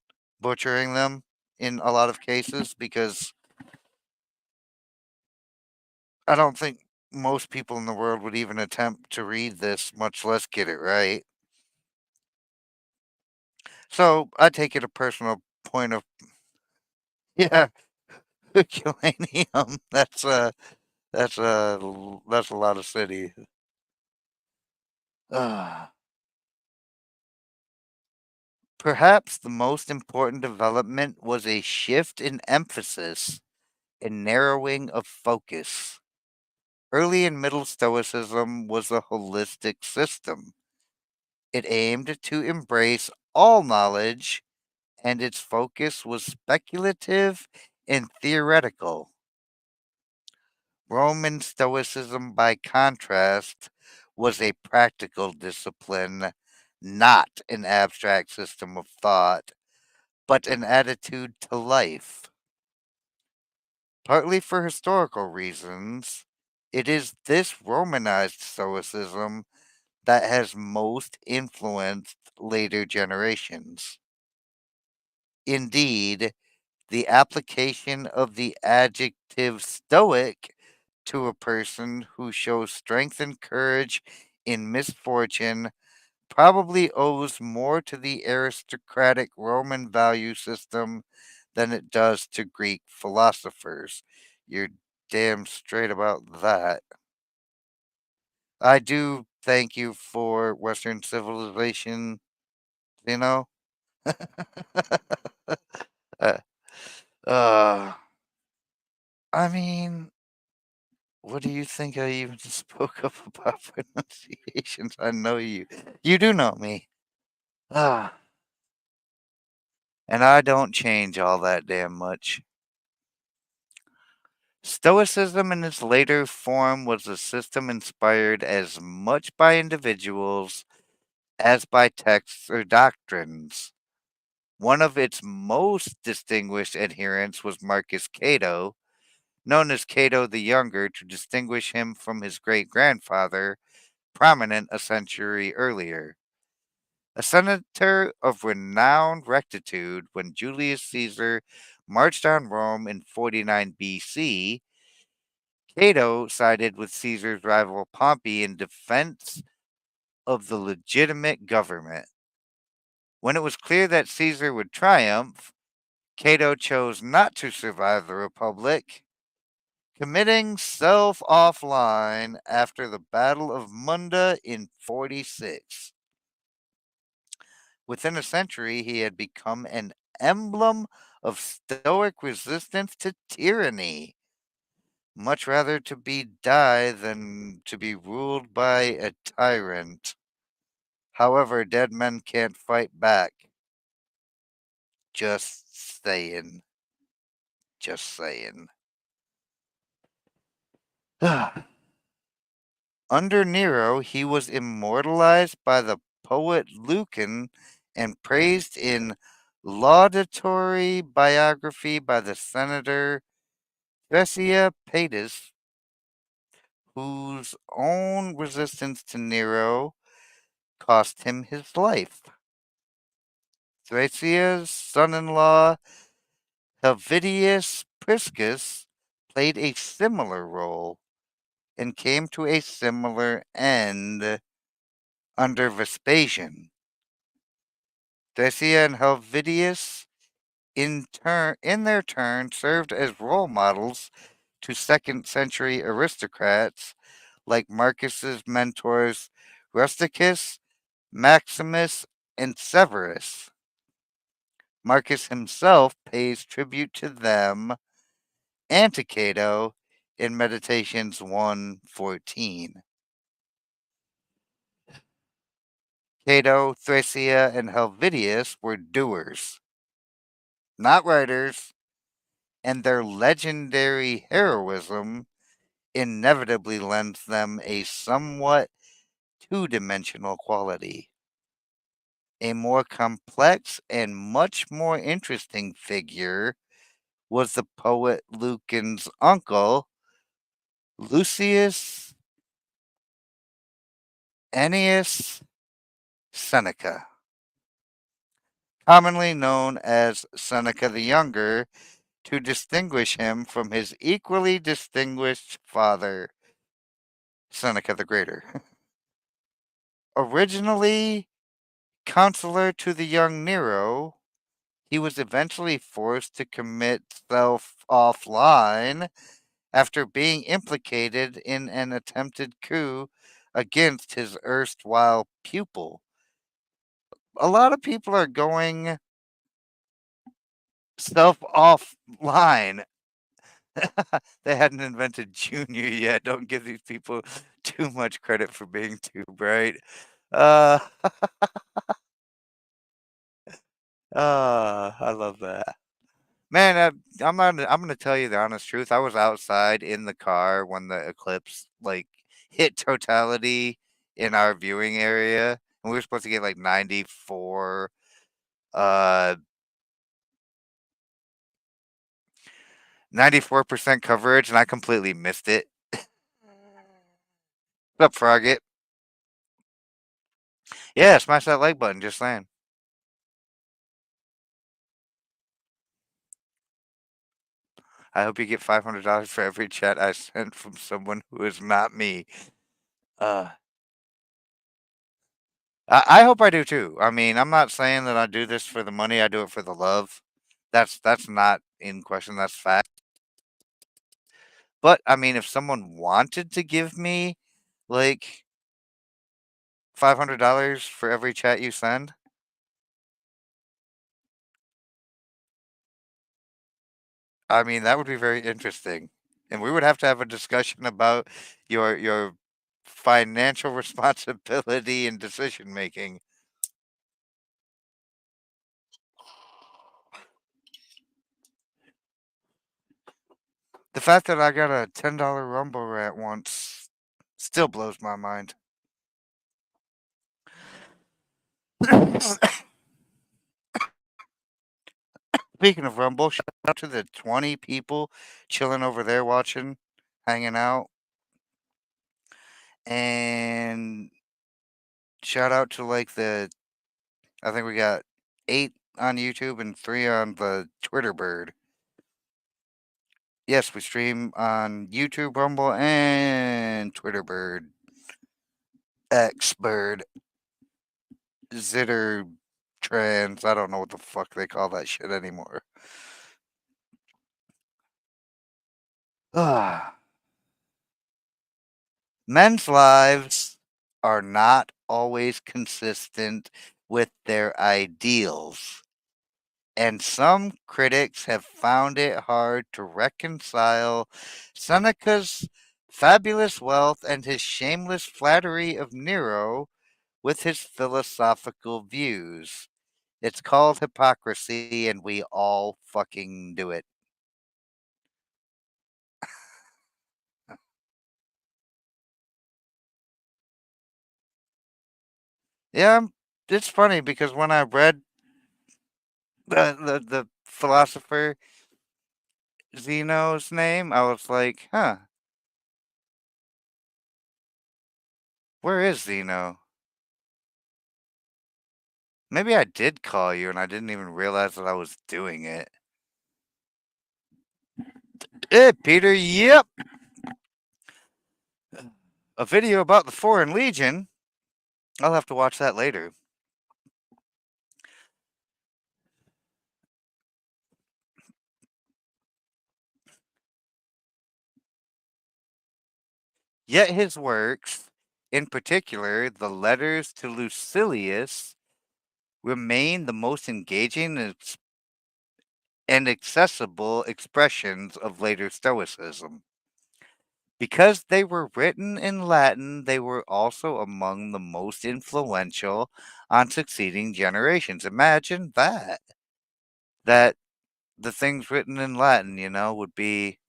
butchering them in a lot of cases because I don't think most people in the world would even attempt to read this, much less get it right. So I take it a personal point of yeah, Herculaneum. That's a lot of city. Uh, Perhaps the most important development was a shift in emphasis and narrowing of focus. Early and middle Stoicism was a holistic system. It aimed to embrace all knowledge, and its focus was speculative and theoretical. Roman Stoicism, by contrast, was a practical discipline, not an abstract system of thought, but an attitude to life. Partly for historical reasons, it is this Romanized Stoicism that has most influenced later generations. Indeed, the application of the adjective stoic to a person who shows strength and courage in misfortune probably owes more to the aristocratic Roman value system than it does to Greek philosophers. You're damn straight about that. I do thank you for Western civilization, you know? uh, uh, I mean, what do you think I even spoke up about pronunciations? I know you. You do know me. Ah, and I don't change all that damn much. Stoicism in its later form was a system inspired as much by individuals as by texts or doctrines. One of its most distinguished adherents was Marcus Cato, known as Cato the Younger to distinguish him from his great grandfather, prominent a century earlier. A senator of renowned rectitude, when Julius Caesar marched on Rome in 49 BC, Cato sided with Caesar's rival Pompey in defense of the legitimate government. When it was clear that Caesar would triumph, Cato chose not to survive the Republic, committing self offline after the Battle of Munda in 46. Within a century, he had become an emblem of stoic resistance to tyranny. Much rather to be die than to be ruled by a tyrant. However, dead men can't fight back. Just saying. Just saying. Under Nero, he was immortalized by the poet Lucan and praised in laudatory biography by the senator Paetus, whose own resistance to Nero cost him his life. Thracia's son-in-law Helvidius Priscus played a similar role and came to a similar end under Vespasian. Thracia and Helvidius in their turn served as role models to second century aristocrats like Marcus's mentors Rusticus, Maximus, and Severus. Marcus himself pays tribute to them and to Cato in Meditations 1:14. Cato, Thracia, and Helvidius were doers, not writers, and their legendary heroism inevitably lends them a somewhat two-dimensional quality. A more complex and much more interesting figure was the poet Lucan's uncle, Lucius Annius Seneca, commonly known as Seneca the Younger, to distinguish him from his equally distinguished father, Seneca the Greater. Originally counselor to the young Nero, he was eventually forced to commit self offline after being implicated in an attempted coup against his erstwhile pupil. A lot of people are going self offline. They hadn't invented Junior yet. Don't give these people too much credit for being too bright. Uh, I love that. Man, I'm gonna tell you the honest truth. I was outside in the car when the eclipse like hit totality in our viewing area, and we were supposed to get like uh 94% coverage, and I completely missed it. What's up, Frogget? Yeah, smash that like button. Just saying. I hope you get $500 for every chat I sent from someone who is not me. Uh, I hope I do too. I mean, I'm not saying that I do this for the money. I do it for the love. That's not in question. That's fact. But I mean, if someone wanted to give me like $500 for every chat you send, I mean that would be very interesting, and we would have to have a discussion about your financial responsibility and decision making. The fact that I got a $10 Rumble rant once still blows my mind. Speaking of Rumble, shout out to the 20 people chilling over there watching, hanging out. And shout out to like I think we got 8 on YouTube and 3 on the Twitter bird. Yes, we stream on YouTube, Rumble, and Twitter bird. X bird. Zitter trans. I don't know what the fuck they call that shit anymore. Ah. Men's lives are not always consistent with their ideals, and some critics have found it hard to reconcile Seneca's fabulous wealth and his shameless flattery of Nero with his philosophical views. It's called hypocrisy, and we all fucking do it. Yeah, it's funny because when I read the philosopher Zeno's name, I was like, huh, where is Zeno? Maybe I did call you and I didn't even realize that I was doing it. Hey, Peter, yep. A video about the Foreign Legion. I'll have to watch that later. Yet his works, in particular the letters to Lucilius, remain the most engaging and accessible expressions of later Stoicism. Because they were written in Latin, they were also among the most influential on succeeding generations. Imagine that. That the things written in Latin, would be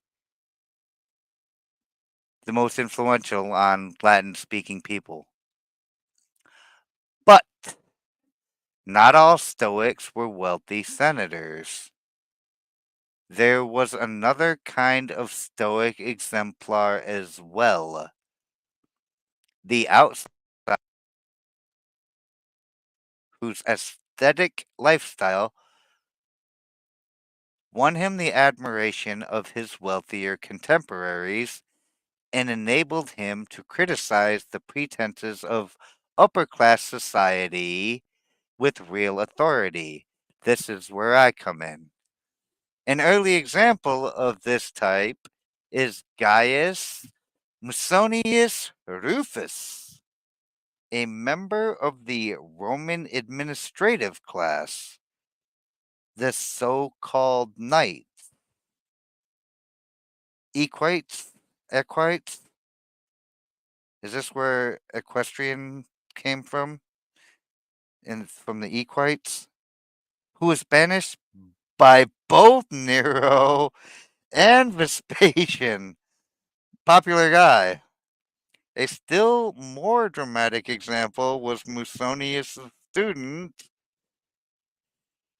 the most influential on Latin speaking people. But not all Stoics were wealthy senators. There was another kind of Stoic exemplar as well. The outsider whose aesthetic lifestyle won him the admiration of his wealthier contemporaries and enabled him to criticize the pretenses of upper class society with real authority. This is where I come in. An early example of this type is Gaius Musonius Rufus, a member of the Roman administrative class, the so called knights. Equites? Equites? Is this where equestrian came from? From the Equites? Who was banished by both Nero and Vespasian. Popular guy. A still more dramatic example was Musonius' student,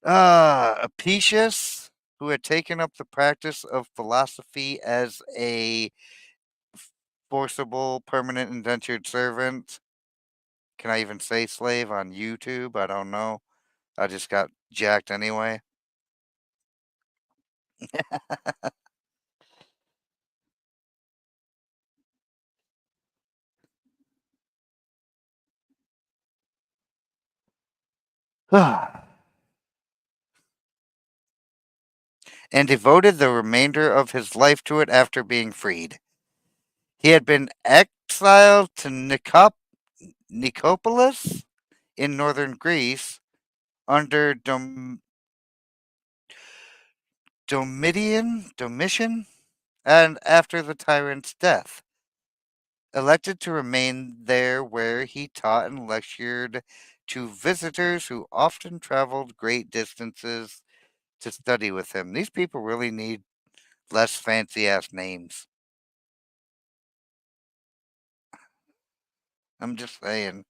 Apicius, who had taken up the practice of philosophy as a forcible permanent indentured servant. Can I even say slave on YouTube? I don't know. I just got jacked anyway. And devoted the remainder of his life to it after being freed. He had been exiled to Nicopolis in northern Greece under Domitian, and after the tyrant's death, elected to remain there where he taught and lectured to visitors who often traveled great distances to study with him. These people really need less fancy ass names. I'm just saying.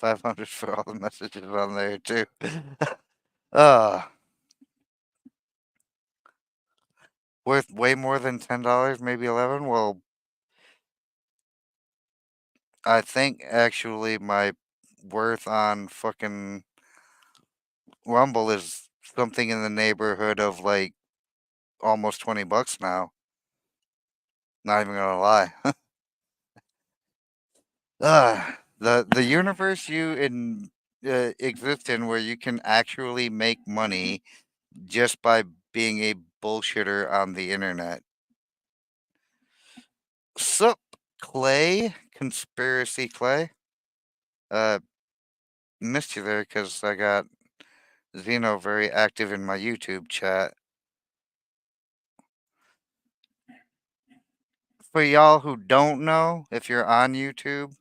500 for all the messages on there too. uh, Worth way more than $10, maybe 11. Well, I think actually my worth on fucking Rumble is something in the neighborhood of like almost $20 now. Not even gonna lie. The universe exist in where you can actually make money just by being a bullshitter on the internet. Sup, Clay, conspiracy Clay. Uh, Missed you there because I got Zeno very active in my YouTube chat. For y'all who don't know, if you're on YouTube,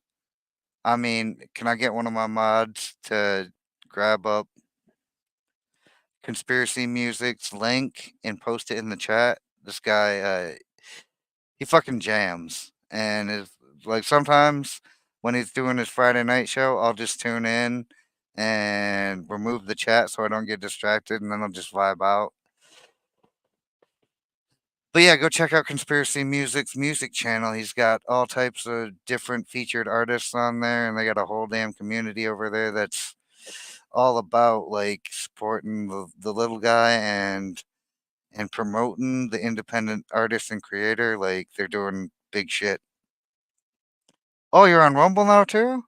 I mean, can I get one of my mods to grab up Conspiracy Music's link and post it in the chat? This guy, he fucking jams. And it's like sometimes when he's doing his Friday night show, I'll just tune in and remove the chat so I don't get distracted and then I'll just vibe out. But yeah, go check out Conspiracy Music's music channel. He's got all types of different featured artists on there, and they got a whole damn community over there that's all about like supporting the little guy and promoting the independent artist and creator. Like they're doing big shit. Oh, you're on Rumble now too?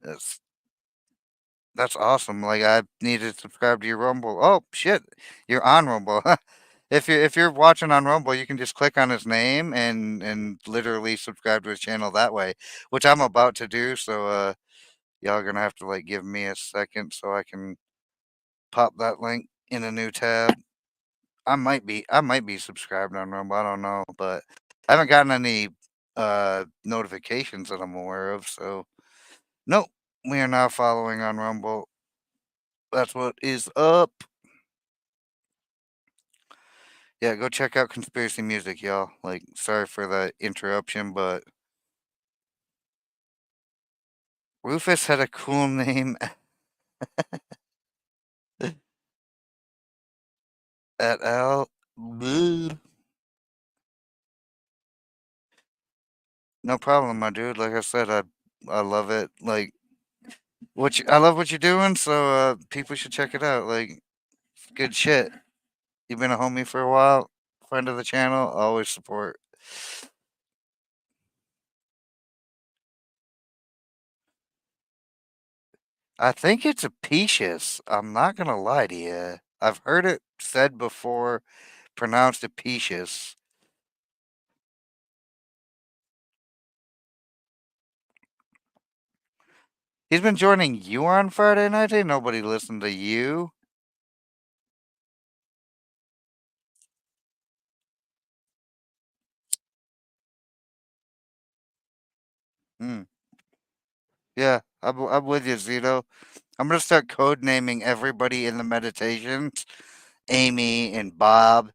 That's that's awesome. Like I need to subscribe to your Rumble. Oh shit, you're on Rumble. If you're watching on Rumble, you can just click on his name and literally subscribe to his channel that way, which I'm about to do. So y'all gonna have to like give me a second so I can pop that link in a new tab. I might be subscribed on Rumble. I don't know, but I haven't gotten any notifications that I'm aware of. So nope, we are now following on Rumble. That's what is up. Yeah, go check out Conspiracy Music, y'all. Like, sorry for the interruption, but Rufus had a cool name at Al. Bleh. No problem, my dude. Like I said, I love it. Like I love what you're doing, so people should check it out. Like good shit. You've been a homie for a while, friend of the channel, always support. I think it's Apicius. I'm not gonna lie to you. I've heard it said before, pronounced Apicius. He's been joining you on Friday night. Ain't nobody listened to you. Hmm. Yeah, I'm with you, Zito. I'm gonna start code naming everybody in the meditations. Amy and Bob,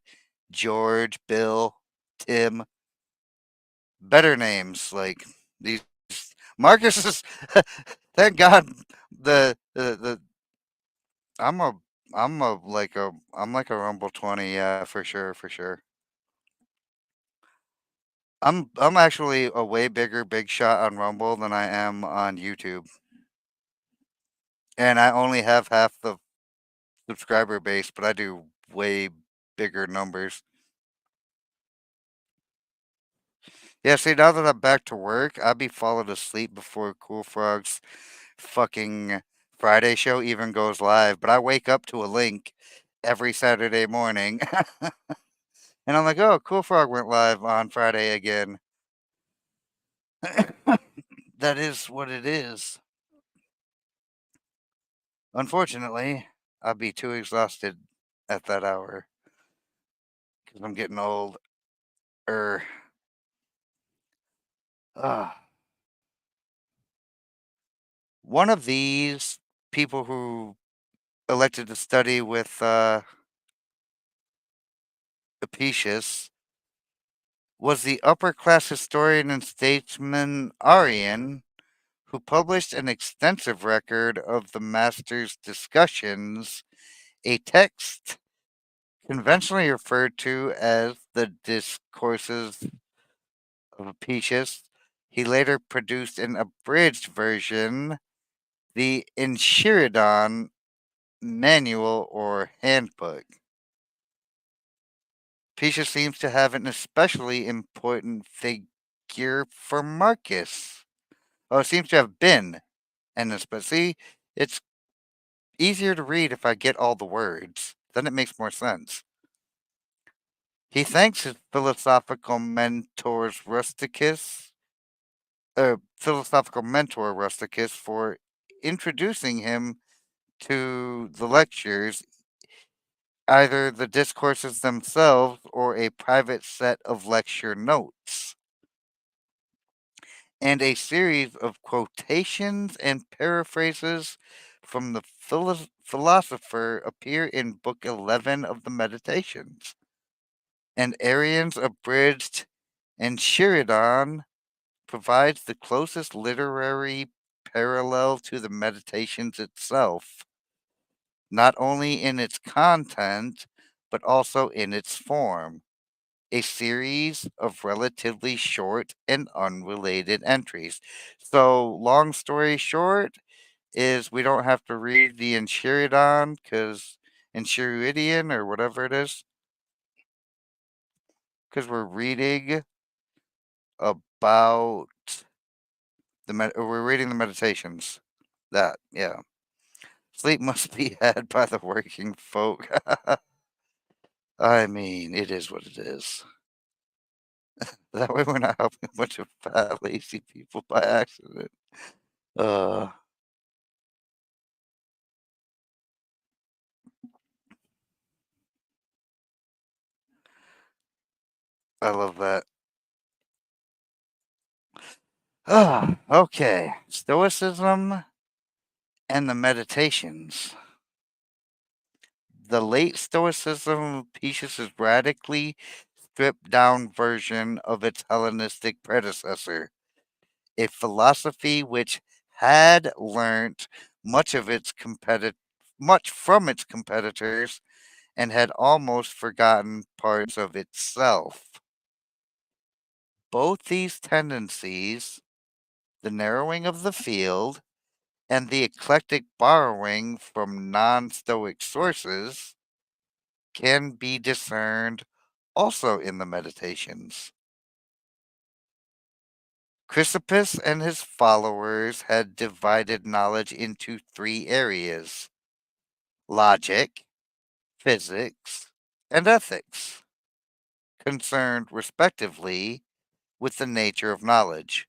George, Bill, Tim. Better names like these. Marcus is. Thank God. The I'm a I'm like a Rumble 20. Yeah, for sure, for sure. I'm actually a way bigger big shot on Rumble than I am on YouTube, and I only have half the subscriber base, but I do way bigger numbers. Yeah, see, now that I'm back to work, I'd be falling asleep before Cool Frog's fucking Friday show even goes live. But I wake up to a link every Saturday morning, and I'm like, oh, Cool Frog went live on Friday again. That is what it is. Unfortunately, I'd be too exhausted at that hour because I'm getting old. Er, uh, One of these people who elected to study with Apicius was the upper class historian and statesman Arian, who published an extensive record of the master's discussions, a text conventionally referred to as the Discourses of Apicius. He later produced an abridged version, the Enchiridion Manual or Handbook. Apicius seems to have an especially important figure for Marcus. Oh, it seems to have been in this, but see, it's easier to read if I get all the words. Then it makes more sense. He thanks his philosophical mentor Rusticus for introducing him to the lectures, either the discourses themselves or a private set of lecture notes, and a series of quotations and paraphrases from the philosopher appear in Book 11 of the Meditations. And Arian's abridged Enchiridion provides the closest literary parallel to the Meditations itself, not only in its content, but also in its form, a series of relatively short and unrelated entries. So, long story short, is we don't have to read the Enchiridion because Enchiridion or whatever it is, because we're reading about we're reading the meditations. That, yeah. Sleep must be had by the working folk. I mean, it is what it is. That way we're not helping a bunch of fat, lazy people by accident. Uh, I love that. Okay. Stoicism and the meditations. The late Stoicism of Apicius is radically stripped down version of its Hellenistic predecessor, a philosophy which had learnt much of its much from its competitors and had almost forgotten parts of itself. Both these tendencies, the narrowing of the field and the eclectic borrowing from non Stoic sources, can be discerned also in the Meditations. Chrysippus and his followers had divided knowledge into three areas: logic, physics, and ethics, concerned respectively with the nature of knowledge,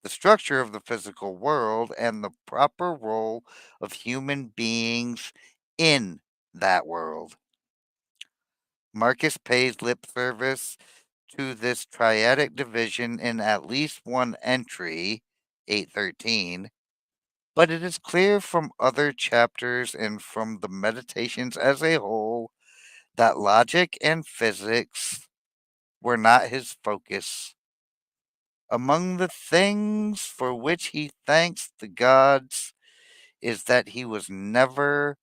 the structure of the physical world, and the proper role of human beings in that world. Marcus pays lip service to this triadic division in at least one entry, 813, but it is clear from other chapters and from the Meditations as a whole that logic and physics were not his focus. Among the things for which he thanks the gods is that he was never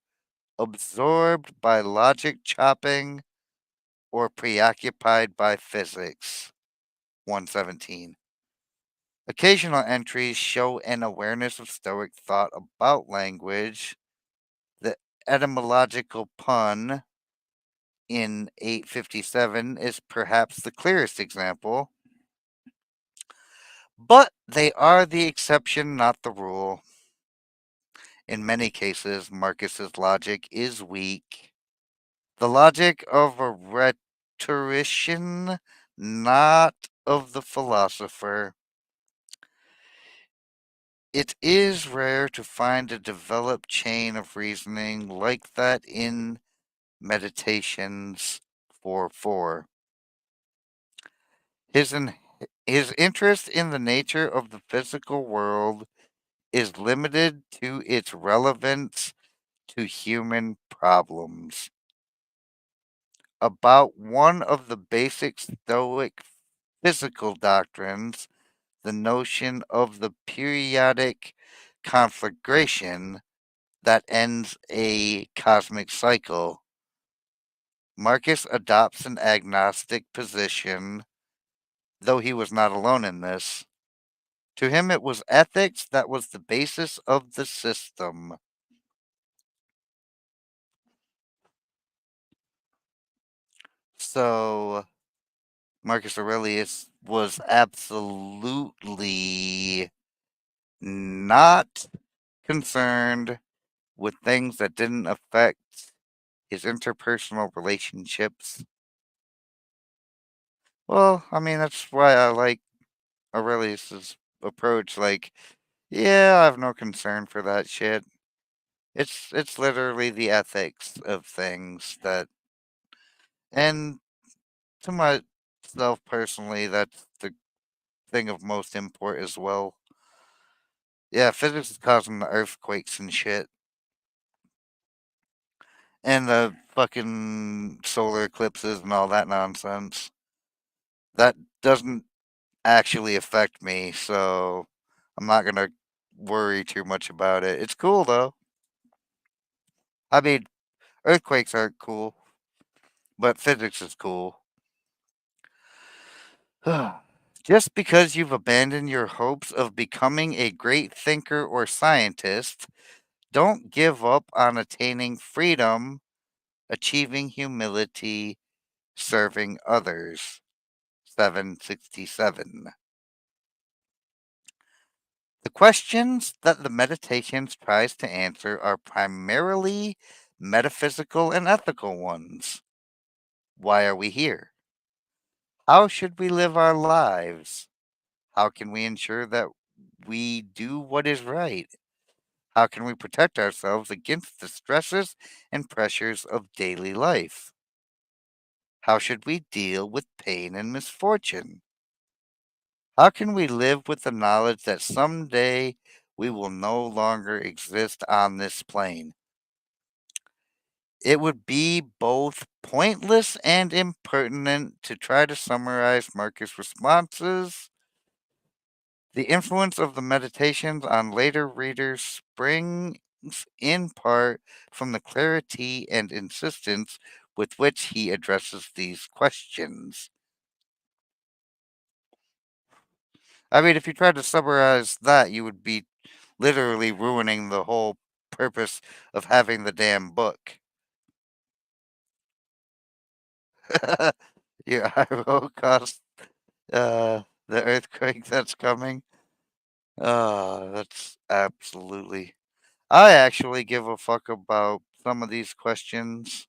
absorbed by logic chopping or preoccupied by physics. 117. Occasional entries show an awareness of Stoic thought about language. The etymological pun in 857 is perhaps the clearest example, but they are the exception, not the rule. In many cases, Marcus's logic is weak. The logic of a rhetorician, not of the philosopher. It is rare to find a developed chain of reasoning like that in Meditations 4:4. His, in, his interest in the nature of the physical world is limited to its relevance to human problems. About one of the basic Stoic physical doctrines, the notion of the periodic conflagration that ends a cosmic cycle. Marcus adopts an agnostic position, though he was not alone in this. To him, it was ethics that was the basis of the system. So, Marcus Aurelius was absolutely not concerned with things that didn't affect his interpersonal relationships. Well, I mean, that's why I like Aurelius's approach. Like, yeah, I have no concern for that shit. It's literally the ethics of things that, and to myself personally, that's the thing of most import as well. Yeah, physics is causing the earthquakes and shit, and the fucking solar eclipses and all that nonsense. That doesn't actually affect me, so I'm not gonna worry too much about it. It's cool though. I mean, earthquakes aren't cool, but physics is cool. Just because you've abandoned your hopes of becoming a great thinker or scientist, don't give up on attaining freedom, achieving humility, serving others. 767. The questions that the Meditations tries to answer are primarily metaphysical and ethical ones. Why are we here? How should we live our lives? How can we ensure that we do what is right? How can we protect ourselves against the stresses and pressures of daily life? How should we deal with pain and misfortune? How can we live with the knowledge that someday we will no longer exist on this plane? It would be both pointless and impertinent to try to summarize Marcus' responses. The influence of the meditations on later readers springs in part from the clarity and insistence with which he addresses these questions. I mean, if you tried to summarize that, you would be literally ruining the whole purpose of having the damn book. I will cause the earthquake that's coming. That's absolutely. I actually give a fuck about some of these questions.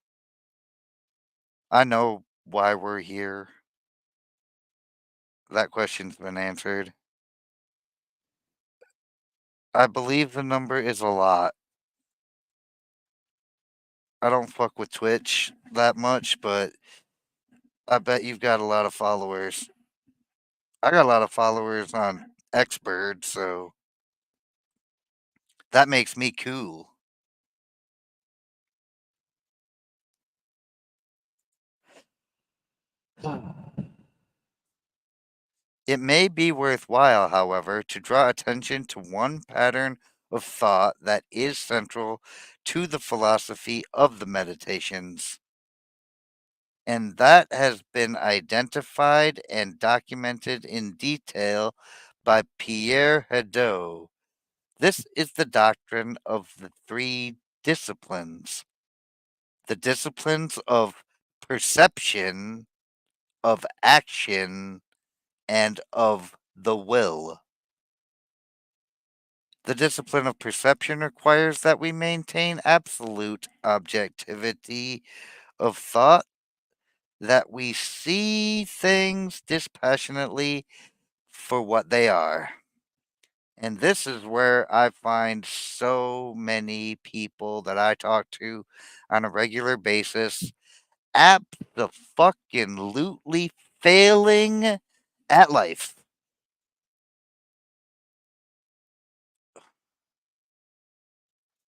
I know why we're here. That question's been answered. I believe the number is a lot. I don't fuck with Twitch that much, but I bet you've got a lot of followers. I got a lot of followers on Xbird, so that makes me cool. It may be worthwhile, however, to draw attention to one pattern of thought that is central to the philosophy of the meditations, and that has been identified and documented in detail by Pierre Hadot. This is the doctrine of the three disciplines, the disciplines of perception, of action, and of the will. The discipline of perception requires that we maintain absolute objectivity of thought, that we see things dispassionately for what they are. And this is where I find so many people that I talk to on a regular basis abso-fucking-lutely failing at life.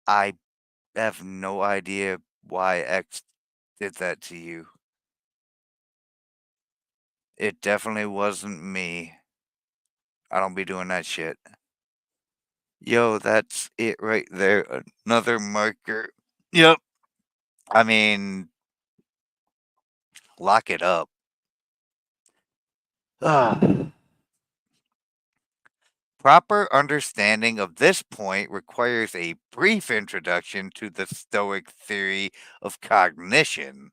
I have no idea why X did that to you. It definitely wasn't me. I don't be doing that shit. Yo, that's it right there. Another marker. Yep. I mean, lock it up. Ah. Proper understanding of this point requires a brief introduction to the Stoic theory of cognition.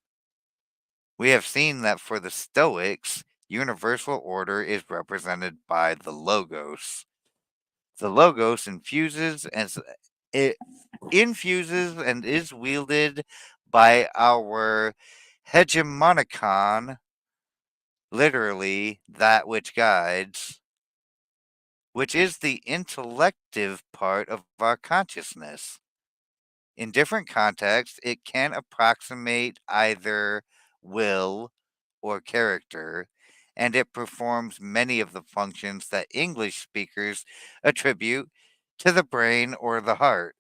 We have seen that for the Stoics, universal order is represented by the Logos. The Logos it infuses and is wielded by our hegemonicon, literally that which guides, which is the intellective part of our consciousness. In different contexts, it can approximate either will or character, and it performs many of the functions that English speakers attribute to the brain or the heart.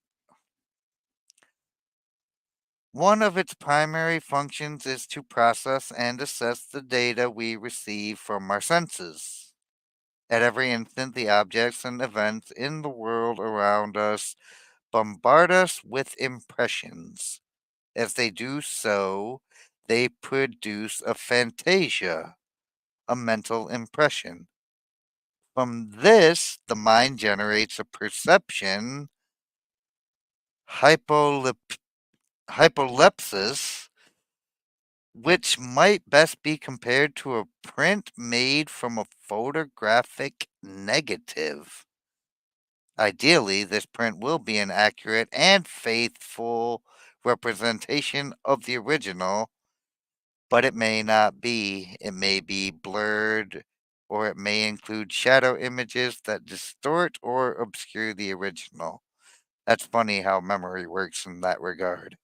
One of its primary functions is to process and assess the data we receive from our senses. At every instant, the objects and events in the world around us bombard us with impressions. As they do so, they produce a fantasia, a mental impression. From this, the mind generates a perception, hypolep- hypolepsis, which might best be compared to a print made from a photographic negative. Ideally, this print will be an accurate and faithful representation of the original, but it may not be. It may be blurred, or it may include shadow images that distort or obscure the original. That's funny how memory works in that regard.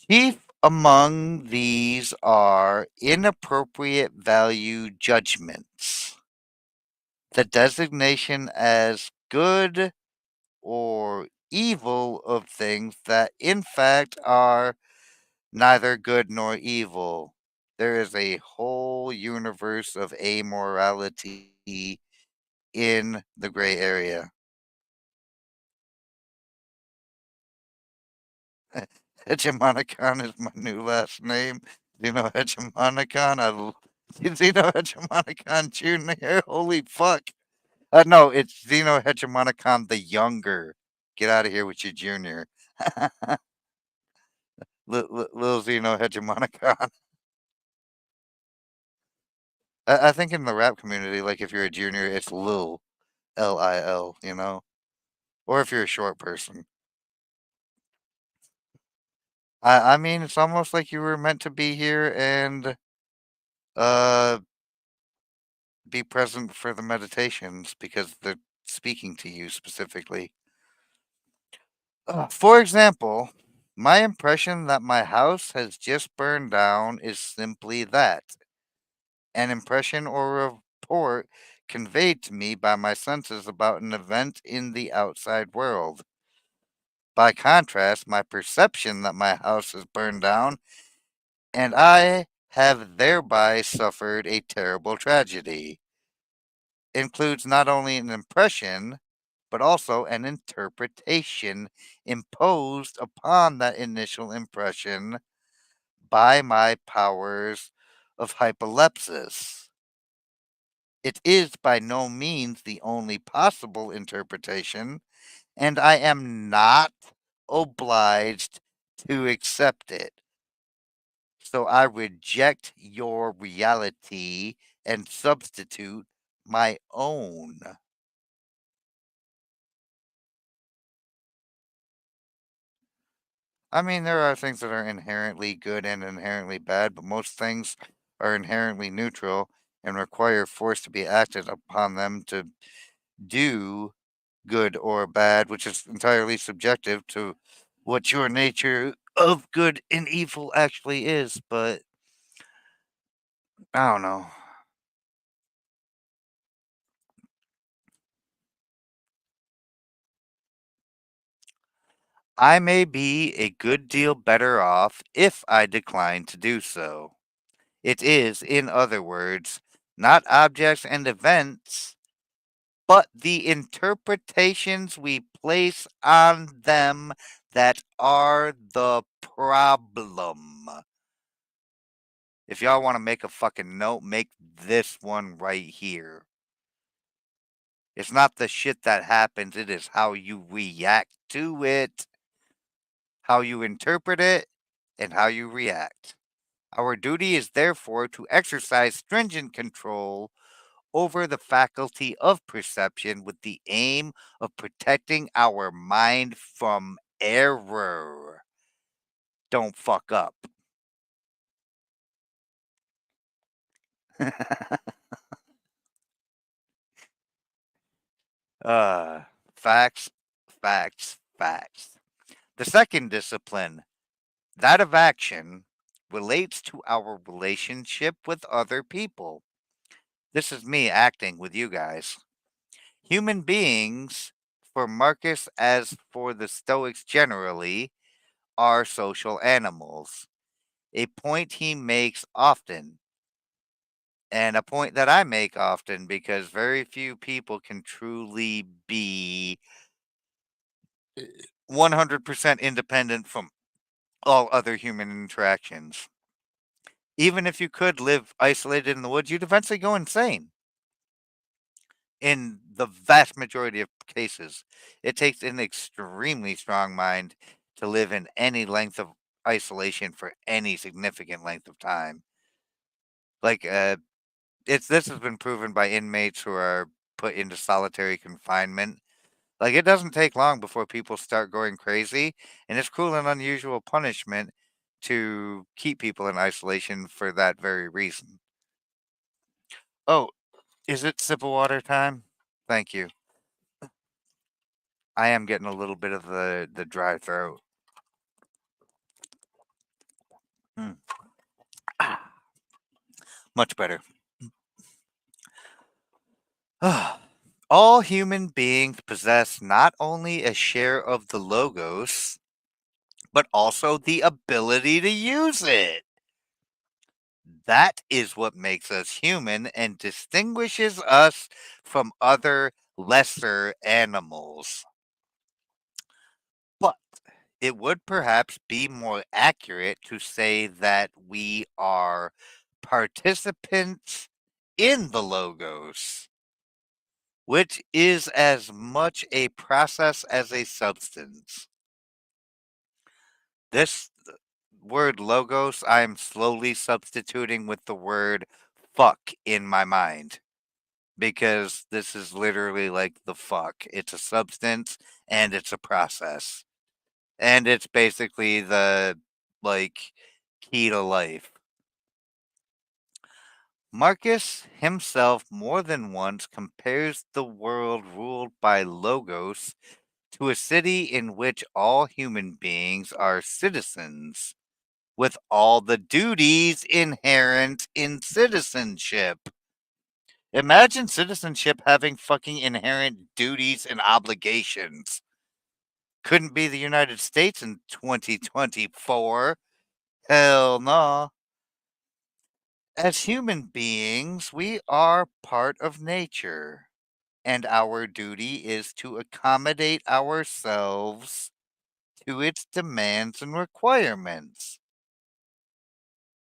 Chief among these are inappropriate value judgments. The designation as good or evil of things that in fact are neither good nor evil. There is a whole universe of amorality in the gray area. Hegemonicon is my new last name. Hegemonicon. Hegemonicon Jr. Holy fuck. No, it's Hegemonicon the Younger. Get out of here with your junior. Little Hegemonicon. I think in the rap community, like if you're a junior, it's Lil, Lil, or if you're a short person. I mean, it's almost like you were meant to be here and uh be present for the meditations because they're speaking to you specifically. For example, my impression that my house has just burned down is simply that an impression or report conveyed to me by my senses about an event in the outside world. By contrast, my perception that my house is burned down and I have thereby suffered a terrible tragedy includes not only an impression, but also an interpretation imposed upon that initial impression by my powers of hypolepsis. It is by no means the only possible interpretation, and I am not obliged to accept it. So I reject your reality and substitute my own. I mean, there are things that are inherently good and inherently bad, but most things are inherently neutral and require force to be acted upon them to do good or bad, which is entirely subjective to what your nature of good and evil actually is. But I don't know. I may be a good deal better off if I decline to do so. It is, in other words, not objects and events, but the interpretations we place on them that are the problem. If y'all want to make a fucking note, make this one right here. It's not the shit that happens, it is how you react to it, how you interpret it, and how you react. Our duty is therefore to exercise stringent control over the faculty of perception with the aim of protecting our mind from error. Don't fuck up. uh, facts, facts, facts. The second discipline, that of action, relates to our relationship with other people. This is me acting with you guys. Human beings, for Marcus as for the Stoics generally, are social animals. A point he makes often, and a point that I make often because very few people can truly be 100% independent from all other human interactions. Even if you could live isolated in the woods, you'd eventually go insane. In the vast majority of cases, it takes an extremely strong mind to live in any length of isolation for any significant length of time. Like, this has been proven by inmates who are put into solitary confinement. Like, it doesn't take long before people start going crazy, and it's cruel and unusual punishment to keep people in isolation for that very reason. Oh, is it sip of water time? Thank you. I am getting a little bit of the dry throat. Mm. Ah, much better. All human beings possess not only a share of the logos, but also the ability to use it. That is what makes us human and distinguishes us from other lesser animals. But it would perhaps be more accurate to say that we are participants in the logos, which is as much a process as a substance. This word logos, I am slowly substituting with the word fuck in my mind because this is literally like the fuck. It's a substance and it's a process. And it's basically the like key to life. Marcus himself more than once compares the world ruled by logos to a city in which all human beings are citizens, with all the duties inherent in citizenship. Imagine citizenship having fucking inherent duties and obligations. Couldn't be the United States in 2024. Hell no. As human beings, we are part of nature, and our duty is to accommodate ourselves to its demands and requirements.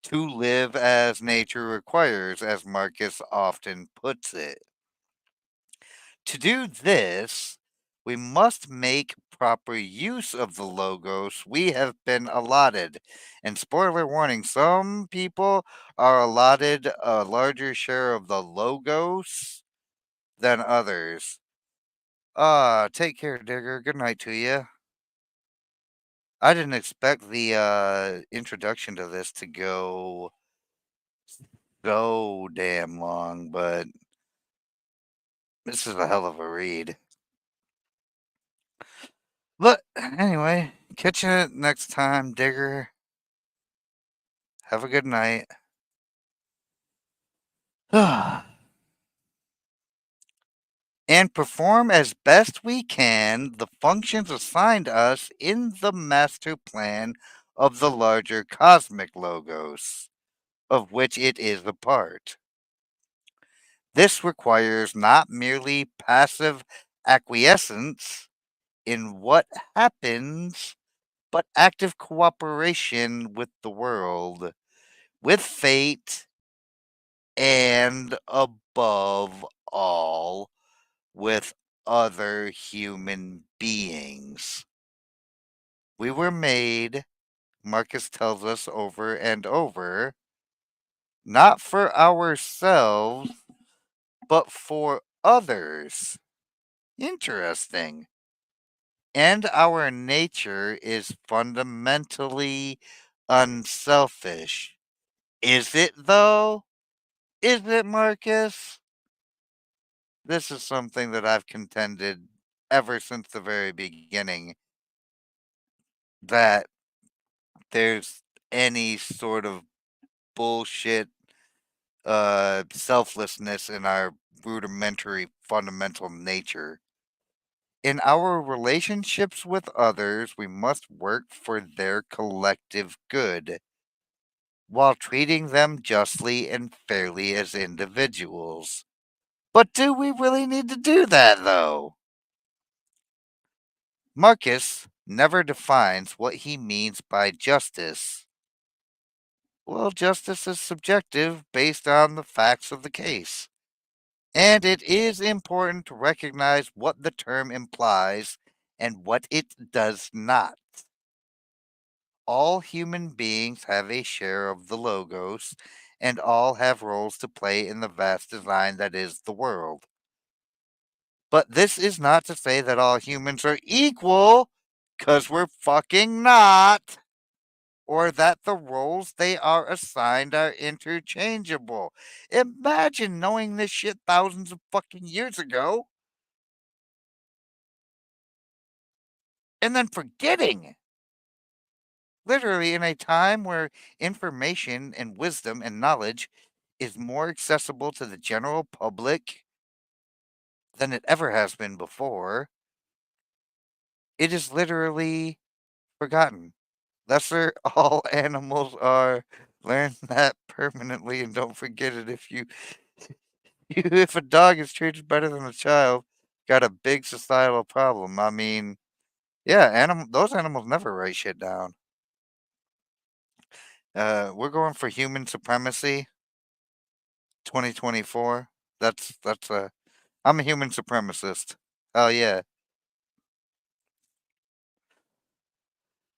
To live as nature requires, as Marcus often puts it. To do this, we must make proper use of the logos we have been allotted. And spoiler warning, some people are allotted a larger share of the logos than others. Take care, Digger. Good night to you. I didn't expect the introduction to this to go so damn long, but this is a hell of a read. But anyway, catch you next time, Digger. Have a good night. And perform as best we can the functions assigned us in the master plan of the larger cosmic logos, of which it is a part. This requires not merely passive acquiescence in what happens, but active cooperation with the world, with fate, and above all, with other human beings. We were made, Marcus tells us over and over, not for ourselves, but for others. Interesting. And our nature is fundamentally unselfish. Is it, though? Is it, Marcus? This is something that I've contended ever since the very beginning, that there's any sort of bullshit selflessness in our rudimentary fundamental nature. In our relationships with others, we must work for their collective good while treating them justly and fairly as individuals. But do we really need to do that, though? Marcus never defines what he means by justice. Well, justice is subjective based on the facts of the case. And it is important to recognize what the term implies and what it does not. All human beings have a share of the logos, and all have roles to play in the vast design that is the world. But this is not to say that all humans are equal, because we're fucking not, or that the roles they are assigned are interchangeable. Imagine knowing this shit thousands of fucking years ago and then forgetting. Literally, in a time where information and wisdom and knowledge is more accessible to the general public than it ever has been before, it is literally forgotten. Lesser all animals are. Learn that permanently and don't forget it. If you if a dog is treated better than a child, got a big societal problem. I mean, yeah, those animals never write shit down. We're going for human supremacy 2024. That's a I'm a human supremacist. Oh yeah.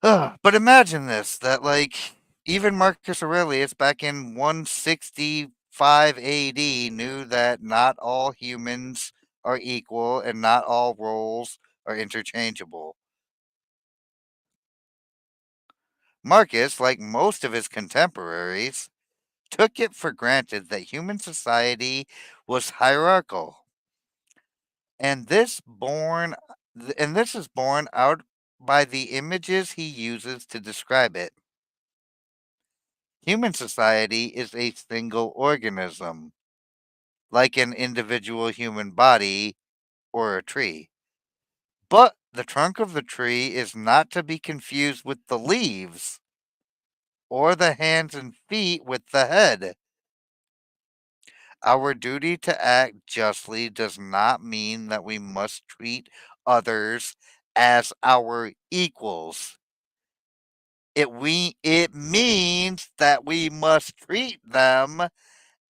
But imagine this, that like even Marcus Aurelius back in 165 AD knew that not all humans are equal and not all roles are interchangeable. Marcus, like most of his contemporaries, took it for granted that human society was hierarchical. And this is born out by the images he uses to describe it. Human society is a single organism, like an individual human body or a tree. But the trunk of the tree is not to be confused with the leaves, or the hands and feet with the head. Our duty to act justly does not mean that we must treat others as our equals. It means that we must treat them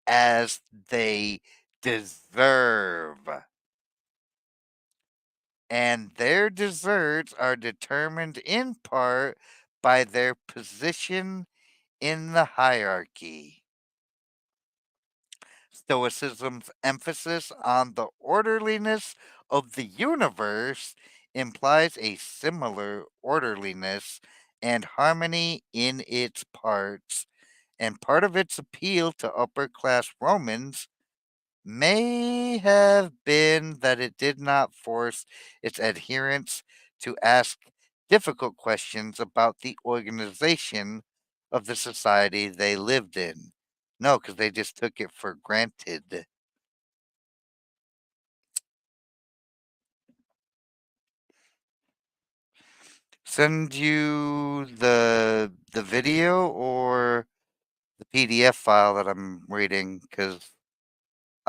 as they deserve. And their deserts are determined in part by their position in the hierarchy. Stoicism's emphasis on the orderliness of the universe implies a similar orderliness and harmony in its parts, and part of its appeal to upper class Romans may have been that it did not force its adherents to ask difficult questions about the organization of the society they lived in. No, because they just took it for granted. Send you the video or the PDF file that I'm reading, because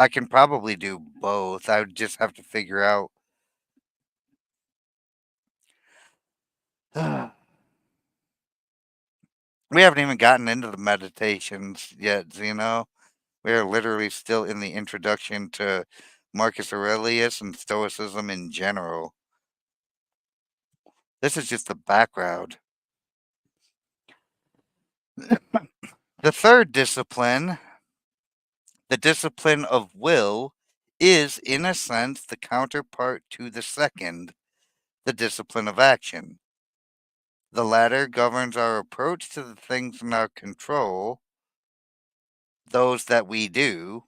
I can probably do both. I would just have to figure out. We haven't even gotten into the meditations yet, We're literally still in the introduction to Marcus Aurelius and Stoicism in general. This is just the background. The third discipline, the discipline of will, is in a sense the counterpart to the second, the discipline of action. The latter governs our approach to the things in our control, those that we do.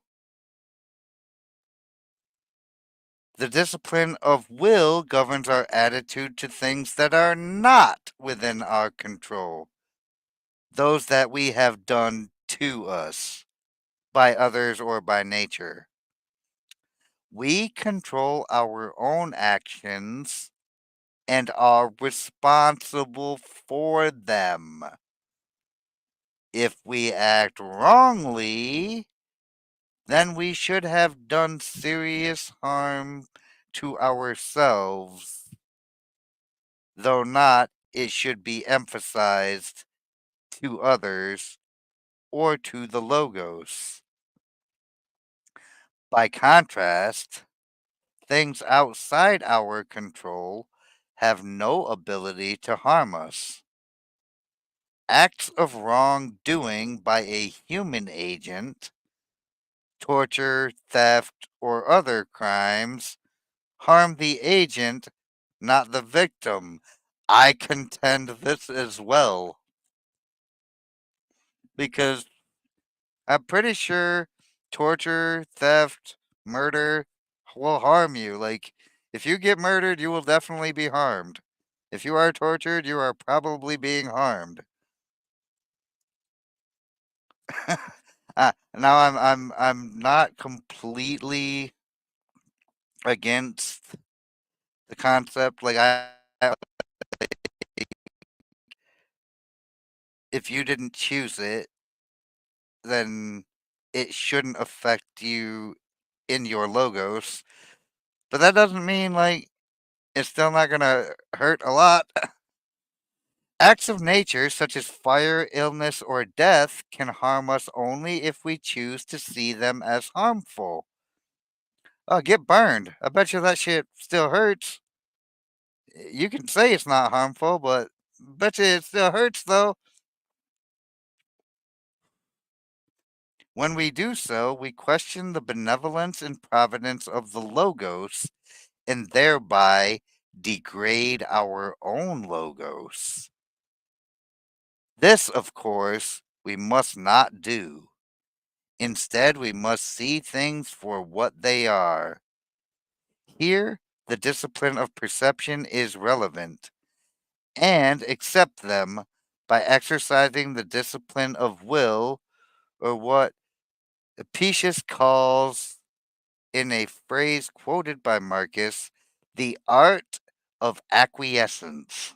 The discipline of will governs our attitude to things that are not within our control, those that we have done to us by others or by nature. We control our own actions and are responsible for them. If we act wrongly, then we should have done serious harm to ourselves, though not, it should be emphasized, to others or to the logos. By contrast, things outside our control have no ability to harm us. Acts of wrongdoing by a human agent, torture, theft, or other crimes, harm the agent, not the victim. I contend this as well. Because I'm pretty sure torture, theft, murder will harm you. Like, if you get murdered, you will definitely be harmed. If you are tortured, you are probably being harmed. Now I'm not completely against the concept. Like if you didn't choose it, then it shouldn't affect you in your logos. But that doesn't mean like it's still not gonna hurt a lot. Acts of nature, such as fire, illness, or death, can harm us only if we choose to see them as harmful. Oh, get burned. I bet you that shit still hurts. You can say it's not harmful, but bet you it still hurts though. When we do so, we question the benevolence and providence of the Logos and thereby degrade our own Logos. This, of course, we must not do. Instead, we must see things for what they are. Here, the discipline of perception is relevant, and accept them by exercising the discipline of will, or what Apicius calls, in a phrase quoted by Marcus, the art of acquiescence.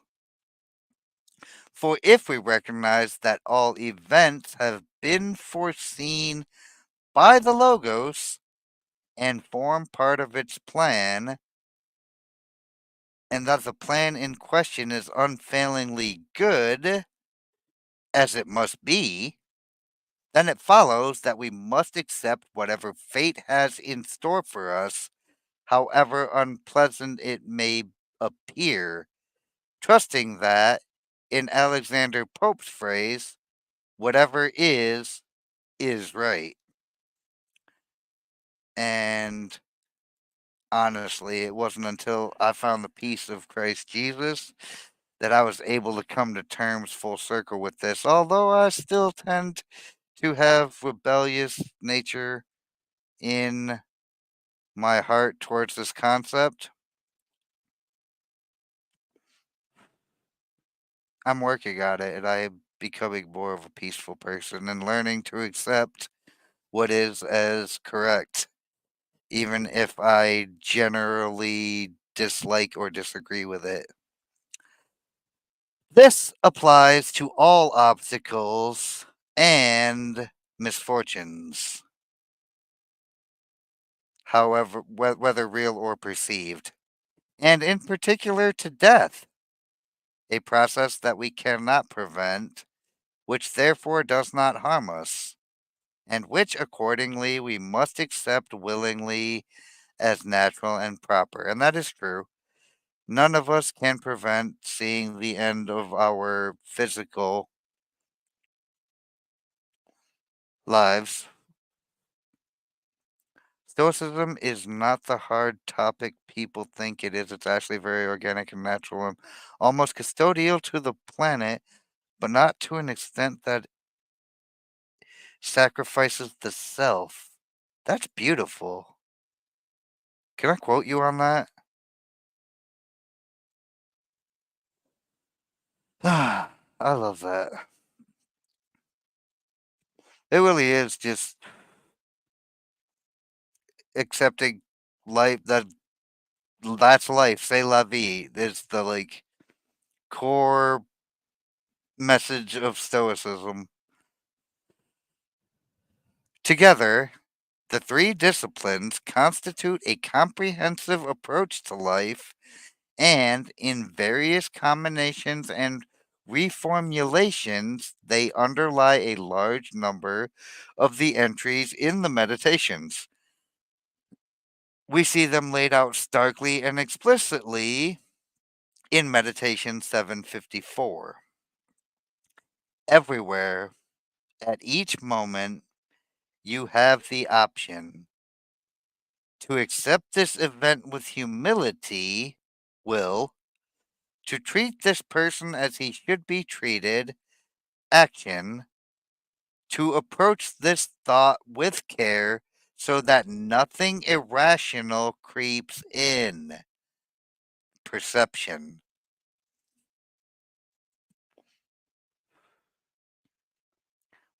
For if we recognize that all events have been foreseen by the Logos and form part of its plan, and that the plan in question is unfailingly good, as it must be, then it follows that we must accept whatever fate has in store for us, however unpleasant it may appear, trusting that, in Alexander Pope's phrase, whatever is right. And honestly, it wasn't until I found the peace of Christ Jesus that I was able to come to terms full circle with this, although I still tend to have rebellious nature in my heart towards this concept. I'm working on it and I am becoming more of a peaceful person and learning to accept what is as correct, even if I generally dislike or disagree with it. This applies to all obstacles and misfortunes. however, whether real or perceived, and in particular to death, a process that we cannot prevent, which therefore does not harm us, and which accordingly we must accept willingly as natural and proper. And that is true. None of us can prevent seeing the end of our physical lives. Stoicism is not the hard topic people think it is. It's actually very organic and natural and almost custodial to the planet, but not to an extent that sacrifices the self. That's beautiful. Can I quote you on that? I love that. It really is just accepting life that's life. C'est la vie is the core message of Stoicism. Together, the three disciplines constitute a comprehensive approach to life, and in various combinations and reformulations, they underlie a large number of the entries in the meditations. We see them laid out starkly and explicitly in Meditation 754. Everywhere, at each moment, you have the option to accept this event with humility, will, to treat this person as he should be treated, action, to approach this thought with care so that nothing irrational creeps in, perception.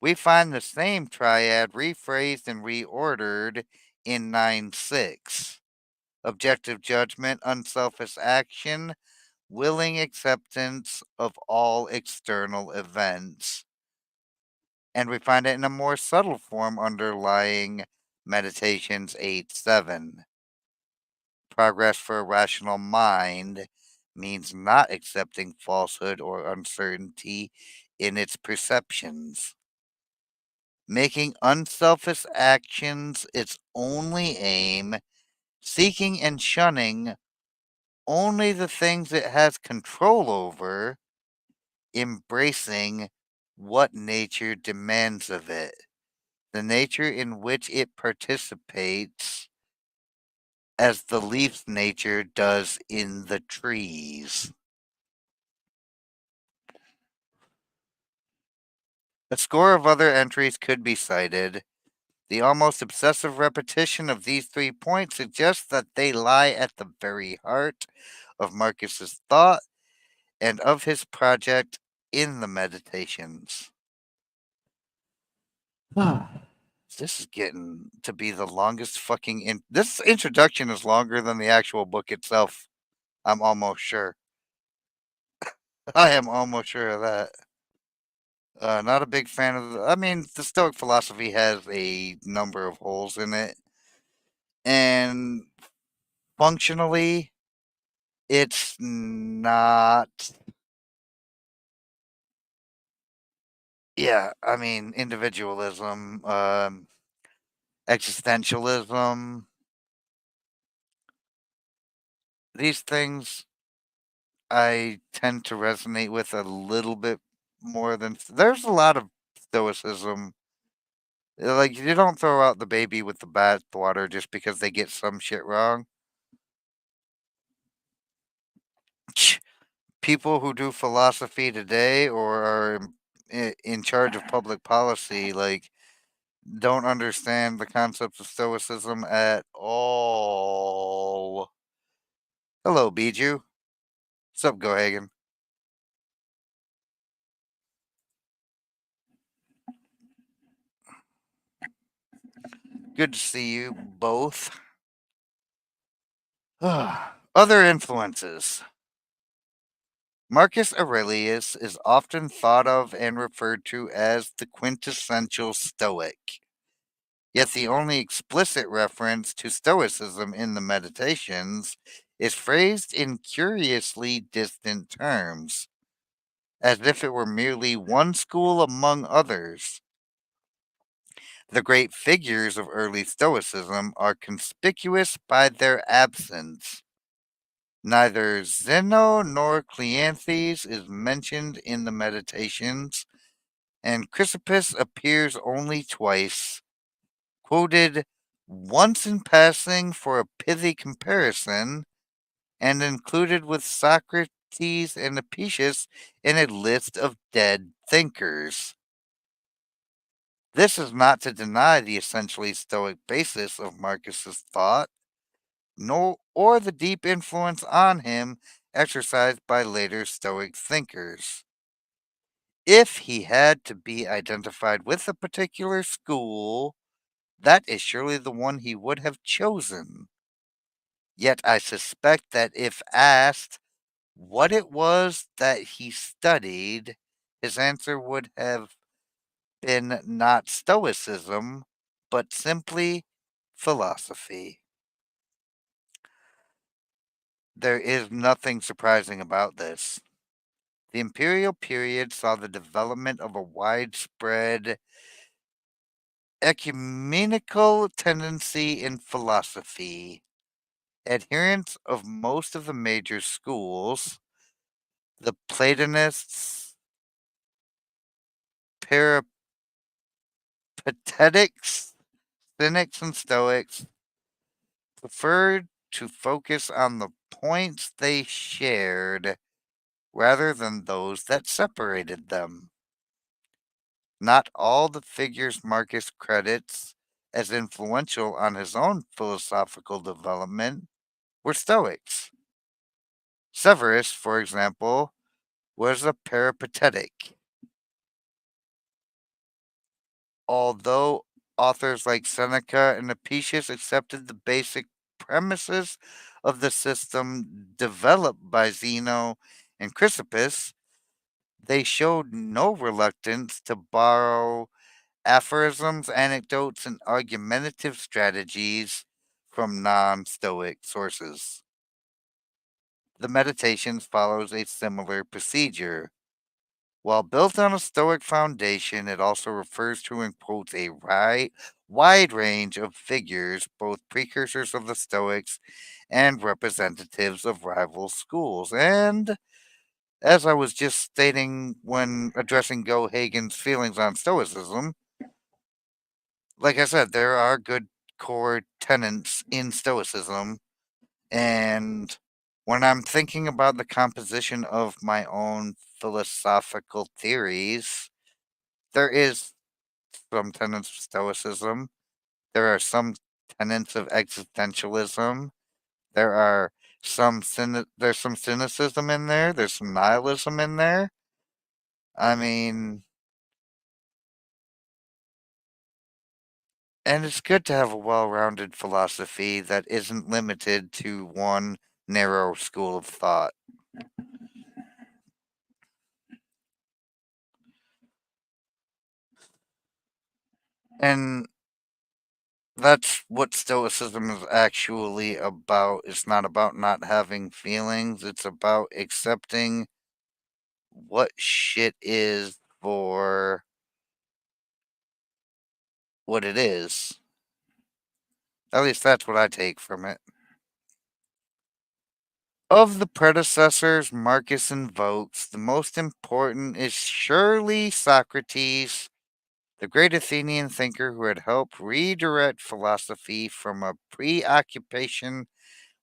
We find the same triad rephrased and reordered in 9-6. Objective judgment, unselfish action, willing acceptance of all external events. And we find it in a more subtle form underlying Meditations 8-7. Progress for a rational mind means not accepting falsehood or uncertainty in its perceptions. Making unselfish actions its only aim, seeking and shunning only the things it has control over, embracing what nature demands of it, the nature in which it participates, as the leaf's nature does in the trees. A score of other entries could be cited. The almost obsessive repetition of these 3 points suggests that they lie at the very heart of Marcus's thought and of his project in the Meditations. This is getting to be the longest fucking this introduction is longer than the actual book itself. I'm almost sure. I am almost sure of that. Not a big fan of I mean, the Stoic philosophy has a number of holes in it, and functionally, it's not. Yeah, I mean, individualism, existentialism, these things I tend to resonate with a little bit more than there's a lot of stoicism. Like you don't throw out the baby with the bathwater just because they get some shit wrong. People who do philosophy today or are in charge of public policy, like, don't understand the concepts of stoicism at all. Hello, Bijou. What's up, Gohagen? Good to see you both. Other influences. Marcus Aurelius is often thought of and referred to as the quintessential Stoic. Yet the only explicit reference to Stoicism in the Meditations is phrased in curiously distant terms, as if it were merely one school among others. The great figures of early Stoicism are conspicuous by their absence. Neither Zeno nor Cleanthes is mentioned in the Meditations, and Chrysippus appears only twice, quoted once in passing for a pithy comparison, and included with Socrates and Apicius in a list of dead thinkers. This is not to deny the essentially Stoic basis of Marcus's thought, nor or the deep influence on him exercised by later Stoic thinkers. If he had to be identified with a particular school, that is surely the one he would have chosen. Yet I suspect that if asked what it was that he studied, his answer would have been not Stoicism, but simply philosophy. There is nothing surprising about this. The imperial period saw the development of a widespread ecumenical tendency in philosophy. Adherents of most of the major schools, the Platonists, Peripatetics, Cynics, and Stoics, preferred to focus on the points they shared rather than those that separated them. Not all the figures Marcus credits as influential on his own philosophical development were Stoics. Severus, for example, was a peripatetic. Although authors like Seneca and Apicius accepted the basic premises of the system developed by Zeno and Chrysippus, they showed no reluctance to borrow aphorisms, anecdotes, and argumentative strategies from non Stoic sources. The Meditations follows a similar procedure. While built on a Stoic foundation, it also refers to and quotes a wide range of figures, both precursors of the Stoics and representatives of rival schools. And as I was just stating when addressing Go Hagen's feelings on Stoicism, like I said, there are good core tenets in Stoicism. And when I'm thinking about the composition of my own philosophical theories, there is some tenets of Stoicism. There are some tenets of existentialism. There are there's some cynicism in there. There's some nihilism in there. I mean, and it's good to have a well-rounded philosophy that isn't limited to one narrow school of thought. And that's what Stoicism is actually about. It's not about not having feelings, it's about accepting what shit is for what it is. At least that's what I take from it. Of the predecessors Marcus invokes, the most important is surely Socrates, the great Athenian thinker who had helped redirect philosophy from a preoccupation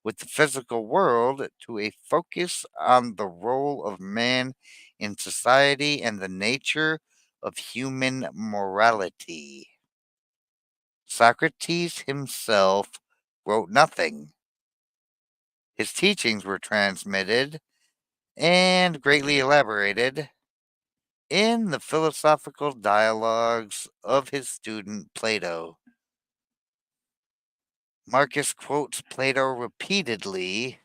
with the physical world to a focus on the role of man in society and the nature of human morality. Socrates himself wrote nothing. His teachings were transmitted and greatly elaborated in the philosophical dialogues of his student Plato. Marcus quotes Plato repeatedly,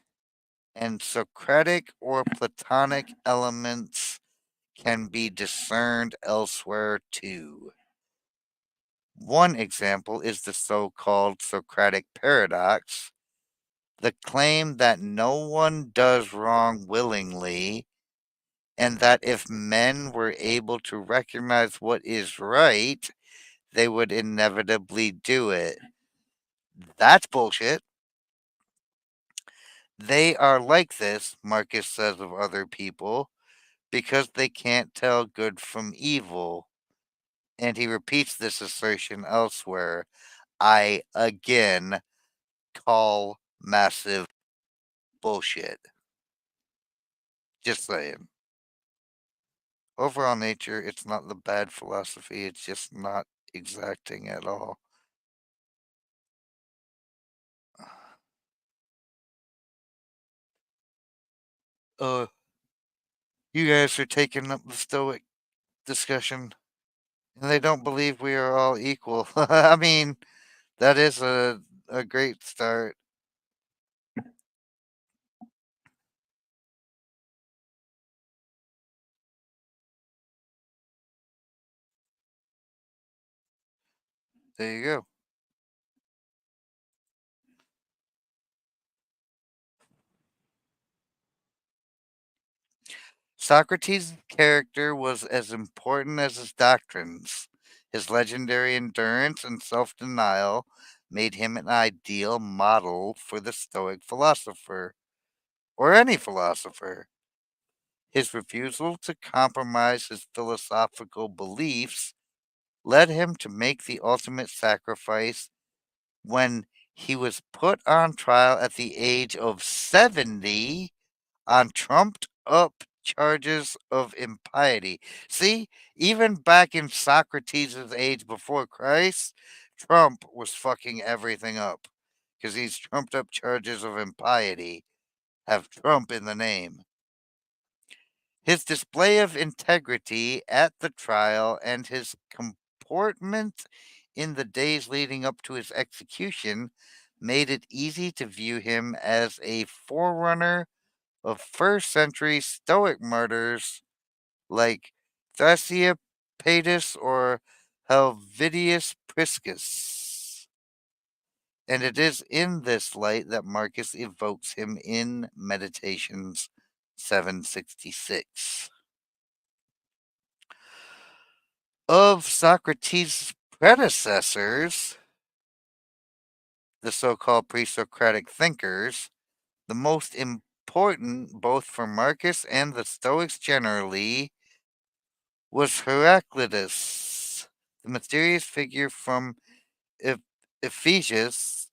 and Socratic or Platonic elements can be discerned elsewhere too. One example is the so-called Socratic paradox, the claim that no one does wrong willingly, and that if men were able to recognize what is right, they would inevitably do it. That's bullshit. They are like this, Marcus says of other people, because they can't tell good from evil. And he repeats this assertion elsewhere. I again call massive bullshit. Just saying. Overall nature, it's not the bad philosophy, it's just not exacting at all. Uh, you guys are taking up the Stoic discussion, and they don't believe we are all equal. I mean, that is a great start. There you go. Socrates' character was as important as his doctrines. His legendary endurance and self denial made him an ideal model for the Stoic philosopher, or any philosopher. His refusal to compromise his philosophical beliefs led him to make the ultimate sacrifice when he was put on trial at the age of 70 on trumped up charges of impiety. See, even back in Socrates' age before Christ, Trump was fucking everything up because these trumped up charges of impiety have Trump in the name. His display of integrity at the trial and his comportment in the days leading up to his execution made it easy to view him as a forerunner of first century Stoic martyrs like Thrasea or Helvidius Priscus. And it is in this light that Marcus evokes him in Meditations 766. Of Socrates' predecessors, the so called pre Socratic thinkers, the most important, both for Marcus and the Stoics generally, was Heraclitus, the mysterious figure from Eph- Ephesus,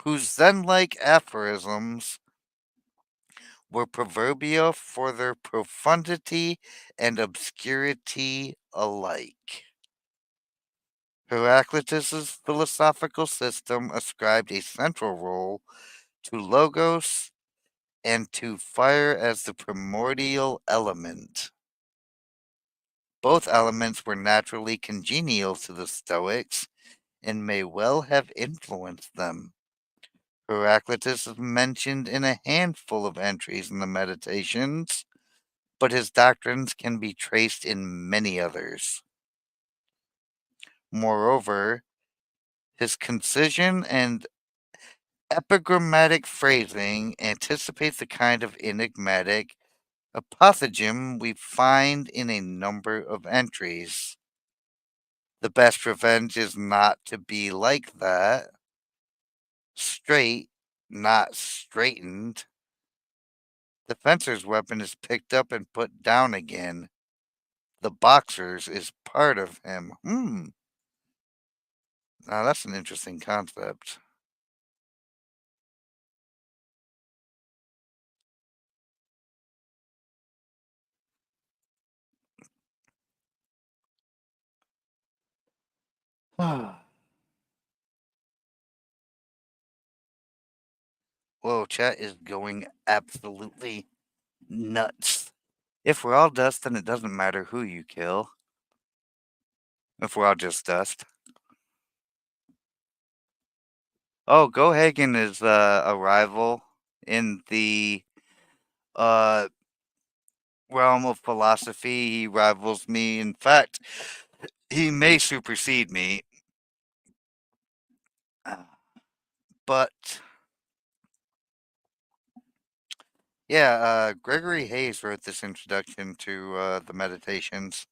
whose Zen like aphorisms were proverbial for their profundity and obscurity alike. Heraclitus's philosophical system ascribed a central role to logos and to fire as the primordial element. Both elements were naturally congenial to the Stoics and may well have influenced them. Heraclitus is mentioned in a handful of entries in the Meditations, but his doctrines can be traced in many others. Moreover, his concision and epigrammatic phrasing anticipates the kind of enigmatic apothegm we find in a number of entries. The best revenge is not to be like that. Straight, not straightened. The fencer's weapon is picked up and put down again. The boxer's is part of him. Now that's an interesting concept. Whoa, chat is going absolutely nuts. If we're all dust, then it doesn't matter who you kill. If we're all just dust. Oh, Gohagen is a rival in the uh, realm of philosophy. He rivals me. In fact, He may supersede me, but yeah, Gregory Hayes wrote this introduction to the Meditations,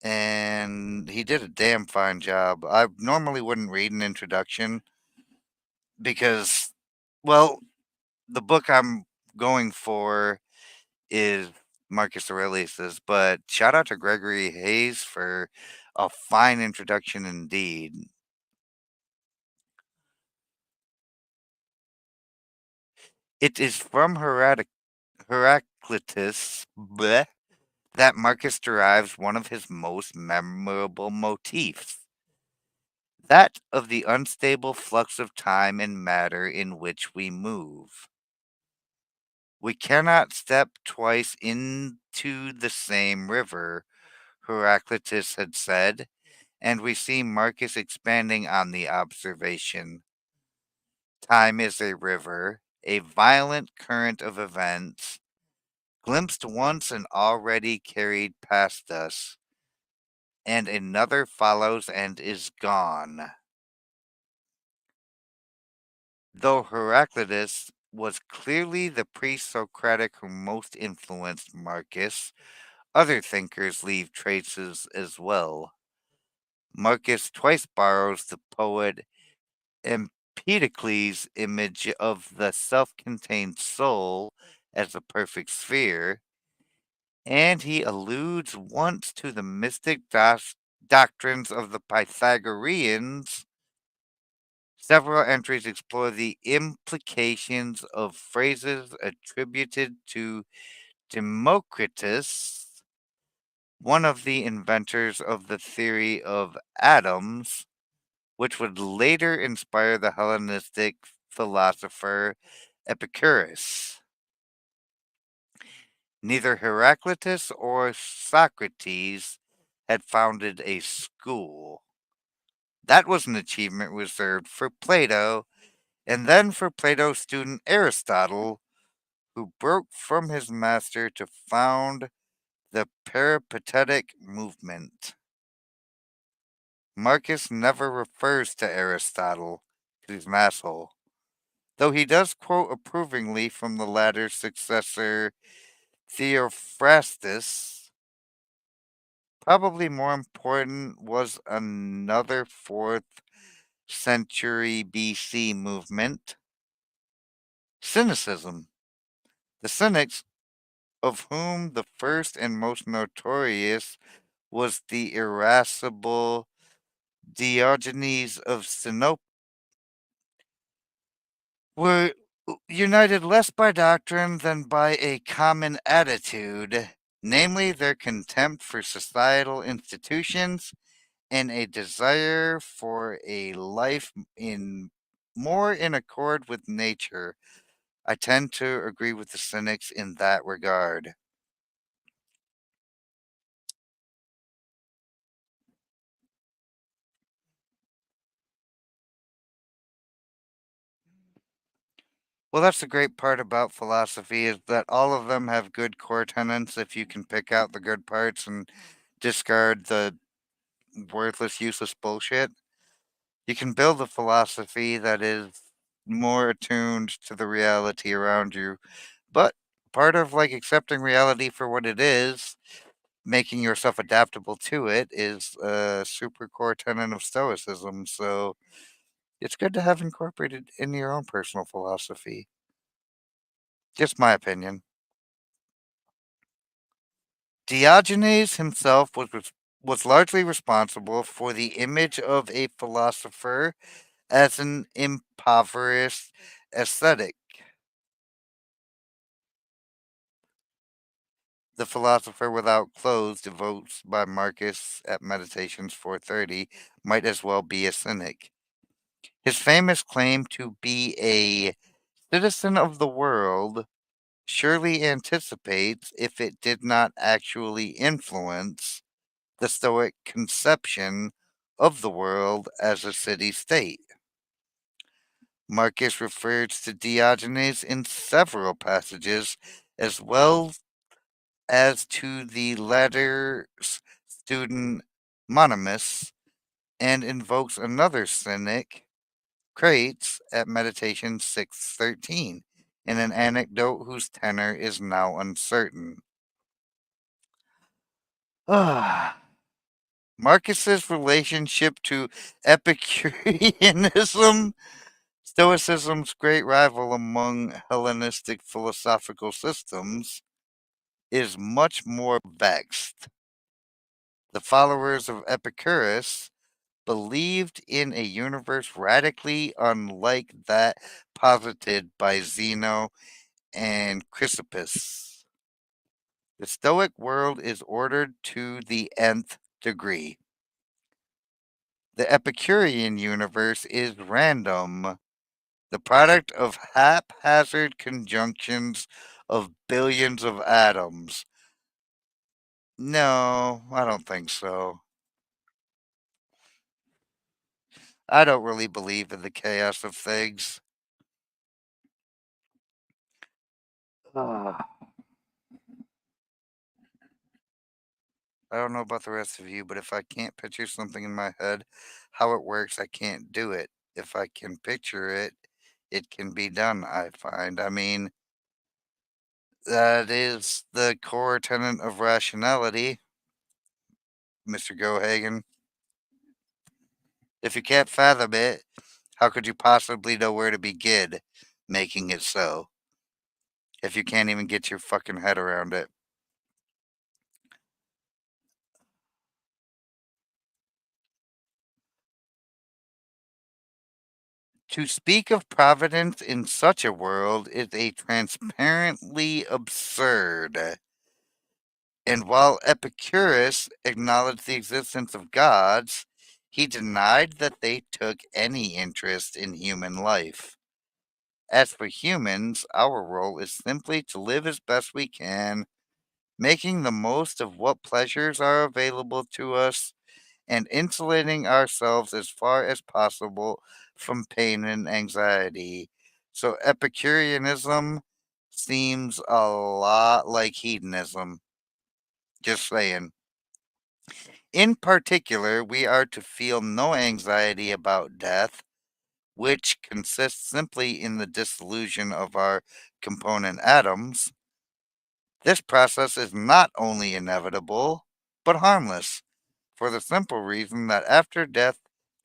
and he did a damn fine job. I normally wouldn't read an introduction because, well, the book I'm going for is Marcus Aurelius's, but shout out to Gregory Hayes for a fine introduction indeed. It is from Heraclitus bleh, that Marcus derives one of his most memorable motifs, that of the unstable flux of time and matter in which we move. We cannot step twice into the same river, Heraclitus had said, and we see Marcus expanding on the observation. Time is a river, a violent current of events, glimpsed once and already carried past us, and another follows and is gone. Though Heraclitus was clearly the pre-Socratic who most influenced Marcus, other thinkers leave traces as well. Marcus twice borrows the poet Empedocles' image of the self-contained soul as a perfect sphere, and he alludes once to the mystic doctrines of the Pythagoreans. Several entries explore the implications of phrases attributed to Democritus, one of the inventors of the theory of atoms, which would later inspire the Hellenistic philosopher Epicurus. Neither Heraclitus or Socrates had founded a school. That was an achievement reserved for Plato, and then for Plato's student Aristotle, who broke from his master to found the Peripatetic movement. Marcus never refers to Aristotle, 'cause he's an asshole, though he does quote approvingly from the latter's successor, Theophrastus. Probably more important was another 4th century BC movement, Cynicism. The Cynics, of whom the first and most notorious was the irascible Diogenes of Sinope, were united less by doctrine than by a common attitude, namely their contempt for societal institutions and a desire for a life in more in accord with nature. I tend to agree with the cynics in that regard. Well, that's the great part about philosophy is that all of them have good core tenets if you can pick out the good parts and discard the worthless, useless bullshit. You can build a philosophy that is more attuned to the reality around you. But part of like accepting reality for what it is, making yourself adaptable to it, is a super core tenet of Stoicism. So it's good to have incorporated in your own personal philosophy. Just my opinion. Diogenes himself was largely responsible for the image of a philosopher as an impoverished ascetic. The philosopher without clothes devotes by Marcus at Meditations 430 might as well be a cynic. His famous claim to be a citizen of the world surely anticipates, if it did not actually influence, the Stoic conception of the world as a city state. Marcus refers to Diogenes in several passages, as well as to the latter's student Monimus, and invokes another cynic, Crates, at Meditation 613, in an anecdote whose tenor is now uncertain. Marcus's relationship to Epicureanism, Stoicism's great rival among Hellenistic philosophical systems, is much more vexed. The followers of Epicurus believed in a universe radically unlike that posited by Zeno and Chrysippus. The Stoic world is ordered to the nth degree. The Epicurean universe is random, the product of haphazard conjunctions of billions of atoms. No, I don't think so. I don't really believe in the chaos of things. Ah. I don't know about the rest of you, but if I can't picture something in my head, how it works, I can't do it. If I can picture it, it can be done, I find. I mean, that is the core tenet of rationality, Mr. Gohagen. If you can't fathom it, how could you possibly know where to begin making it so? If you can't even get your fucking head around it. To speak of providence in such a world is a transparently absurd. And while Epicurus acknowledged the existence of gods, he denied that they took any interest in human life. As for humans, our role is simply to live as best we can, making the most of what pleasures are available to us and insulating ourselves as far as possible from pain and anxiety. So Epicureanism seems a lot like hedonism. Just saying. In particular, we are to feel no anxiety about death, which consists simply in the dissolution of our component atoms. This process is not only inevitable, but harmless, for the simple reason that after death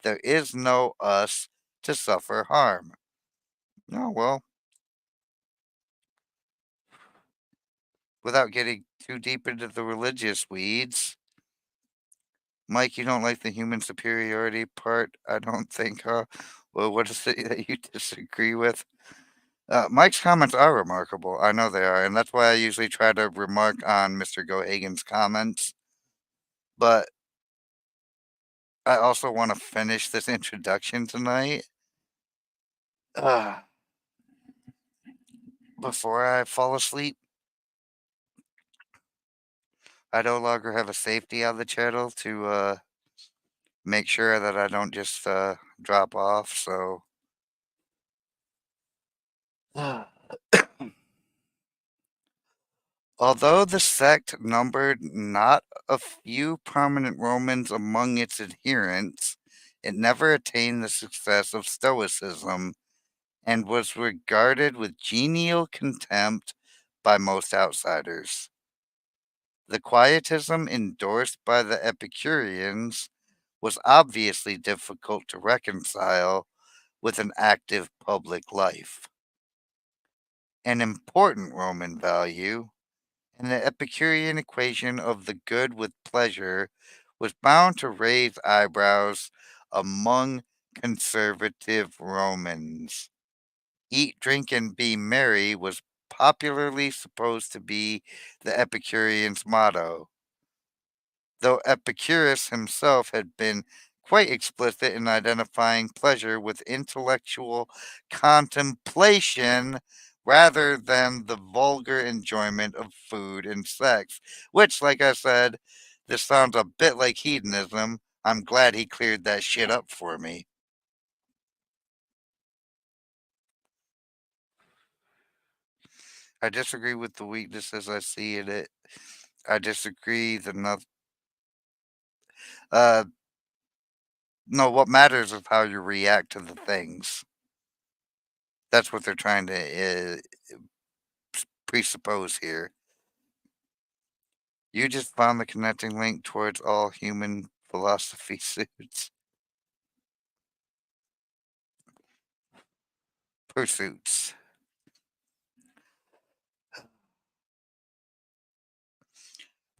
there is no us to suffer harm. Oh, well, without getting too deep into the religious weeds, Mike, you don't like the human superiority part, I don't think, huh? Well, what is it that you disagree with? Mike's comments are remarkable. I know they are, and that's why I usually try to remark on Mr. Gohagen's comments. But I also want to finish this introduction tonight uh, before I fall asleep. I no longer have a safety on the channel to make sure that I don't just drop off. So, although the sect numbered not a few prominent Romans among its adherents, it never attained the success of Stoicism and was regarded with genial contempt by most outsiders. The quietism endorsed by the Epicureans was obviously difficult to reconcile with an active public life. An important Roman value, and the Epicurean equation of the good with pleasure was bound to raise eyebrows among conservative Romans. Eat, drink, and be merry was popularly supposed to be the Epicureans' motto, though Epicurus himself had been quite explicit in identifying pleasure with intellectual contemplation rather than the vulgar enjoyment of food and sex, which, like I said, this sounds a bit like hedonism. I'm glad he cleared that shit up for me. I disagree with the weaknesses I see in it. I disagree Uh, no, what matters is how you react to the things. That's what they're trying to presuppose here. You just found the connecting link towards all human philosophy suits pursuits.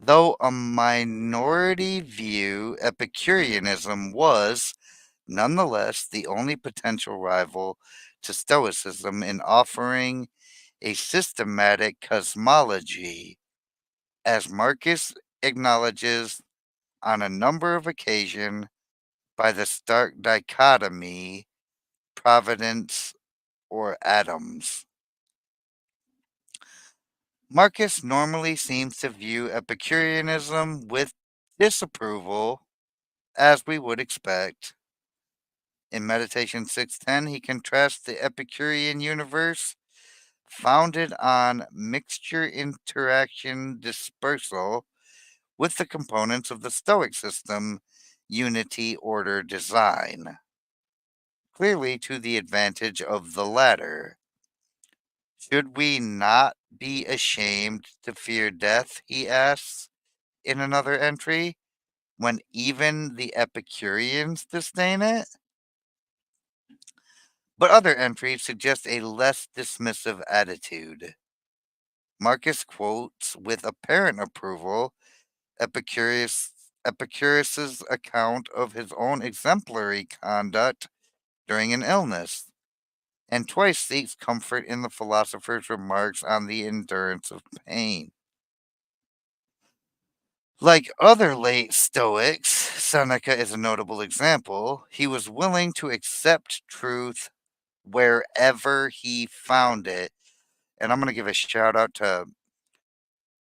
Though a minority view, Epicureanism was, nonetheless, the only potential rival to Stoicism in offering a systematic cosmology, as Marcus acknowledges on a number of occasions by the stark dichotomy, providence or atoms. Marcus normally seems to view Epicureanism with disapproval, as we would expect. In Meditation 610, he contrasts the Epicurean universe, founded on mixture, interaction, dispersal, with the components of the Stoic system, unity, order, design, clearly to the advantage of the latter. Should we not be ashamed to fear death, he asks in another entry, when even the Epicureans disdain it? But other entries suggest a less dismissive attitude. Marcus quotes with apparent approval Epicurus's account of his own exemplary conduct during an illness, and twice seeks comfort in the philosopher's remarks on the endurance of pain. Like other late Stoics, Seneca is a notable example. He was willing to accept truth wherever he found it. And I'm going to give a shout out to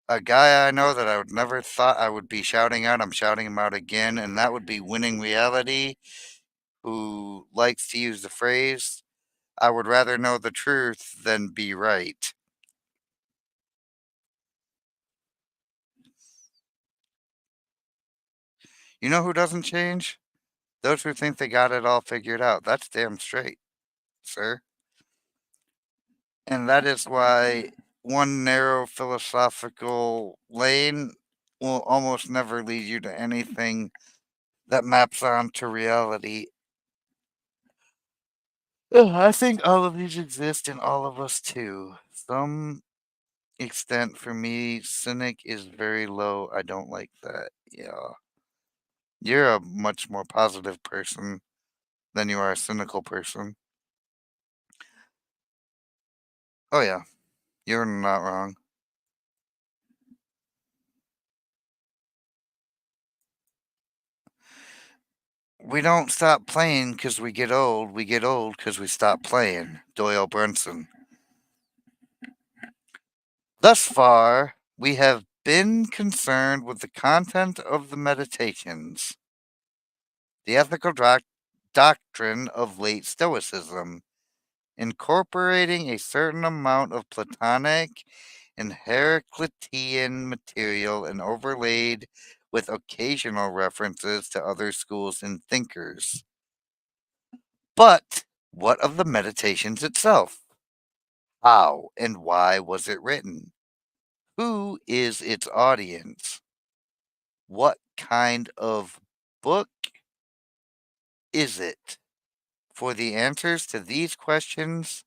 a guy I know that I would never thought I would be shouting out. I'm shouting him out again, and that would be Winning Reality, who likes to use the phrase, I would rather know the truth than be right. You know who doesn't change? Those who think they got it all figured out. That's damn straight, sir. And that is why one narrow philosophical lane will almost never lead you to anything that maps onto reality. Ugh, I think all of these exist in all of us too. Some extent for me, cynic is very low. I don't like that. Yeah. You're a much more positive person than you are a cynical person. Oh, yeah. You're not wrong. We don't stop playing because we get old. We get old because we stop playing. Doyle Brunson. Thus far, we have been concerned with the content of the meditations, the ethical doctrine of late Stoicism, incorporating a certain amount of Platonic and Heraclitean material and overlaid with occasional references to other schools and thinkers. But what of the meditations itself? How and why was it written? Who is its audience? What kind of book is it? For the answers to these questions,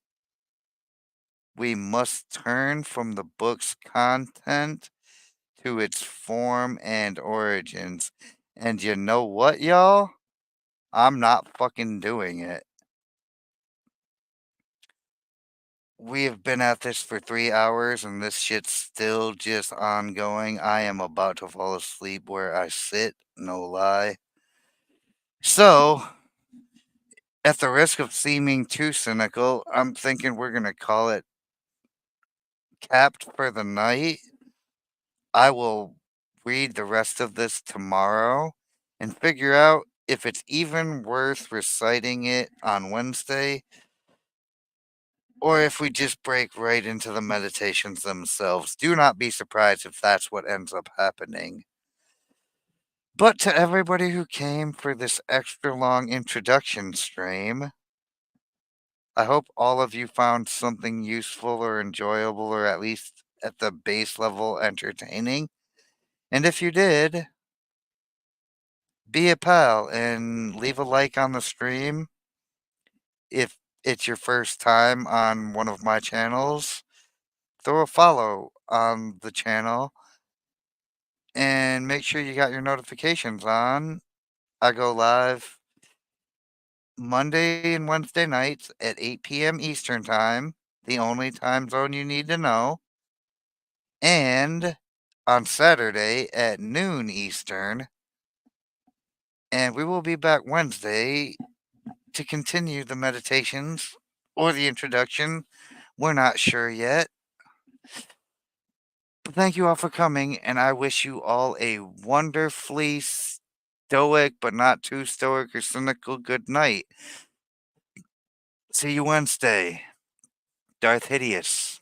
we must turn from the book's content to its form and origins. And you know what, y'all? I'm not fucking doing it. We have been at this for 3 hours and this shit's still just ongoing. I am about to fall asleep where I sit, no lie. So, at the risk of seeming too cynical, I'm thinking we're going to call it capped for the night. I will read the rest of this tomorrow and figure out if it's even worth reciting it on Wednesday or if we just break right into the meditations themselves. Do not be surprised if that's what ends up happening. But to everybody who came for this extra long introduction stream, I hope all of you found something useful or enjoyable or at least at the base level entertaining. And if you did, be a pal and leave a like on the stream if it's your first time on one of my channels. Throw a follow on the channel and make sure you got your notifications on. I go live Monday and Wednesday nights at 8 p.m. Eastern Time, the only time zone you need to know, and on Saturday at noon Eastern. And we will be back Wednesday to continue the meditations or the introduction. We're not sure yet. But thank you all for coming, and I wish you all a wonderfully stoic, but not too stoic or cynical good night. See you Wednesday. DarthHideous.